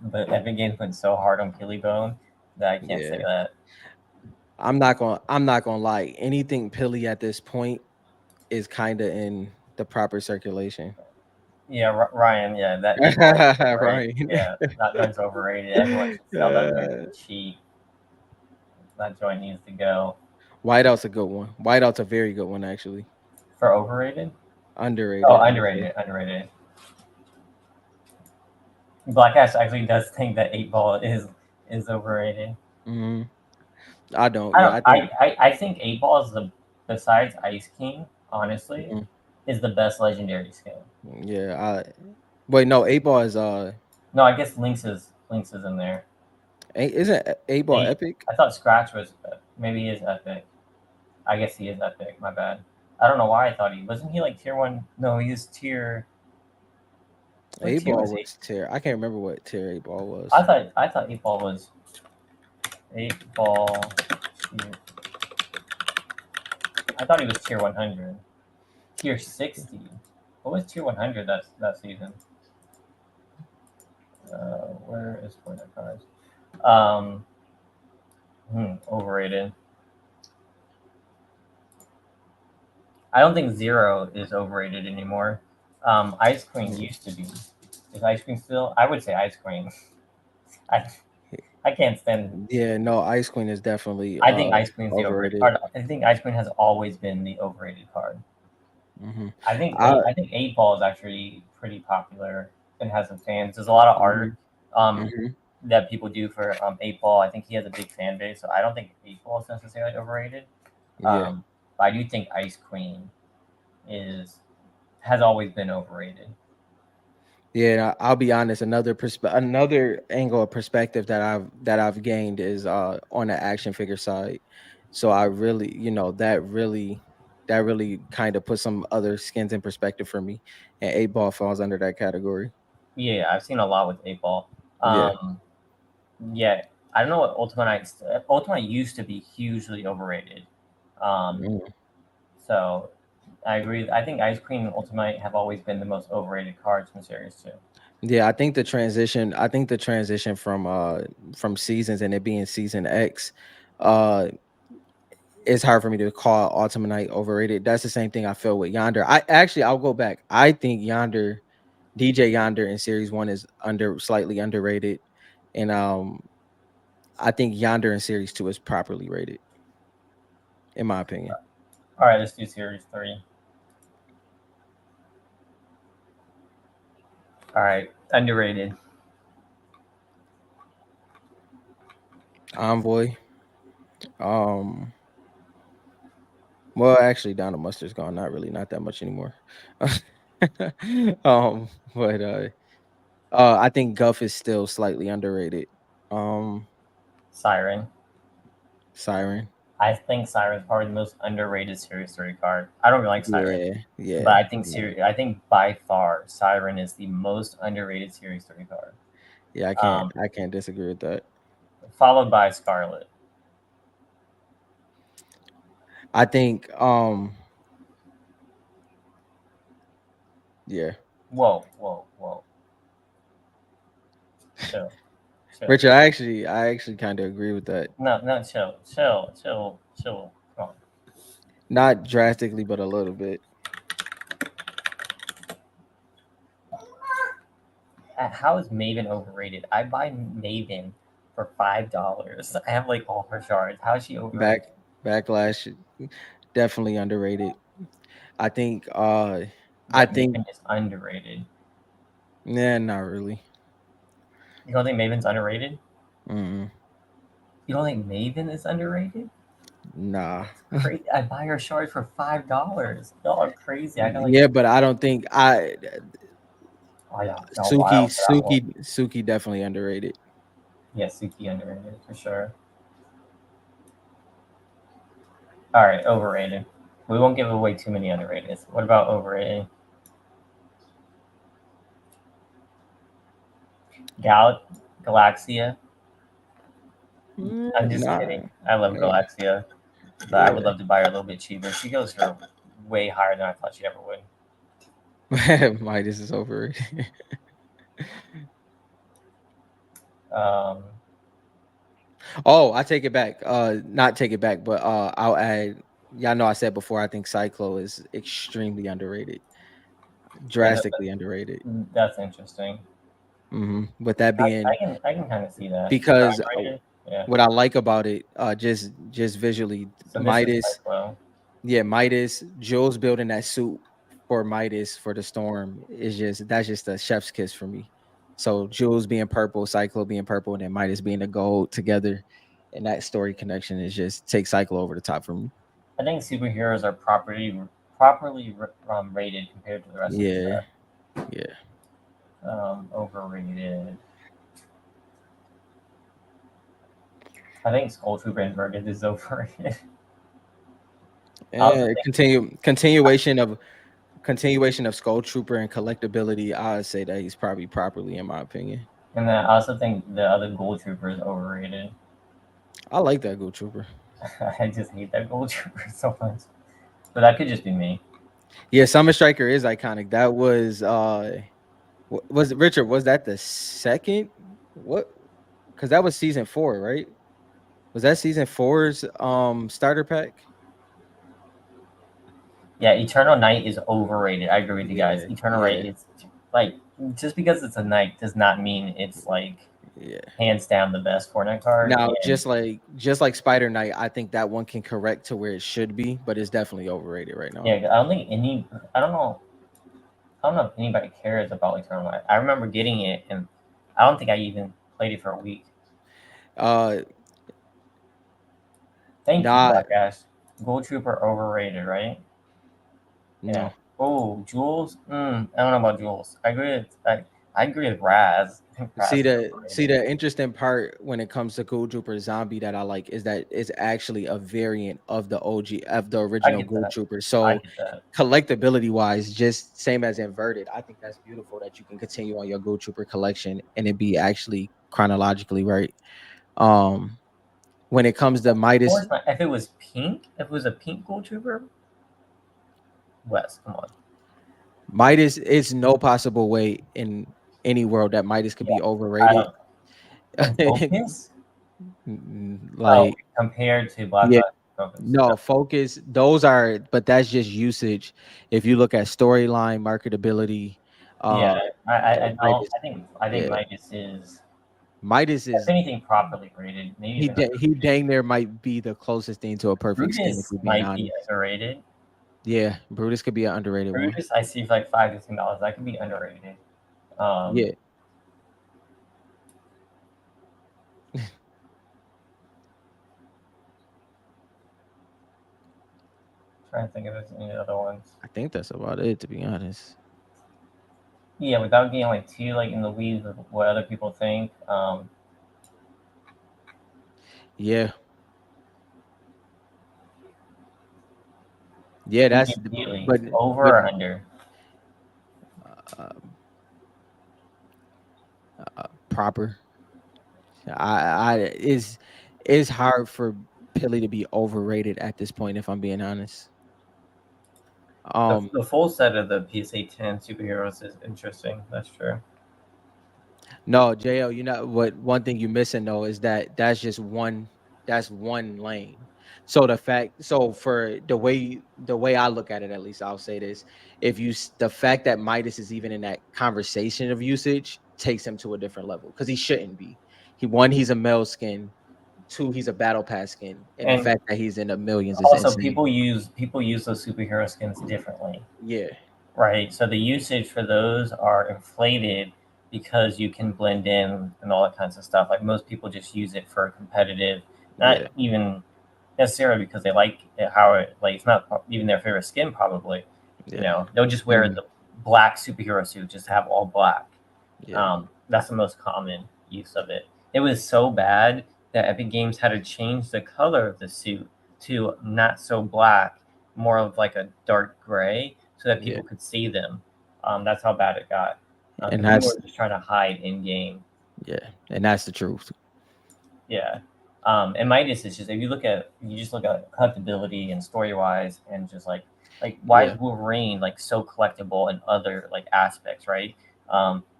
but Epic Games went so hard on Peely Bone that I can't say yeah, that. I'm not gonna lie. Anything pilly at this point is kind of in the proper circulation. Yeah, Ryan. Yeah, that you're right. You're right. Right. Yeah, that joint's overrated. Everyone should sell that joint uh, for cheap. That joint needs to go. Whiteout's a good one. Whiteout's a very good one, actually. For overrated? Oh, Underrated, I would say. underrated. Underrated. Black Ash actually does think that 8 Ball is overrated. Hmm. I don't. I Yeah, don't. I think. I think 8 Ball is the besides Ice King. Honestly, Mhm. is the best legendary skin. Yeah. Wait. No. Eight ball is No, I guess Lynx is in there. Isn't eight ball Eight. epic? I thought Scratch was maybe he is epic. I guess he is epic. My bad. I don't know why I thought he wasn't he like tier 1. No, he is tier. What Eight tier ball was he? was tier. I can't remember what tier eight ball was. I thought 8 Ball was 8 Ball. Tier, I thought he was tier 100. Tier 60. What was tier 100 that season? Where is Fortnite cards? Um, Overrated. I don't think Zero is overrated anymore. Ice Queen Mm. used to be. Is Ice Queen still? I would say Ice Queen. I I can't stand. Yeah. No. Ice Queen is definitely I think Ice Queen's the overrated overrated. card. I think Ice Queen has always been the overrated card. Hmm. I I. I think 8 Ball is actually pretty popular and has some fans. There's a lot of art Hmm. um Hmm. that people do for 8 Ball. I think he has a big fan base, so I don't think 8 Ball is necessarily overrated. Yeah. Um, but I do think Ice Queen is has always been overrated. Yeah, I'll be honest. Another angle of perspective that I've gained is on the action figure side. So I really, that really kind of put some other skins in perspective for me, and eight ball falls under that category. Yeah, I've seen a lot with 8 Ball. Yeah. Um, yeah, I don't know what Ultimate used to be hugely overrated. Um, Mm. so I agree. I think Ice Queen and Ultimate have always been the most overrated cards from Series 2. Yeah, I think the transition from seasons and it being season X, uh it's hard for me to call Ultimate Night overrated. That's the same thing I feel with Yonder. I'll go back. I think DJ Yonder in series one is slightly underrated. And I think Yonder in Series 2 is properly rated, in my opinion. All right, let's do series three. All right, underrated. Envoy. Um, well, actually, Down the Mustard's gone. Not really, not that much anymore. But I think Guff is still slightly underrated. Um, Siren. Siren. I think Siren's probably the most underrated series three card. I don't really like Siren, Yeah, but yeah, yeah. I think by far Siren is the most underrated series three card. Yeah, Um, I can't disagree with that. Followed by Scarlet. I think yeah. Whoa, whoa, whoa. Chill, chill. Richard, I actually kind of agree with that. No, no, chill, chill, chill, chill. Come on. Not drastically, but a little bit. How is Maven overrated? I buy Maven for $5. I have like all her shards. How is she overrated? Back Backlash definitely underrated. I think I think Maven is underrated. nah, not really. You don't think Maven's underrated? Mm, You don't think Maven is underrated? nah. Crazy! I buy her shards for $5. Y'all are crazy. I got like, Yeah, but I don't think I oh yeah, y'all wild for that one. Suki definitely underrated. Yeah, Suki underrated for sure. All right, overrated. We won't give away too many underrated. What about overrated? Gal Galaxia. I'm just Nah. kidding. I love Yeah. Galaxia, but I would Yeah. love to buy her a little bit cheaper. She goes for way higher than I thought she ever would. Midas is overrated. Um, Oh, I take it back. Not take it back, but I'll add. Y'all know I said before. I think Cyclo is extremely underrated, yeah, drastically underrated. that's interesting. With that being, I can kind of see that. because Underrated? Yeah. what I like about it, just visually, So this is Midas, Cyclo. yeah, Midas, Jules building that suit for Midas for the storm is just that's just a chef's kiss for me. So Jules being purple, Cyclo being purple, and then Midas being the gold together, and that story connection is just take Cyclo over the top for me. I think superheroes are properly rated compared to the rest of the Yeah, set. yeah. Overrated. I think Skull Trooper Inverted is overrated. I also And think, continuation of Skull Trooper and collectability. I'd say that he's probably properly in my opinion. and then I also think the other Gold Trooper is overrated. I like that Gold Trooper. I just hate that Gold Trooper so much. But that could just be me. Yeah, Summer Striker is iconic. That was was it Richard? Was that the second? What? Because that was season 4, right? Was that season four's starter pack? Yeah, Eternal Night is overrated. I agree with you guys. Yeah, Eternal Night yeah, is like just because it's a night does not mean it's like yeah. hands down the best Fortnite card. Now, And just like Spider Knight, I think that one can correct to where it should be, but it's definitely overrated right yeah, now. I don't think any. I don't know if anybody cares about Eternal Night. I remember getting it, and I don't think I even played it for a week. Uh, Thank you, not Black Ash. Gold Trooper overrated, right? Yeah. no. Oh, Jules. I don't know about Jules. I agree with Raz. I think Raz is See overrated. the interesting part when it comes to Ghoul Trooper Zombie that I like is that it's actually a variant of the OG of the I original get Ghoul that. Trooper. I So get that. collectability wise, just same as inverted. I think that's beautiful that you can continue on your Ghoul Trooper collection and it be actually chronologically right. Um, when it comes to Of Midas, course not. If it was pink, if it was a pink Gold Trooper, Wes, come on. Midas, it's no possible way in any world that Midas could Yeah. be I overrated. don't. And Focus. Oh, Like compared to Black yeah, Lives Focus. No. no, focus. Those are, but that's just usage. If you look at storyline, marketability, Yeah, uh, I don't. Midas, I think yeah, Midas is. Midas If is anything, properly rated, maybe even he underrated. dang there might be the closest thing to a perfect skin if Brutus we're being might be honest. underrated. Yeah, Brutus could be an underrated one. Brutus, I see for like $5 to $10. That could be underrated. Um, Yeah, Trying to think if there's any other ones. I think that's about it to be honest. Yeah, without getting like too like in the weeds of what other people think. Yeah, yeah, that's Immediately but over but or under. uh, proper. I is hard for Pilly to be overrated at this point if I'm being honest. Um The full set of the PSA 10 superheroes is interesting. That's true. no, JL, you know what one thing you're missing though is that that's one lane. So for the way I look at it, at least I'll say this: if the fact that Midas is even in that conversation of usage takes him to a different level because he shouldn't be. He's a male skin. Two, he's a battle pass skin, and the And fact that he's in the millions is also, insane. people use those superhero skins differently, Yeah, right? So the usage for those are inflated because you can blend in and all that kinds of stuff. Like most people just use it for competitive, not yeah, even necessarily because they like it, how it like it's not even their favorite skin probably. You yeah, know, they'll just wear mm, the black superhero suit, just have all black. yeah, That's the most common use of it. It was so bad that Epic Games had to change the color of the suit to not so black, more of like a dark gray, so that yeah, people could see them. That's how bad it got. and Because people that's were just trying to hide in game. yeah, and that's the truth. Yeah. And Midas is just if you just look at collectability and story wise and just like why is Yeah, Wolverine like so collectible in other like aspects, right?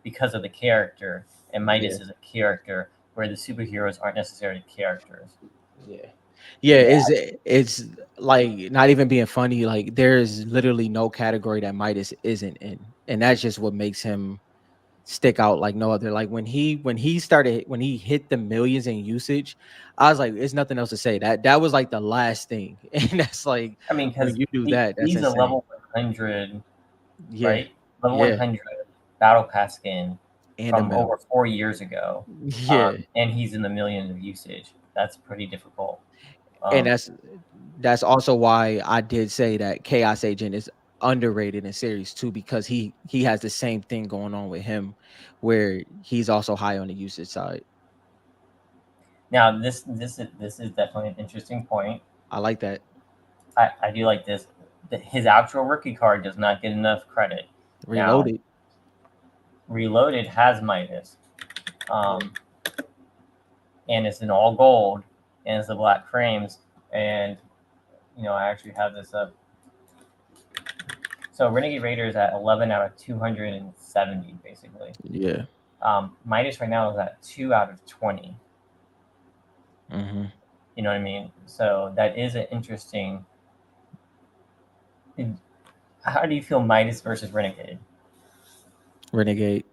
Because of the character, and yeah, Midas is a character where the superheroes aren't necessarily characters. yeah, yeah. Yeah. It's like not even being funny. Like there's literally no category that Midas isn't in, and that's just what makes him stick out like no other. Like when he hit the millions in usage, I was like, it's nothing else to say. That was like the last thing, and that's like I mean, when because you do that, that's he's a insane. level 100, Yeah, right? Level yeah, 100 battle pass skin and a from mill. over 4 years ago, Yeah, and he's in the millions of usage. That's pretty difficult. and Um, that's also why I did say that Chaos Agent is underrated in series two because he has the same thing going on with him, where he's also high on the usage side. Now, this is definitely an interesting point. I like that. I do like this. His actual rookie card does not get enough credit. Now, Reloaded. Reloaded has Midas, Yeah. um, and it's in all gold, and it's the black frames. And I actually have this up. So Renegade Raider is at 11 out of 270, basically. Yeah. Midas right now is at 2 out of 20. Hmm. You know what I mean? So that is an interesting. How do you feel Midas versus Renegade? Renegade.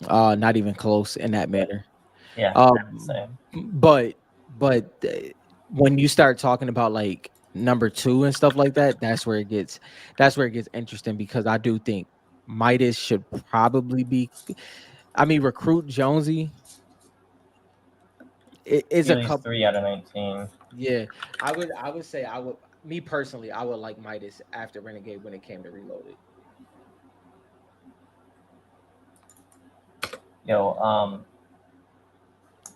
Not even close in that Yeah, manner. yeah, Um, same. but when you start talking about like number two and stuff like that, that's where it gets interesting because I do think Midas should probably be. I mean, recruit Jonesy is a Steely's couple. 3 out of 19. Yeah, I would say I would me personally I would like Midas after Renegade when it came to Reloaded. Yo, so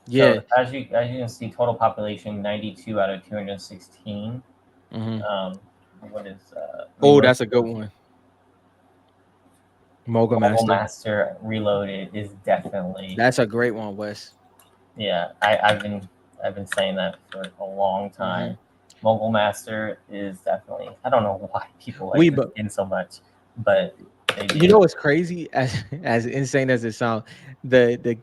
Yeah. as you can see, total population 92 out of 216. Hmm. Um, what is I mean Oh, most that's a good one. Mogul Mobile Master. Master Reloaded is definitely. That's a great one, Wes. Yeah. I've been saying that for a long Hmm. time. Mobile Master is definitely. I don't know why people like We this but skin so much, but they you do. know what's crazy? As insane as it sounds, the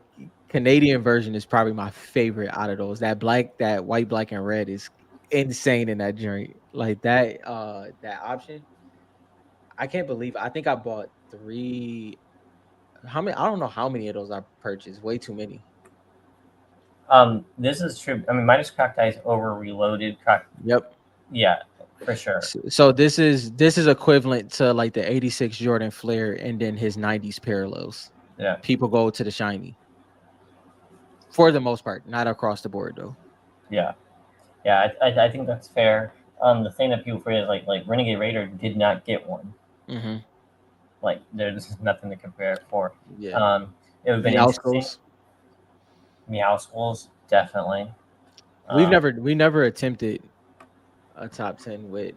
Canadian version is probably my favorite out of those. That white, black, and red is insane in that joint. Like that option. I can't believe I think I bought three. How many? I don't know how many of those I purchased. Way too many. This is true. I mean, Midas Cracked Ice over Reloaded. Yep. Yeah, for sure. So this is equivalent to like the 86 Jordan Flair and then his 90s parallels. Yeah, People go to the shiny for the most part, not across the board though. yeah, yeah. I think that's fair. The thing that people forget is like Renegade Raider did not get one. Hmm. Like there's nothing to compare it for. Yeah. Um, it would have been interesting. Meowscles. Meow schools definitely. We've Um, never we never attempted a top 10 with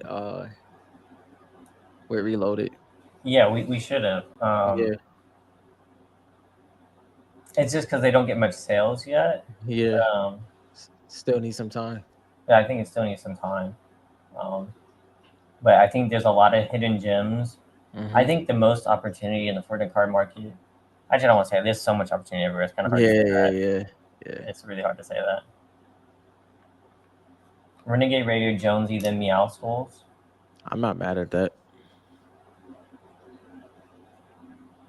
Reloaded. yeah, we should have. Yeah. It's just because they don't get much sales yet. Yeah. Um, Still need some time. yeah, I think it still needs some time. Um, but I think there's a lot of hidden gems. I Hmm. think the most opportunity in the Fortnite card market. Actually, I don't want to say it. There's so much opportunity everywhere. It's kind of hard to Yeah, say yeah, that. yeah. Yeah. It's really hard to say that. Renegade Radio Jonesy, then Meow Schools. I'm not mad at that.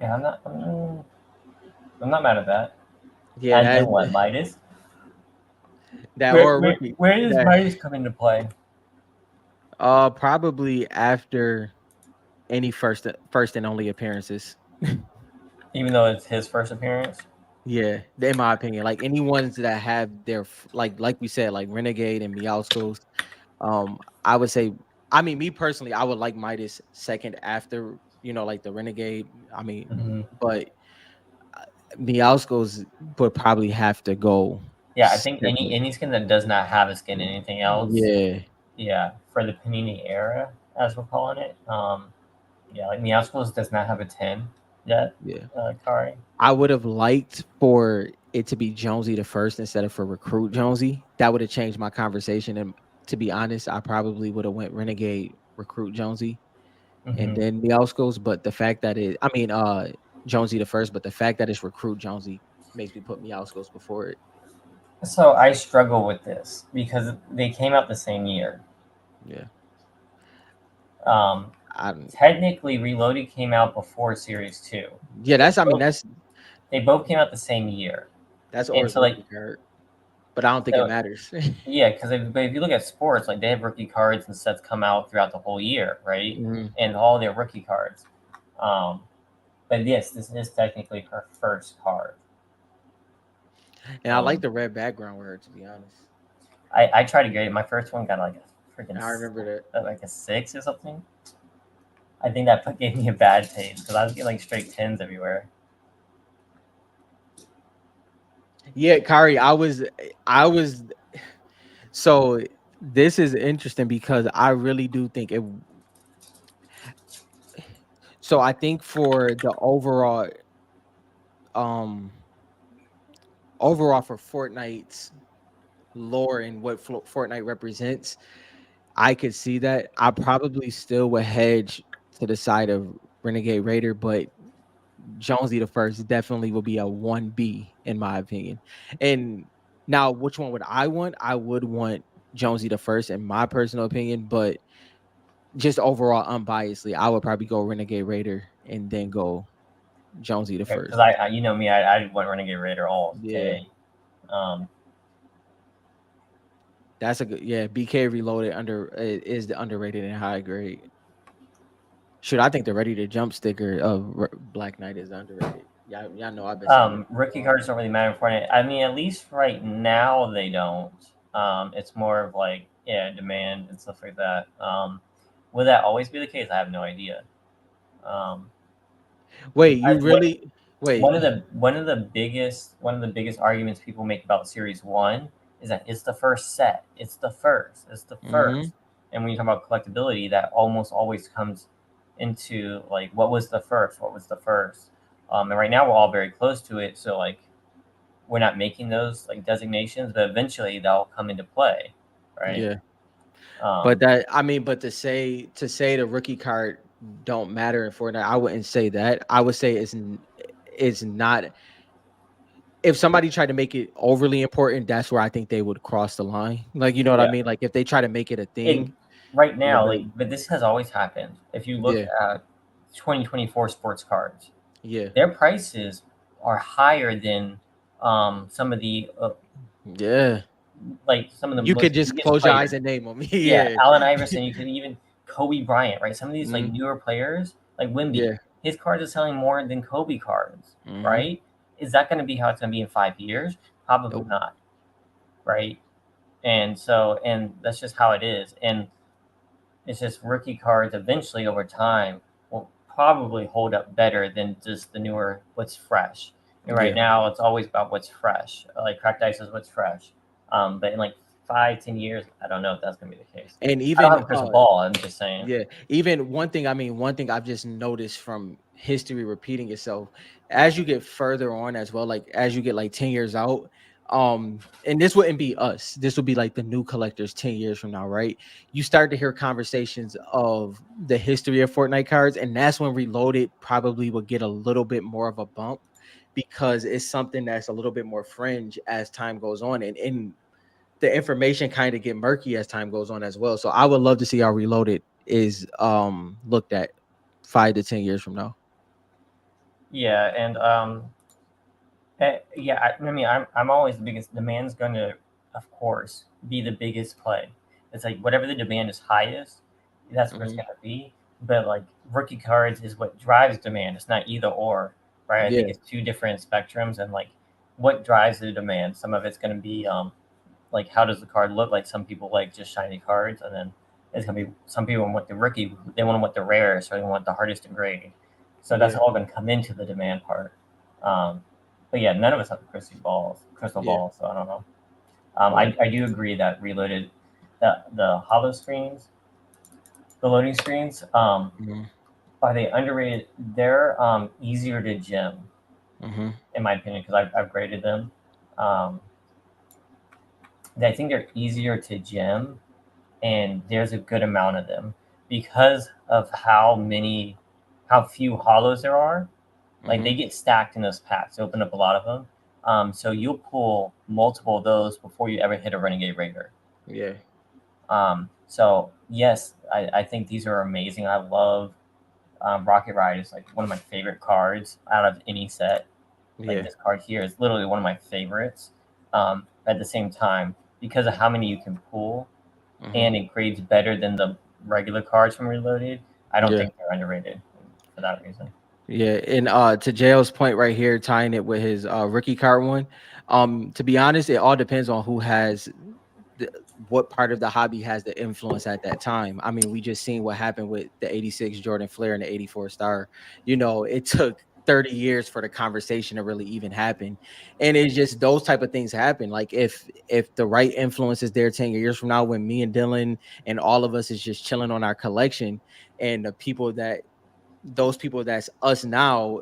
Yeah, I'm not mad at that. Yeah, And then that what, Midas? that Where or where rookie. where does That Midas come into play? probably after any first and only appearances. Even though it's his first appearance. Yeah, in my opinion, like any ones that have their like we said, like Renegade and Meowscles. I would say, I mean, me personally, I would like Midas second after like the Renegade. I mean, Hmm. but Meowscles would probably have to go Yeah, I think any second. any skin that does not have a skin, anything else, Yeah, yeah, for the Panini era, as we're calling it. Yeah, like Meowscles does not have a 10 yet, yeah. Kari. I would have liked for it to be Jonesy the first instead of for Recruit Jonesy. That would have changed my conversation. And to be honest, I probably would have went Renegade Recruit Jonesy and Hmm. then Meowscles. But the fact that Jonesy the first, but the fact that it's Recruit Jonesy makes me put Meowscles before it. So I struggle with this because they came out the same year. Yeah, Um, I don't. Technically, Reloaded came out before Series Two. Yeah, They that's. I mean, both they both came out the same year, that's and Or's so like rookie card, but I don't think it so matters. yeah, because if you look at sports, like they have rookie cards and sets come out throughout the whole year, right? Mhm. And all their rookie cards. Um, but yes, this is technically her first card. And I like Um, the red background with her, to be honest. I tried to grade it. My first one got like a freaking I remember that. like a 6 or something. I think that gave me a bad taste because I was getting like straight 10s everywhere. Yeah, Kari, I was so this is interesting because I really do think it so I think for the um overall for Fortnite's lore and what Fortnite represents, I could see that. I probably still would hedge to the side of Renegade Raider, but Jonesy the first definitely will be a 1B in my opinion. And now which one would I want? I would want Jonesy the first in my personal opinion, but just overall unbiasedly, I would probably go Renegade Raider and then go Jonesy the Because first. you know me, I went Renegade Raider all Yeah. day. Um, That's a good BK Reloaded is the underrated and high grade. Shoot, I think the ready to jump sticker of Black Knight is underrated. Y'all know I've been saying that for a Rookie while. cards don't really matter for it. I mean, at least right now they don't. It's more of like yeah, demand and stuff like that. Will that always be the case? I have no idea. Um, Wait, you what really wait. one of the biggest arguments people make about Series One is that it's the first set. It's the Hmm. first. And when you talk about collectability, that almost always comes into like what was the first? What was the first? And right now we're all very close to it, so like we're not making those like designations, but eventually they'll come into play, right? Yeah. Um, But that I mean, but to say the rookie card don't matter in Fortnite, I wouldn't say that. I would say it's not if somebody tried to make it overly important, that's where I think they would cross the line. Like, you know what I yeah, mean? Like if they try to make it a it thing, right you know, now, but like, but this has always happened. If you look yeah, at 2024 sports cards, yeah, their prices are higher than some of the Yeah. Like some of the You could most just biggest close your eyes players. and name them. Yeah, Yeah. Allen Iverson. You could even Kobe Bryant, right? Some of these like Hmm. newer players, like Wimby, Yeah. his cards are selling more than Kobe cards, Hmm. right? Is that going to be how it's going to be in 5 years? Probably Nope. not, right? And that's just how it is. And it's just rookie cards eventually over time will probably hold up better than just the newer what's fresh. And right Yeah. now it's always about what's fresh. Like cracked ice is what's fresh. But in like 5, 10 years, I don't know if that's gonna be the case. And I don't even have a crystal ball. I'm just saying. yeah, even one thing, I mean, one thing I've just noticed from history repeating itself as you get further on as well, like as you get like 10 years out, and this wouldn't be us, this would be like the new collectors 10 years from now, right? You start to hear conversations of the history of Fortnite cards, and that's when Reloaded probably will get a little bit more of a bump because it's something that's a little bit more fringe as time goes on. And the information kind of get murky as time goes on as well. So I would love to see how Reloaded is looked at 5 to 10 years from now. Yeah, and yeah, I mean, I'm always the biggest. Demand's going to, of course, be the biggest play. It's like whatever the demand is highest, that's where it's Hmm. going to be. But like rookie cards is what drives demand. It's not either or, right? I think Yeah, it's two different spectrums, and like what drives the demand. Some of it's going to be like how does the card look? Like some people like just shiny cards, and then it's going to be some people want the rookie. They want the rarest, or they want the hardest to grade. So that's yeah, all going to come into the demand part. Um, but yeah, none of us have crystal yeah. balls. So I don't know. Right. I do agree that Reloaded, the hollow screens, the loading screens, Hmm. are they underrated? They're easier to gem, Hmm. in my opinion, because I've graded them. Um, I think they're easier to gem, and there's a good amount of them because of how few hollows there are. Like Hmm. they get stacked in those packs. They open up a lot of them. So you'll pull multiple of those before you ever hit a Renegade Raider. Yeah, So yes, I think these are amazing. I love Rocket Ride. Is like one of my favorite cards out of any set. Like yeah. this card here is literally one of my favorites. At the same time, because of how many you can pull, Hmm. and it grades better than the regular cards from Reloaded, I don't Yeah, think they're underrated for that reason. yeah. And to JL's point right here, tying it with his rookie card one. To be honest, it all depends on who has the, what part of the hobby has the influence at that time. I mean, we just seen what happened with the 86 Jordan Flair and the 84 Star. You know, it took 30 years for the conversation to really even happen. And it's just those type of things happen. Like if the right influence is there 10 years from now when me and Dylan and all of us is just chilling on our collection, and the people that those people that's us now,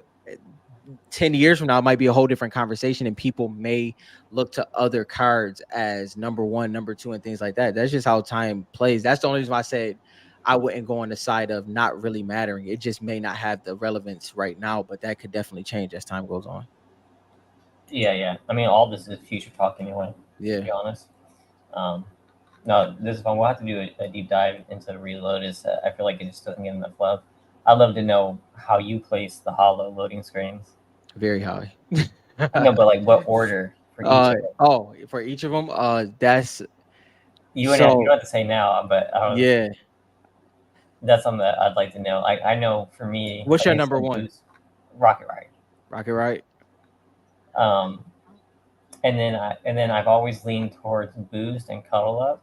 10 years from now it might be a whole different conversation, and people may look to other cards as number one, number two, and things like that. That's just how time plays. That's the only reason why I said I wouldn't go on the side of not really mattering. It just may not have the relevance right now, but that could definitely change as time goes on. Yeah, yeah. I mean, all this is future talk anyway. To Yeah, be honest. Um, no, this is fun. We'll have to do a deep dive into the reload. I feel like it just doesn't get enough love. I'd love to know how you place the hollow loading screens. very high. I know, but like what order for each of them? Oh, for each of them, that's You so don't have to say now, but yeah. that's something that I'd like to know. I know for me What's your against number some one? boost, Rocket Ride. Rocket, right? Um, and then I've always leaned towards boost and cuddle up.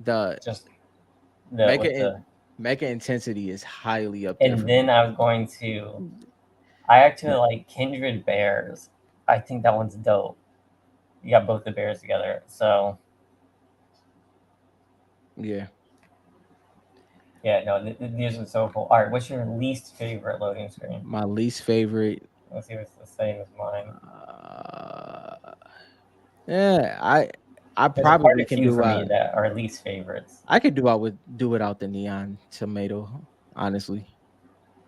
The Just the mega with the mega intensity is highly up there and for then me. I was going to I actually like Kindred Bears. I think that one's dope. You got both the bears together. So Yeah. yeah, no, these are so cool. All right, what's your least favorite loading screen? My least favorite. Let's see if it's the same as mine. Uh, yeah, I There's quite probably a can few do. for me that are least favorites. I could do. I would do without the neon tomato. Honestly,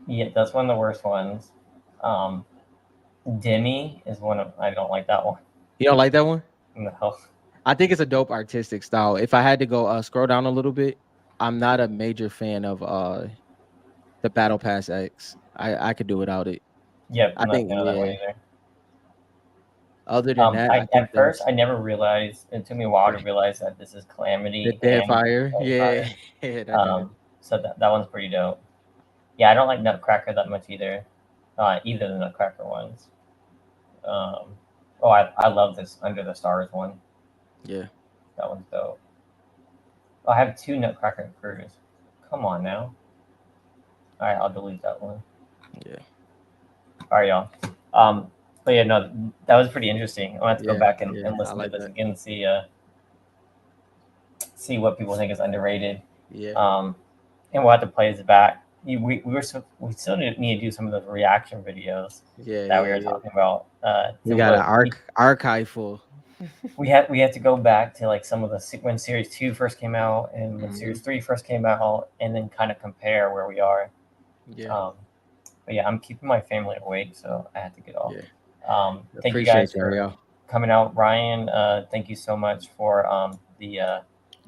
Yeah, that's one of the worst ones. Um, Demi is one of I don't like that one. you don't like that one. No. I think it's a dope artistic style. If I had to go scroll down a little bit, I'm not a major fan of the Battle Pass X. I could do without it. Yep, I I'm not a think fan of that one yeah. either. Other than that, I think At first that's I never realized. It took me a while to realize that this is the Calamity and Deadfire. Yeah, Fire. yeah, that joint. So that one's pretty dope. Yeah, I don't like Nutcracker that much either. Either of the Nutcracker ones. Um, I love this Under the Stars one. Yeah, That one's dope. Oh, I have two Nutcracker Crews. Come on now. All right, I'll delete that one. yeah, All right, y'all. Um, but yeah, no, that was pretty interesting. I'm gonna have to go yeah, back yeah. and I listen to like this that. again and see what people think is underrated. Yeah, Um, and we'll have to play this back. We still need to do some of those reaction videos yeah, that we yeah, were yeah. talking about. We got an We archive full. we had to go back to like some of the when Series 2 first came out and when Hmm. Series 3 first came out, and then kind of compare where we are. Yeah, Um, but yeah, I'm keeping my family awake, so I had to get off. yeah. Thank you Appreciate guys y'all, for y'all. coming out. Ryan, thank you so much for the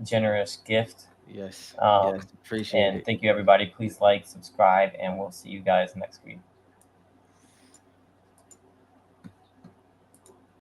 generous gift. Yes, yes. Um, Appreciate and it. thank you, everybody. Please like, subscribe, and we'll see you guys next week.